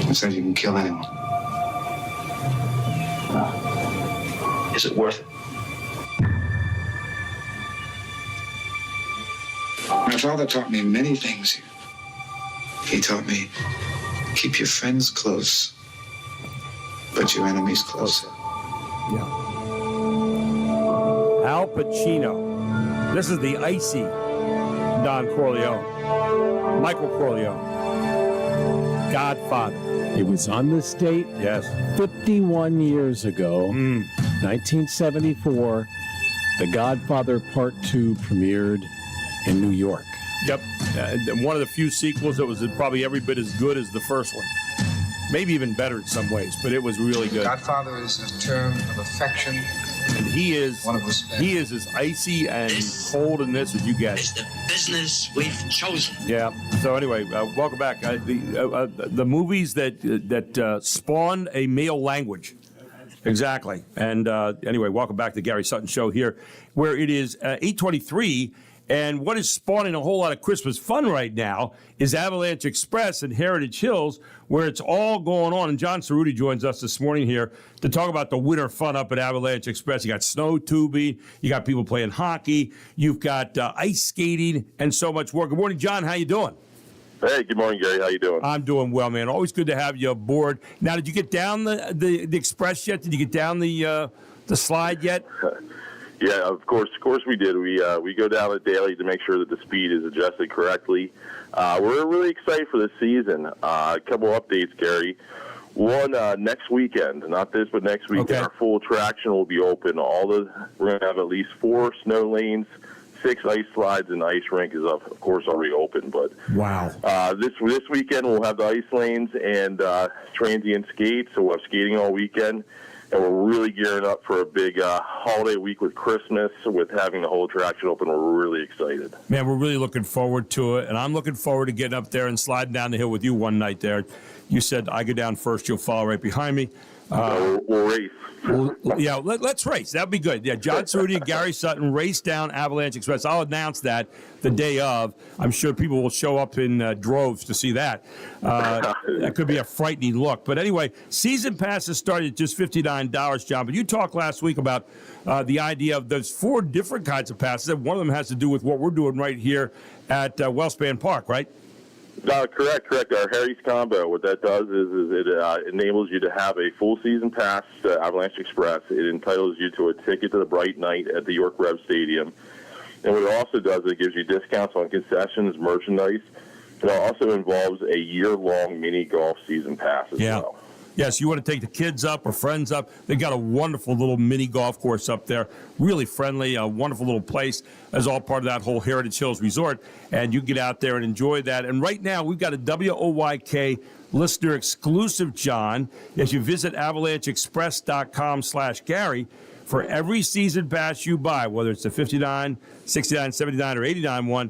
it says you can kill anyone.
Is it worth it?
My father taught me many things. He taught me, keep your friends close, but your enemies closer.
Yeah. Al Pacino. This is the icy Don Corleone. Michael Corleone. Godfather.
He was on this date.
Yes.
51 years ago, 1974, The Godfather Part 2 premiered in New York.
Yep. One of the few sequels that was probably every bit as good as the first one. Maybe even better in some ways, but it was really good.
Godfather is a term of affection.
And he is as icy and cold in this as you get.
It's the business we've chosen.
Yeah. So anyway, welcome back. The movies that spawned a male language. Exactly. And anyway, welcome back to the Gary Sutton Show here, where it is 8:23. And what is spawning a whole lot of Christmas fun right now is Avalanche Express in Heritage Hills, where it's all going on. And John Cerruti joins us this morning here to talk about the winter fun up at Avalanche Express. You got snow tubing, you got people playing hockey, you've got ice skating, and so much more. Good morning, John. How you doing?
Hey, good morning, Gary. How you doing?
I'm doing well, man. Always good to have you aboard. Now, did you get down the Express yet? Did you get down the slide yet?
Yeah, of course we did. We go down it daily to make sure that the speed is adjusted correctly. We're really excited for this season. A couple updates, Gary. One, next weekend, not this, but next weekend, Our full attraction will be open. We're going to have at least 4 snow lanes, 6 ice slides, and the ice rink is, of course, already open. But
wow,
this weekend we'll have the ice lanes and transient skates, so we'll have skating all weekend. And we're really gearing up for a big holiday week with Christmas, with having the whole attraction open. We're really excited.
Man, we're really looking forward to it. And I'm looking forward to getting up there and sliding down the hill with you one night there. You said I go down first, you'll follow right behind me.
We'll race.
Let's race. That'd be good. Yeah, John Cerruti and Gary Sutton race down Avalanche Express. I'll announce that the day of. I'm sure people will show up in droves to see that. That could be a frightening look. But anyway, season passes started at just $59, John. But you talked last week about the idea of there's 4 different kinds of passes, and one of them has to do with what we're doing right here at Wellspan Park, right?
Correct. Our Harry's combo, what that does is it enables you to have a full season pass to Avalanche Express. It entitles you to a ticket to the Bright Night at the York Rev Stadium. And what it also does, it gives you discounts on concessions, merchandise. It also involves a year-long mini golf season pass as well.
Yes, you want to take the kids up or friends up. They got a wonderful little mini golf course up there. Really friendly, a wonderful little place as all part of that whole Heritage Hills Resort. And you get out there and enjoy that. And right now, we've got a WOYK listener exclusive, John. If you visit avalancheexpress.com/Gary, for every season pass you buy, whether it's the $59, $69, $79, or $89 one,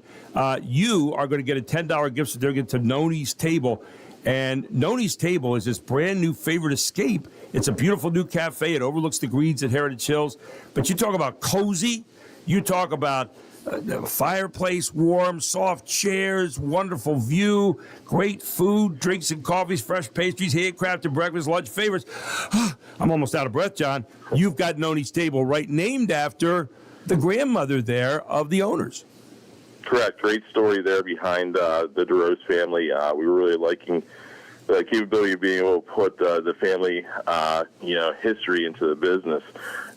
you are going to get a $10 gift certificate to Noni's Table. And Noni's Table is this brand new favorite escape. It's a beautiful new cafe. It overlooks the greens at Heritage Hills. But you talk about cozy. You talk about fireplace, warm, soft chairs, wonderful view, great food, drinks and coffees, fresh pastries, handcrafted breakfast, lunch favorites. I'm almost out of breath, John. You've got Noni's Table, right, named after the grandmother there of the owners.
Correct. Great story there behind the DeRose family. We were really liking the capability of being able to put the family, history into the business.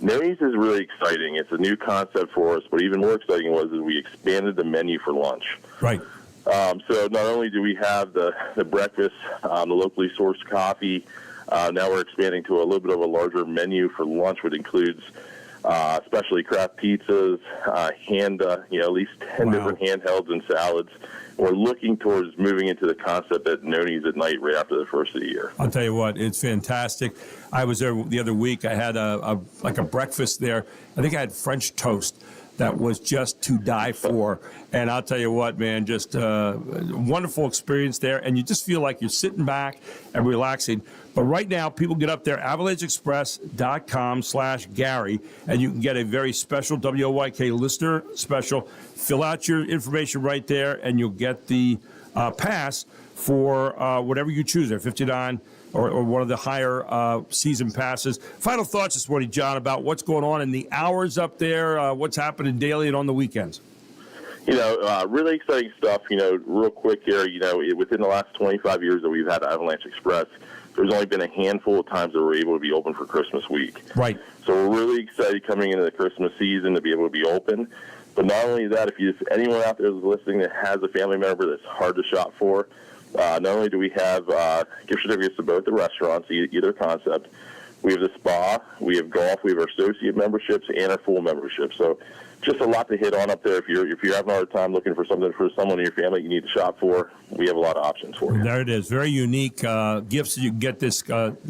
Noni's is really exciting. It's a new concept for us, but even more exciting was that we expanded the menu for lunch.
Right.
So not only do we have the breakfast, the locally sourced coffee, now we're expanding to a little bit of a larger menu for lunch, which includes specialty craft pizzas, at least 10 different handhelds and salads, we're looking towards moving into the concept at Noni's at night right after the first of the year.
I'll tell you what, it's fantastic. I was there the other week. I had a breakfast there. I think I had French toast that was just to die for. And I'll tell you what, man, just a wonderful experience there. And you just feel like you're sitting back and relaxing. But right now, people get up there, avalancheexpress.com/Gary, and you can get a very special WOYK listener special. Fill out your information right there, and you'll get the pass for whatever you choose there, $59 or one of the higher season passes. Final thoughts this morning, John, about what's going on in the hours up there, what's happening daily and on the weekends.
Really exciting stuff. Real quick here, within the last 25 years that we've had Avalanche Express, there's only been a handful of times that we're able to be open for Christmas week.
Right.
So we're really excited coming into the Christmas season to be able to be open. But not only that, if anyone out there is listening that has a family member that's hard to shop for, not only do we have gift certificates to both the restaurants, either concept, we have the spa, we have golf, we have our associate memberships, and our full membership. So just a lot to hit on up there. If you're having a hard time looking for something for someone in your family you need to shop for, we have a lot of options for you.
There it is. Very unique gifts that you can get this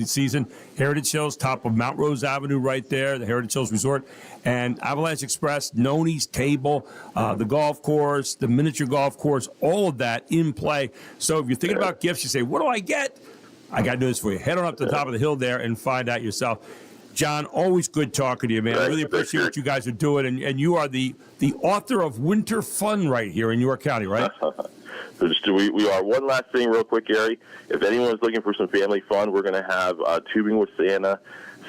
season. Heritage Hills, top of Mount Rose Avenue right there, the Heritage Hills Resort. And Avalanche Express, Noni's Table, the golf course, the miniature golf course, all of that in play. So if you're thinking about gifts, you say, what do I get? I got news for you. Head on up to the top of the hill there and find out yourself. John, always good talking to you, man. I really appreciate what you guys are doing. And you are the author of Winter Fun right here in York County, right?
We are. One last thing real quick, Gary. If anyone's looking for some family fun, we're going to have Tubing with Santa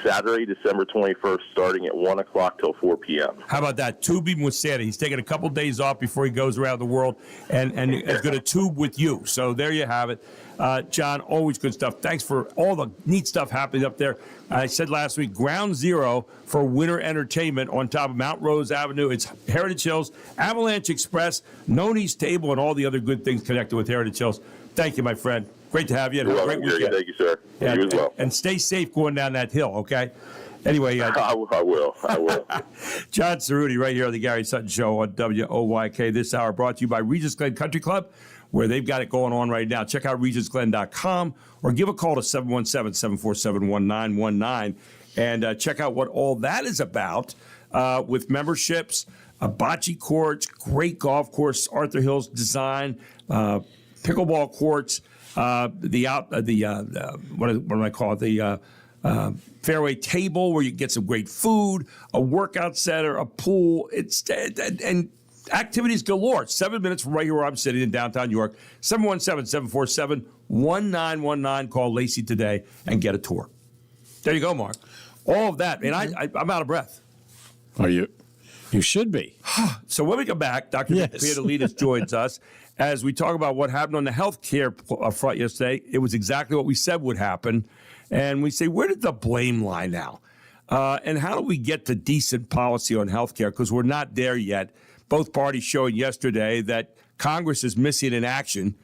Saturday, December 21st, starting at 1 o'clock till 4 p.m.
How about that? Tubing with Santa. He's taking a couple days off before he goes around the world and is going to tube with you. So there you have it. John, always good stuff. Thanks for all the neat stuff happening up there. I said last week, ground zero for winter entertainment on top of Mount Rose Avenue. It's Heritage Hills, Avalanche Express, Noni's Table, and all the other good things connected with Heritage Hills. Thank you, my friend. Great to have you. And have a great weekend.
Thank you, sir.
Yeah,
you as well.
And stay safe going down that hill, okay? Anyway.
I will.
John Cerruti right here on the Gary Sutton Show on WOYK. This hour brought to you by Regis Glen Country Club, where they've got it going on right now. Check out regisglen.com or give a call to 717-747-1919 and check out what all that is about with memberships, bocce courts, great golf course, Arthur Hills design, pickleball courts, what do I call it? The fairway table where you can get some great food, a workout center, a pool. And activities galore. 7 minutes from right here where I'm sitting in downtown York. 717-747-1919. Call Lacey today and get a tour. There you go, Mark. All of that. And I'm out of breath.
Are you? You should be.
So when we come back, Dr. Nick Pietolidis joins us as we talk about what happened on the health care front yesterday. It was exactly what we said would happen. And we say, where did the blame lie now? And how do we get to decent policy on health care? Because we're not there yet. Both parties showing yesterday that Congress is missing in action.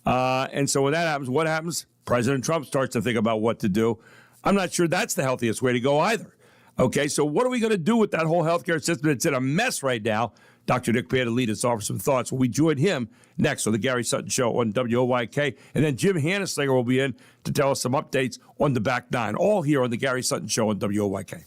And so when that happens, what happens? President Trump starts to think about what to do. I'm not sure that's the healthiest way to go either. Okay, so what are we going to do with that whole healthcare system? It's in a mess right now. Dr. Nick Pietolidis offers some thoughts. We join him next on the Gary Sutton Show on WOYK. And then Jim Hanneslinger will be in to tell us some updates on the back nine. All here on the Gary Sutton Show on WOYK.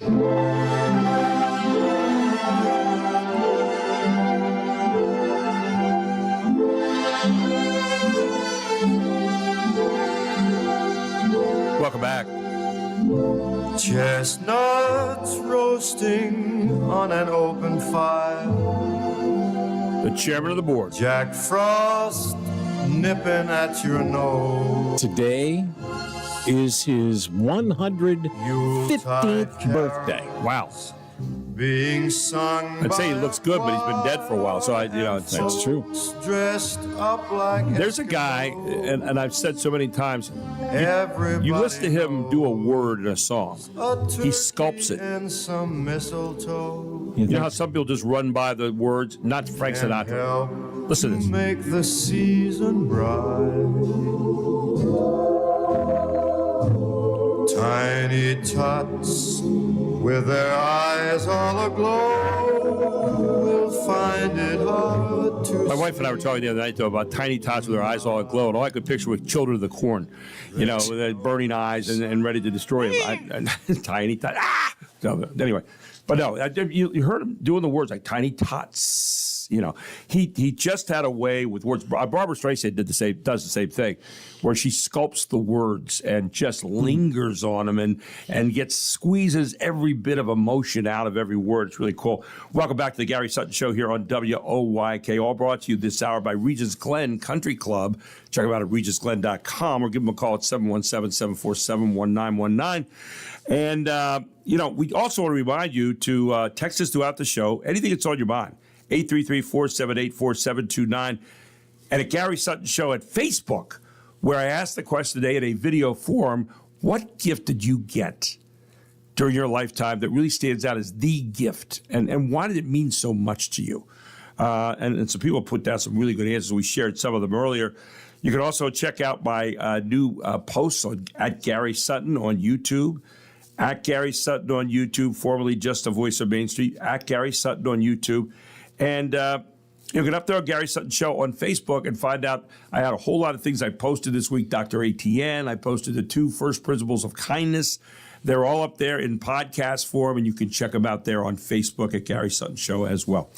Welcome back.
Chestnuts roasting on an open fire.
The chairman of the board.
Jack Frost nipping at your nose.
Today is his 115th birthday.
Wow.
Being sung
I'd say he looks good, but he's been dead for a while, so
that's true.
Dressed up like
there's a guy, and I've said so many times, you listen to him do a word in a song, he sculpts it.
in some mistletoe.
You know how some people just run by the words? Not Frank Sinatra. Listen to this.
Make the season bright. Tiny tots with their eyes all aglow will find it hard to.
My wife and I were talking the other night, though, about tiny tots with their eyes all aglow, and all I could picture was Children of the Corn, you know, with their burning eyes and ready to destroy him. Tiny tots. Ah! So, anyway, but no, you heard him doing the words like tiny tots. You know, he just had a way with words. Barbara Streisand does the same thing, where she sculpts the words and just lingers on them and squeezes every bit of emotion out of every word. It's really cool. Welcome back to the Gary Sutton Show here on WOYK. All brought to you this hour by Regents Glen Country Club. Check them out at regentsglen.com or give them a call at 717-447-1919. And, we also want to remind you to text us throughout the show, anything that's on your mind. 833-478-4729. And at Gary Sutton Show at Facebook, where I asked the question today in a video form, what gift did you get during your lifetime that really stands out as the gift? And why did it mean so much to you? And some people put down some really good answers. We shared some of them earlier. You can also check out my new posts at Gary Sutton on YouTube, at Gary Sutton on YouTube, formerly Just a Voice of Main Street, at Gary Sutton on YouTube. And you can up there on Gary Sutton Show on Facebook and find out I had a whole lot of things I posted this week. Dr. ATN, I posted the 2 First Principles of Kindness. They're all up there in podcast form, and you can check them out there on Facebook at Gary Sutton Show as well.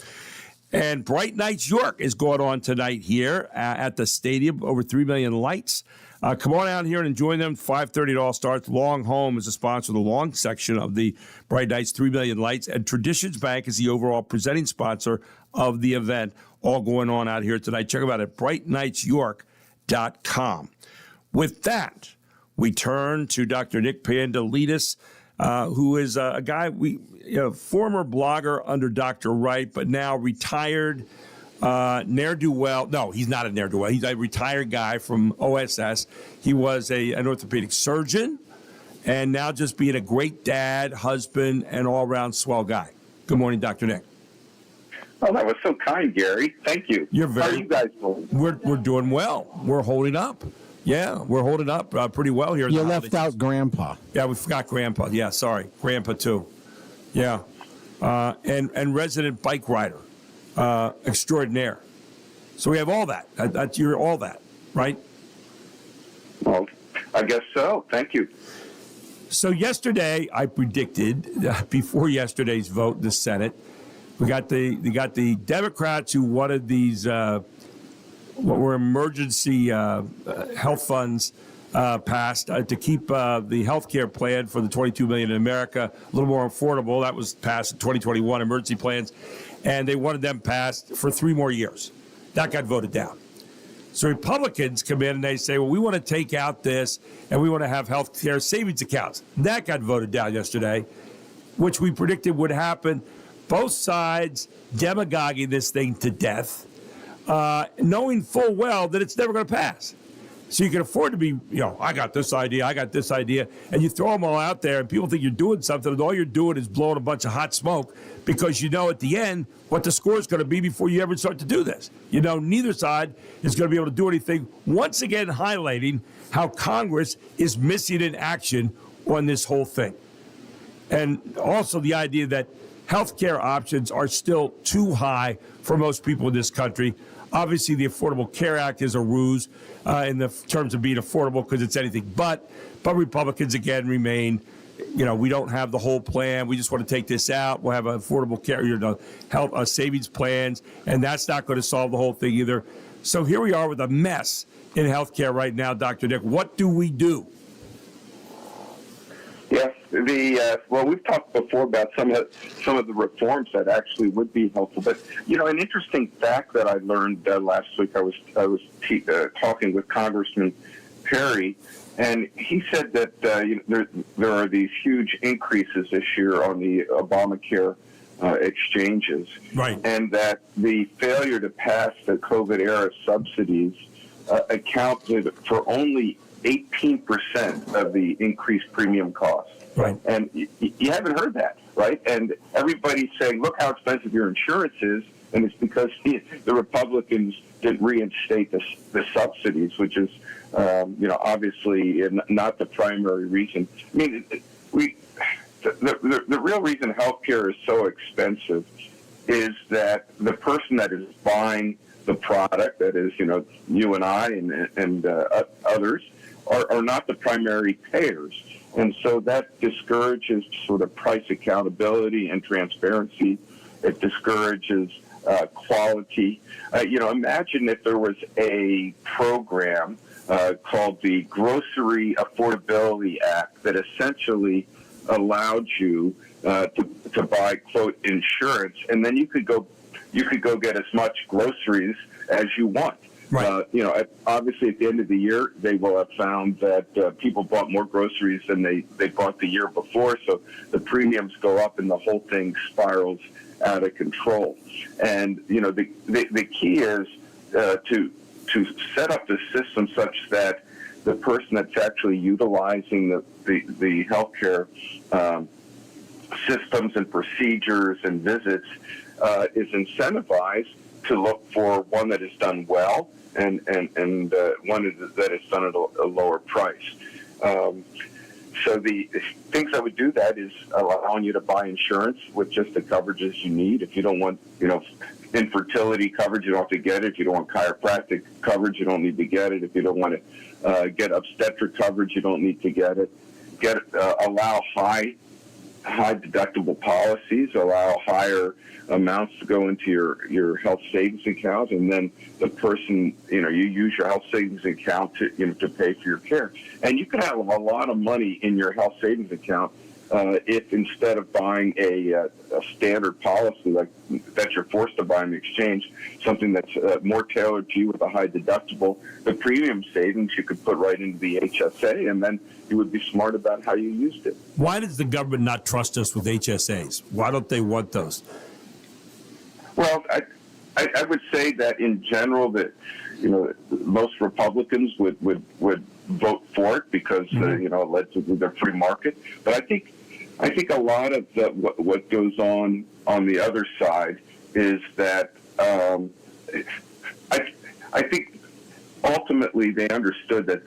And Bright Nights York is going on tonight here at the stadium, over 3 million lights. Come on out here and enjoy them. 5:30 it all starts. Long Home is a sponsor of the long section of the Bright Nights 3 million lights. And Traditions Bank is the overall presenting sponsor of the event. All going on out here tonight. Check them out at brightnightsyork.com. With that, we turn to Dr. Nick Pandalidis, who is a guy, former blogger under Dr. Wright, but now retired ne'er-do-well. No, he's not a ne'er-do-well. He's a retired guy from OSS. He was an orthopedic surgeon, and now just being a great dad, husband, and all-around swell guy. Good morning, Dr. Nick.
Oh, that was so kind, Gary. Thank you.
How are
you guys doing?
We're doing well. We're holding up. Yeah, we're holding up pretty well here.
You left out Grandpa.
Yeah, we forgot Grandpa. Yeah, sorry. Grandpa, too. Yeah. And resident bike rider extraordinaire. So we have all that. You're all that, right?
Well, I guess so. Thank you.
So yesterday, I predicted, before yesterday's vote in the Senate, we got the Democrats who wanted these what were emergency health funds passed to keep the health care plan for the 22 million in America a little more affordable. That was passed in 2021, emergency plans. And they wanted them passed for 3 more years. That got voted down. So Republicans come in and they say, well, we want to take out this and we want to have health care savings accounts. That got voted down yesterday, which we predicted would happen. Both sides demagoguing this thing to death, knowing full well that it's never going to pass. So you can afford to be, I got this idea, and you throw them all out there, and people think you're doing something, and all you're doing is blowing a bunch of hot smoke because you know at the end what the score is going to be before you ever start to do this. Neither side is going to be able to do anything, once again highlighting how Congress is missing in action on this whole thing. And also the idea that health care options are still too high for most people in this country. Obviously, the Affordable Care Act is a ruse in the terms of being affordable because it's anything but. But Republicans, again, remain we don't have the whole plan. We just want to take this out. We'll have affordable care, health savings plans, and that's not going to solve the whole thing either. So here we are with a mess in healthcare right now, Dr. Nick. What do we do?
Yes, well, we've talked before about some of the reforms that actually would be helpful. But an interesting fact that I learned last week, I was talking with Congressman Perry, and he said that there are these huge increases this year on the Obamacare exchanges,
right?
And that the failure to pass the COVID era subsidies accounted for only 18% of the increased premium costs.
Right.
And you haven't heard that, right? And everybody's saying, look how expensive your insurance is, and it's because the Republicans didn't reinstate the subsidies, which is, obviously not the primary reason. I mean, the real reason healthcare is so expensive is that the person that is buying the product, that is, you and I and others, are not the primary payers. And so that discourages sort of price accountability and transparency. It discourages quality. Imagine if there was a program called the Grocery Affordability Act that essentially allowed you to buy, quote, insurance, and then you could go get as much groceries as you want.
Right.
Obviously, at the end of the year, they will have found that people bought more groceries than they bought the year before, so the premiums go up and the whole thing spirals out of control. And the key is to set up the system such that the person that's actually utilizing the healthcare systems and procedures and visits is incentivized to look for one that is done well and one that is done at a lower price. So the things that would do that is allowing you to buy insurance with just the coverages you need. If you don't want, infertility coverage, you don't have to get it. If you don't want chiropractic coverage, you don't need to get it. If you don't want to get obstetric coverage, you don't need to get it. Allow high deductible policies, allow higher amounts to go into your health savings account, and then the person, you use your health savings account to pay for your care. And you can have a lot of money in your health savings account if instead of buying a standard policy like that you're forced to buy in the exchange, something that's more tailored to you with a high deductible, the premium savings you could put right into the HSA, and then you would be smart about how you used it.
Why does the government not trust us with HSAs? Why don't they want those?
Well, I would say that in general that most Republicans would vote for it because allegedly they're free market. But I think a lot of what goes on the other side is that I think ultimately they understood that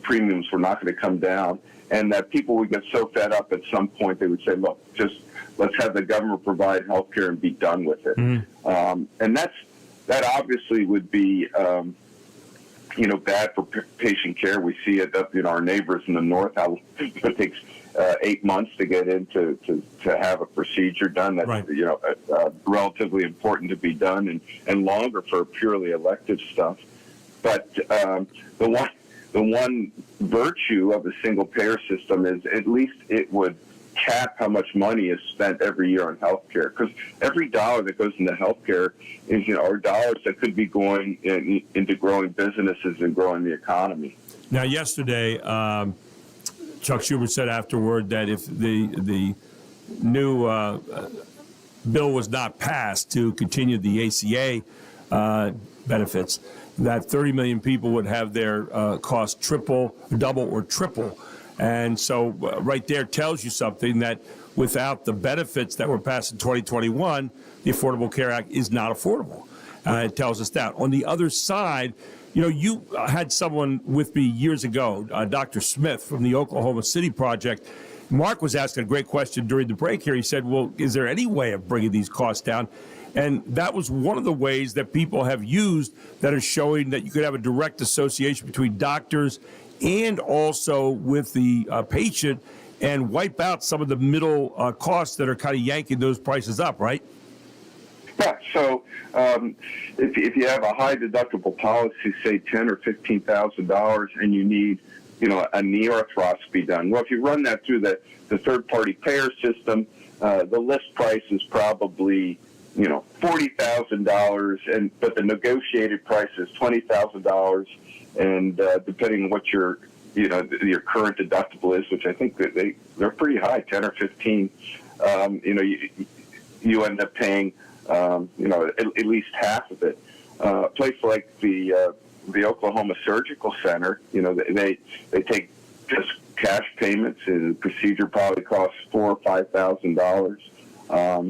premiums were not going to come down, and that people would get so fed up at some point they would say, look, just let's have the government provide health care and be done with it. Mm-hmm. And that obviously would be bad for patient care. We see it up in our neighbors in the north, how it takes 8 months to get in to have a procedure done that's right. Relatively important to be done, and longer for purely elective stuff. But the one virtue of a single payer system is at least it would cap how much money is spent every year on healthcare, because every dollar that goes into healthcare is are dollars that could be going into growing businesses and growing the economy.
Now, yesterday, Chuck Schumer said afterward that if the new bill was not passed to continue the ACA benefits, that 30 million people would have their cost double or triple. And so right there tells you something, that without the benefits that were passed in 2021, the Affordable Care Act is not affordable. It tells us that. On the other side, you had someone with me years ago, Dr. Smith from the Oklahoma City Project. Mark was asking a great question during the break here. He said, well, is there any way of bringing these costs down? And that was one of the ways that people have used that is showing that you could have a direct association between doctors and also with the patient and wipe out some of the middle costs that are kind of yanking those prices up, right?
Yeah. So if you have a high deductible policy, say $10,000 or $15,000, and you need, a knee arthroscopy done, well, if you run that through the third-party payer system, the list price is probably $40,000, but the negotiated price is $20,000, and depending on what your current deductible is, which I think that they're pretty high, 10 or 15, you end up paying at least half of it. A place like the Oklahoma Surgical Center, they take just cash payments, and the procedure probably costs $4,000 or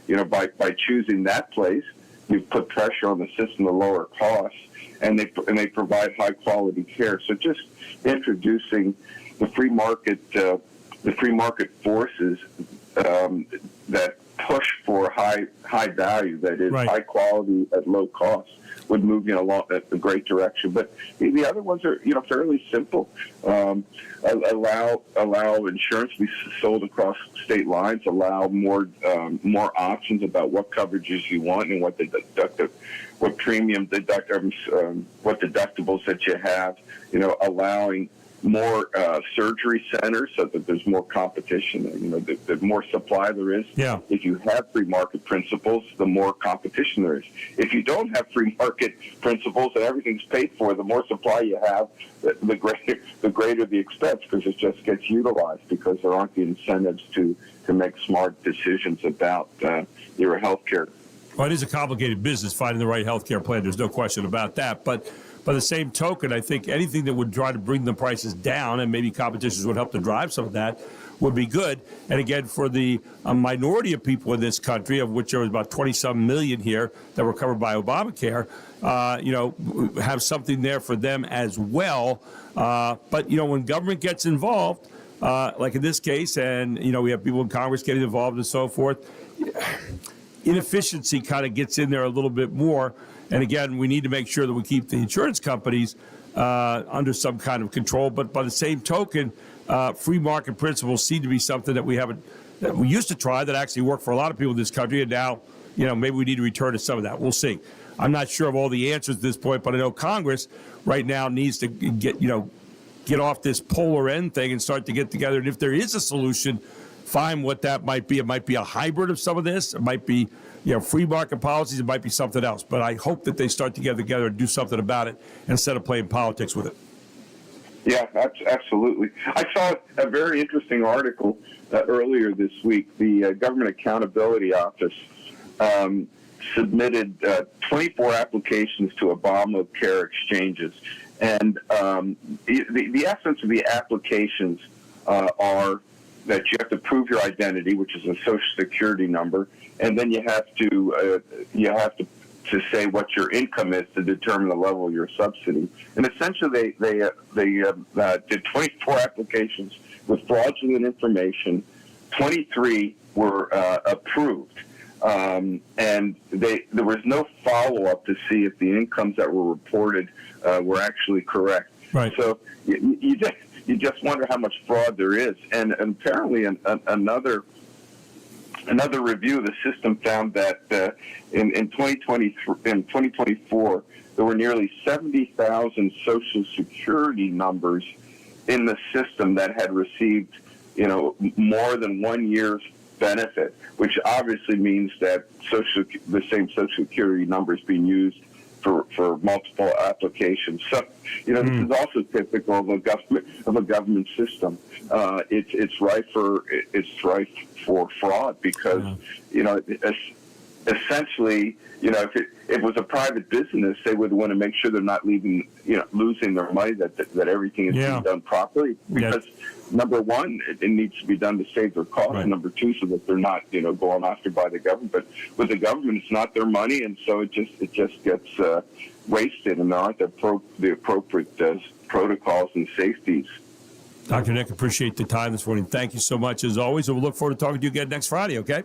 $5,000, by choosing that place, you put pressure on the system to lower costs, and they provide high quality care. So just introducing the free market forces that push for high value, that is high quality at low cost, would move you along a great direction. But the other ones are fairly simple. Allow insurance to be sold across state lines. Allow more options about what coverages you want and what what deductibles that you have. Allowing more surgery centers so that there's more competition. The more supply there is.
Yeah.
If you have free market principles, the more competition there is. If you don't have free market principles and everything's paid for, the more supply you have, the greater the expense, because it just gets utilized, because there aren't the incentives to make smart decisions about your health care.
Well, it is a complicated business finding the right health care plan. There's no question about that. But by the same token, I think anything that would try to bring the prices down, and maybe competitions would help to drive some of that, would be good. And again, for the minority of people in this country, of which there was about 20-some million here that were covered by Obamacare, have something there for them as well. But when government gets involved, like in this case, and we have people in Congress getting involved and so forth, inefficiency kind of gets in there a little bit more. And again, we need to make sure that we keep the insurance companies under some kind of control. But by the same token, free market principles seem to be something that we used to try, that actually worked for a lot of people in this country. And now, maybe we need to return to some of that. We'll see. I'm not sure of all the answers at this point, but I know Congress right now needs to get off this polar end thing and start to get together. And if there is a solution, find what that might be. It might be a hybrid of some of this. It might be free market policies. It might be something else. But I hope that they start to get together and do something about it instead of playing politics with it.
Yeah, absolutely. I saw a very interesting article earlier this week. The Government Accountability Office submitted 24 applications to Obamacare exchanges. And the essence of the applications are that you have to prove your identity, which is a Social Security number, and then you have to say what your income is to determine the level of your subsidy. And essentially, they did 24 applications with fraudulent information. 23 were approved, and there was no follow-up to see if the incomes that were reported were actually correct.
Right.
So you just wonder how much fraud there is. And apparently another review of the system found that in 2024, there were nearly 70,000 Social Security numbers in the system that had received, more than 1 year's benefit, which obviously means that the same Social Security number is being used for multiple applications. So, this is also typical of a government system. It's rife for fraud, because essentially, if it was a private business, they would want to make sure they're not losing their money, that everything is being done properly. Because number one, it needs to be done to save their costs. Right. Number two, so that they're not going after by the government. But with the government, it's not their money, and so it just gets wasted, and there aren't the appropriate protocols and safeties.
Dr. Nick, appreciate the time this morning. Thank you so much, as always, and we'll look forward to talking to you again next Friday, okay?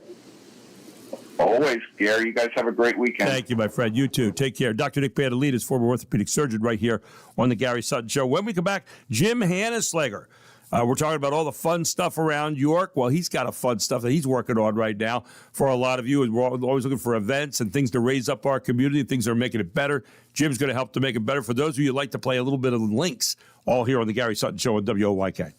Always, Gary. You guys have a great weekend.
Thank you, my friend. You too. Take care. Dr. Nick Bandolides, former orthopedic surgeon, right here on the Gary Sutton Show. When we come back, Jim Hanneslager, We're talking about all the fun stuff around York. Well, he's got a fun stuff that he's working on right now for a lot of you. We're always looking for events and things to raise up our community, things that are making it better. Jim's going to help to make it better. For those of you who like to play a little bit of links, all here on the Gary Sutton Show on WOYK.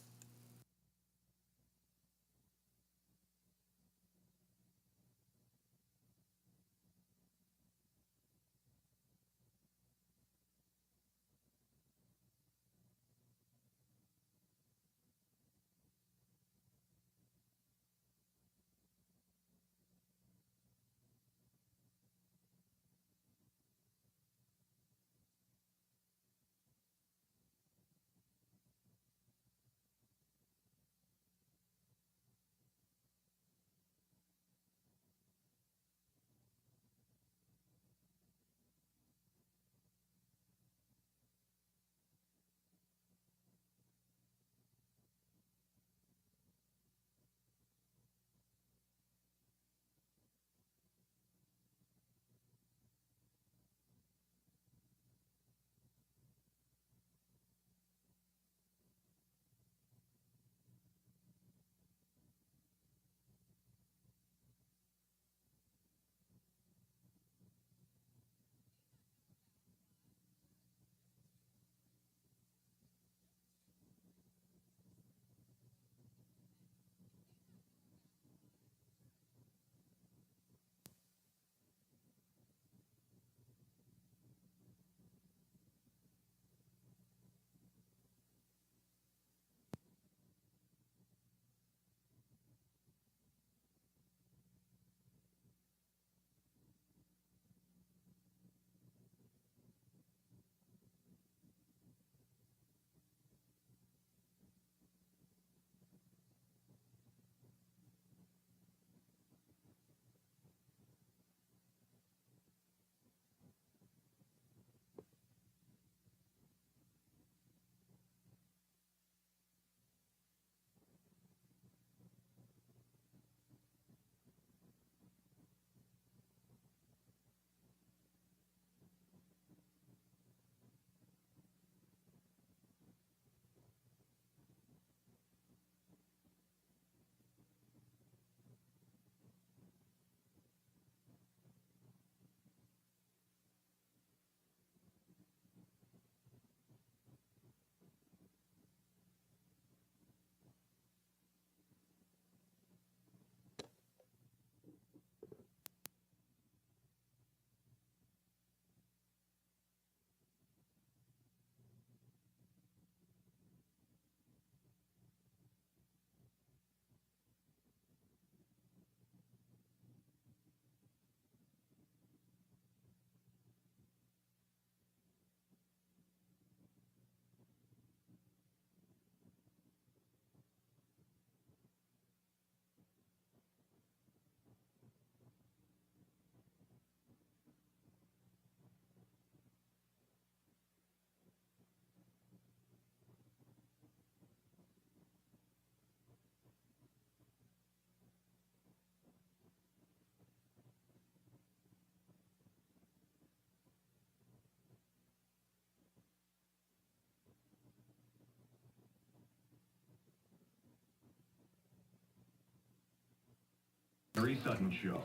Gary Sutton Show.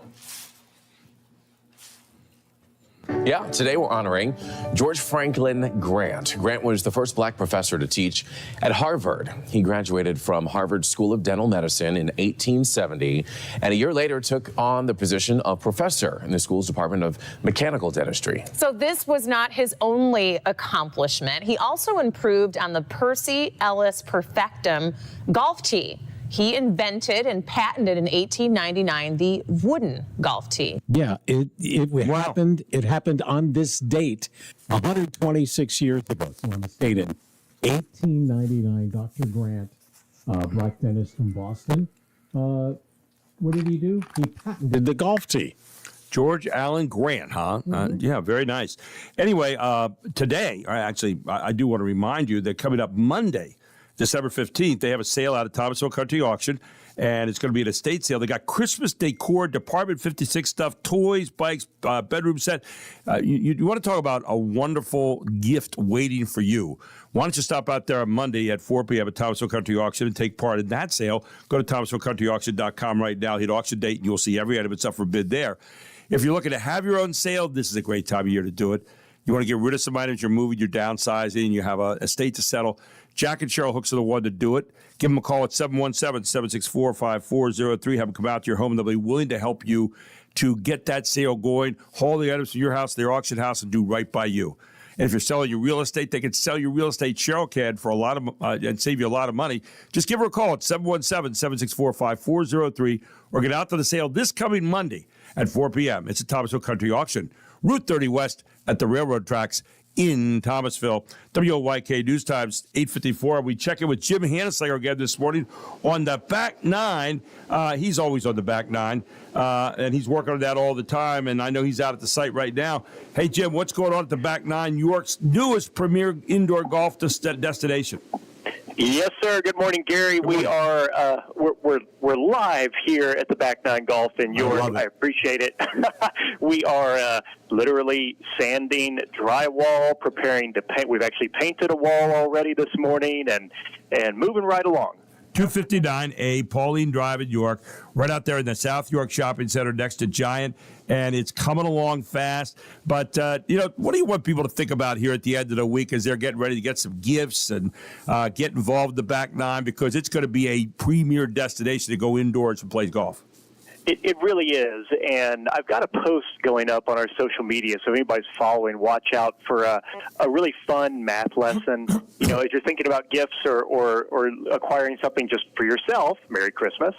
Yeah, today we're honoring George Franklin Grant. Grant was the first black professor to teach at Harvard. He graduated from Harvard School of Dental Medicine in 1870, and a year later took on the position of professor in the school's Department of Mechanical Dentistry.
So this was not his only accomplishment. He also improved on the Percy Ellis Perfectum golf tee. He invented and patented in 1899 the wooden golf tee.
Yeah, it happened. It happened on this date 126 years ago. So on this date in 1899, Dr. Grant, black dentist from Boston, what did he do? He patented the golf tee.
George Allen Grant, huh? Yeah, very nice. Anyway, today, I do want to remind you that coming up Monday, December 15th, they have a sale out at Thomasville Country Auction, and it's going to be an estate sale. They got Christmas decor, Department 56 stuff, toys, bikes, bedroom set. You want to talk about a wonderful gift waiting for you. Why don't you stop out there on Monday at 4 p.m. at Thomasville Country Auction and take part in that sale? Go to thomasvillecountryauction.com right now, hit auction date, and you'll see every item that's up for bid there. If you're looking to have your own sale, this is a great time of year to do it. You want to get rid of some items, you're moving, you're downsizing, you have an estate to settle. Jack and Cheryl Hooks are the one to do it. Give them a call at 717-764-5403. Have them come out to your home, and they'll be willing to help you to get that sale going, haul the items from your house to their auction house, and do right by you. And if you're selling your real estate, they can sell your real estate. Cheryl can for a lot of and save you a lot of money. Just give her a call at 717-764-5403 or get out to the sale this coming Monday at 4 p.m. It's at Thomasville Country Auction, Route 30 West at the railroad tracks in Thomasville. WOYK News Times 8:54. We check in with Jim Hanneslinger again this morning on the back nine. He's always on the back nine, and he's working on that all the time, and I know he's out at the site right now. Hey, Jim, what's going on at the back nine, York's newest premier indoor golf destination?
Yes, sir. Good morning, Gary. We are we're live here at the Back Nine Golf in York. I appreciate it. We are literally sanding drywall, preparing to paint. We've actually painted a wall already this morning, and moving right along.
259A Pauline Drive in York, right out there in the South York Shopping Center next to Giant, and it's coming along fast. But, what do you want people to think about here at the end of the week as they're getting ready to get some gifts and get involved in the back nine, because it's going to be a premier destination to go indoors and play golf?
It really is, and I've got a post going up on our social media, so if anybody's following, watch out for a really fun math lesson. You know, as you're thinking about gifts or acquiring something just for yourself, Merry Christmas,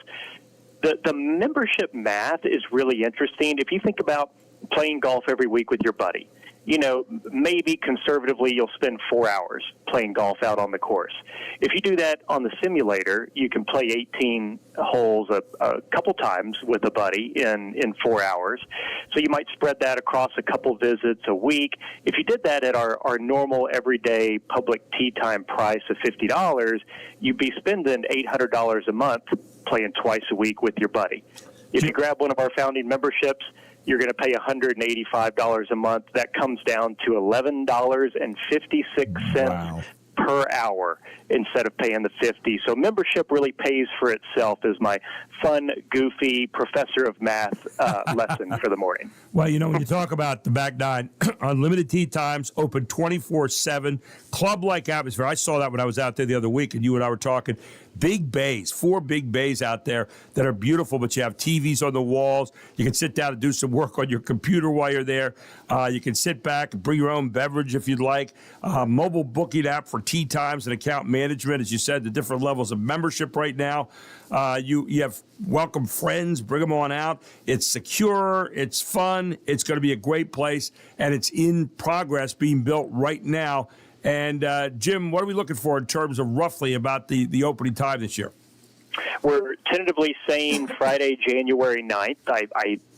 the membership math is really interesting. If you think about playing golf every week with your buddy, you know, maybe conservatively you'll spend 4 hours playing golf out on the course. If you do that on the simulator, you can play 18 holes a couple times with a buddy in 4 hours. So you might spread that across a couple visits a week. If you did that at our normal everyday public tee time price of $50, you'd be spending $800 a month playing twice a week with your buddy. If you grab one of our founding memberships, you're going to pay $185 a month. That comes down to $11.56 per hour instead of paying the $50. So membership really pays for itself as my fun, goofy professor of math lesson for the morning.
Well, you know, when you talk about the back nine, unlimited tee times, open 24/7, club-like atmosphere. I saw that when I was out there the other week, and you and I were talking. Big bays, 4 big bays out there that are beautiful, but you have TVs on the walls. You can sit down and do some work on your computer while you're there. You can sit back and bring your own beverage if you'd like. Mobile booking app for tee times and account management. As you said, the different levels of membership right now. You have welcome friends, bring them on out. It's secure, it's fun, it's going to be a great place, and it's in progress being built right now. And, Jim, what are we looking for in terms of roughly about the opening time this year?
We're tentatively saying Friday, January 9th.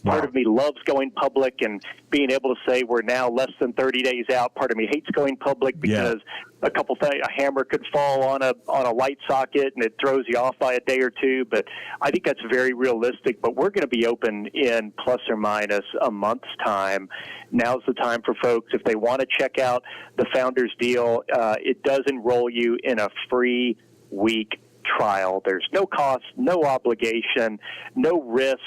Part of me loves going public and being able to say we're now less than 30 days out. Part of me hates going public because a couple things, a hammer could fall on a light socket and it throws you off by a day or two. But I think that's very realistic. But we're going to be open in plus or minus a month's time. Now's the time for folks, if they want to check out the Founders Deal, it does enroll you in a free week trial. There's no cost, no obligation, no risk.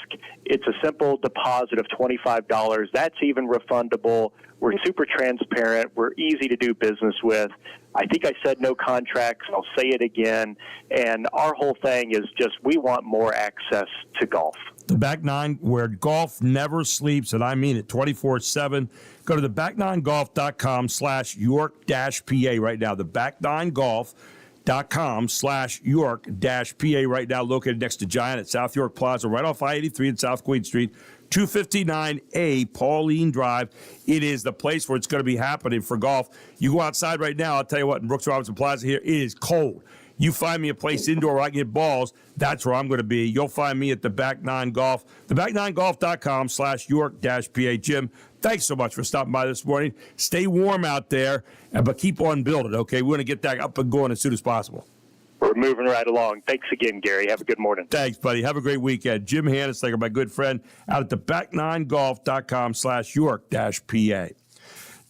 It's a simple deposit of $25. That's even refundable. We're super transparent. We're easy to do business with. I think I said no contracts. I'll say it again. And our whole thing is just we want more access to golf.
The Back Nine, where golf never sleeps, and I mean it, 24/7. Go to theback9golf.com/York-PA right now. The Back9golf.com/York-PA right now, located next to Giant at South York Plaza, right off I-83 and South Queen Street, 259A Pauline Drive. It is the place where it's going to be happening for golf. You go outside right now, I'll tell you what, in Brooks Robinson Plaza here, it is cold. You find me a place indoor where I can hit balls, that's where I'm going to be. You'll find me at the Back Nine Golf, theback9golf.com/York-PA. Jim, thanks so much for stopping by this morning. Stay warm out there, but keep on building, okay? We want to get that up and going as soon as possible.
We're moving right along. Thanks again, Gary. Have a good morning.
Thanks, buddy. Have a great weekend. Jim Hanneslinger, my good friend, out at the back9golf.com/York-PA.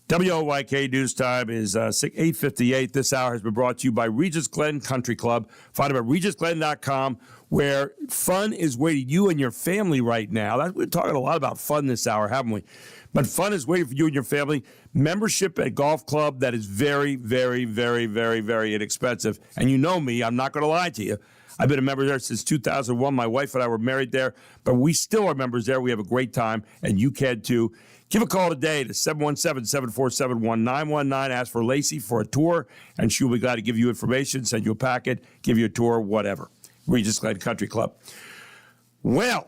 WOYK News Time is 8:58. This hour has been brought to you by Regis Glen Country Club. Find them at regisglen.com, where fun is waiting you and your family right now. We're talking a lot about fun this hour, haven't we? But fun is waiting for you and your family. Membership at golf club that is very, very, very, very, very inexpensive. And you know me, I'm not going to lie to you. I've been a member there since 2001. My wife and I were married there, but we still are members there. We have a great time, and you can too. Give a call today to 717-747-1919. Ask for Lacey for a tour, and she'll be glad to give you information, send you a packet, give you a tour, whatever. Regis Glen Country Club. Well,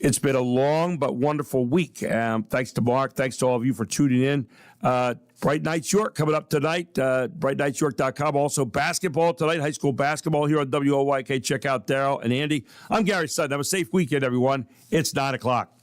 it's been a long but wonderful week. Thanks to Mark. Thanks to all of you for tuning in. Bright Nights York coming up tonight. BrightNightsYork.com. Also basketball tonight, high school basketball here on WOYK. Check out Daryl and Andy. I'm Gary Sutton. Have a safe weekend, everyone. It's 9 o'clock.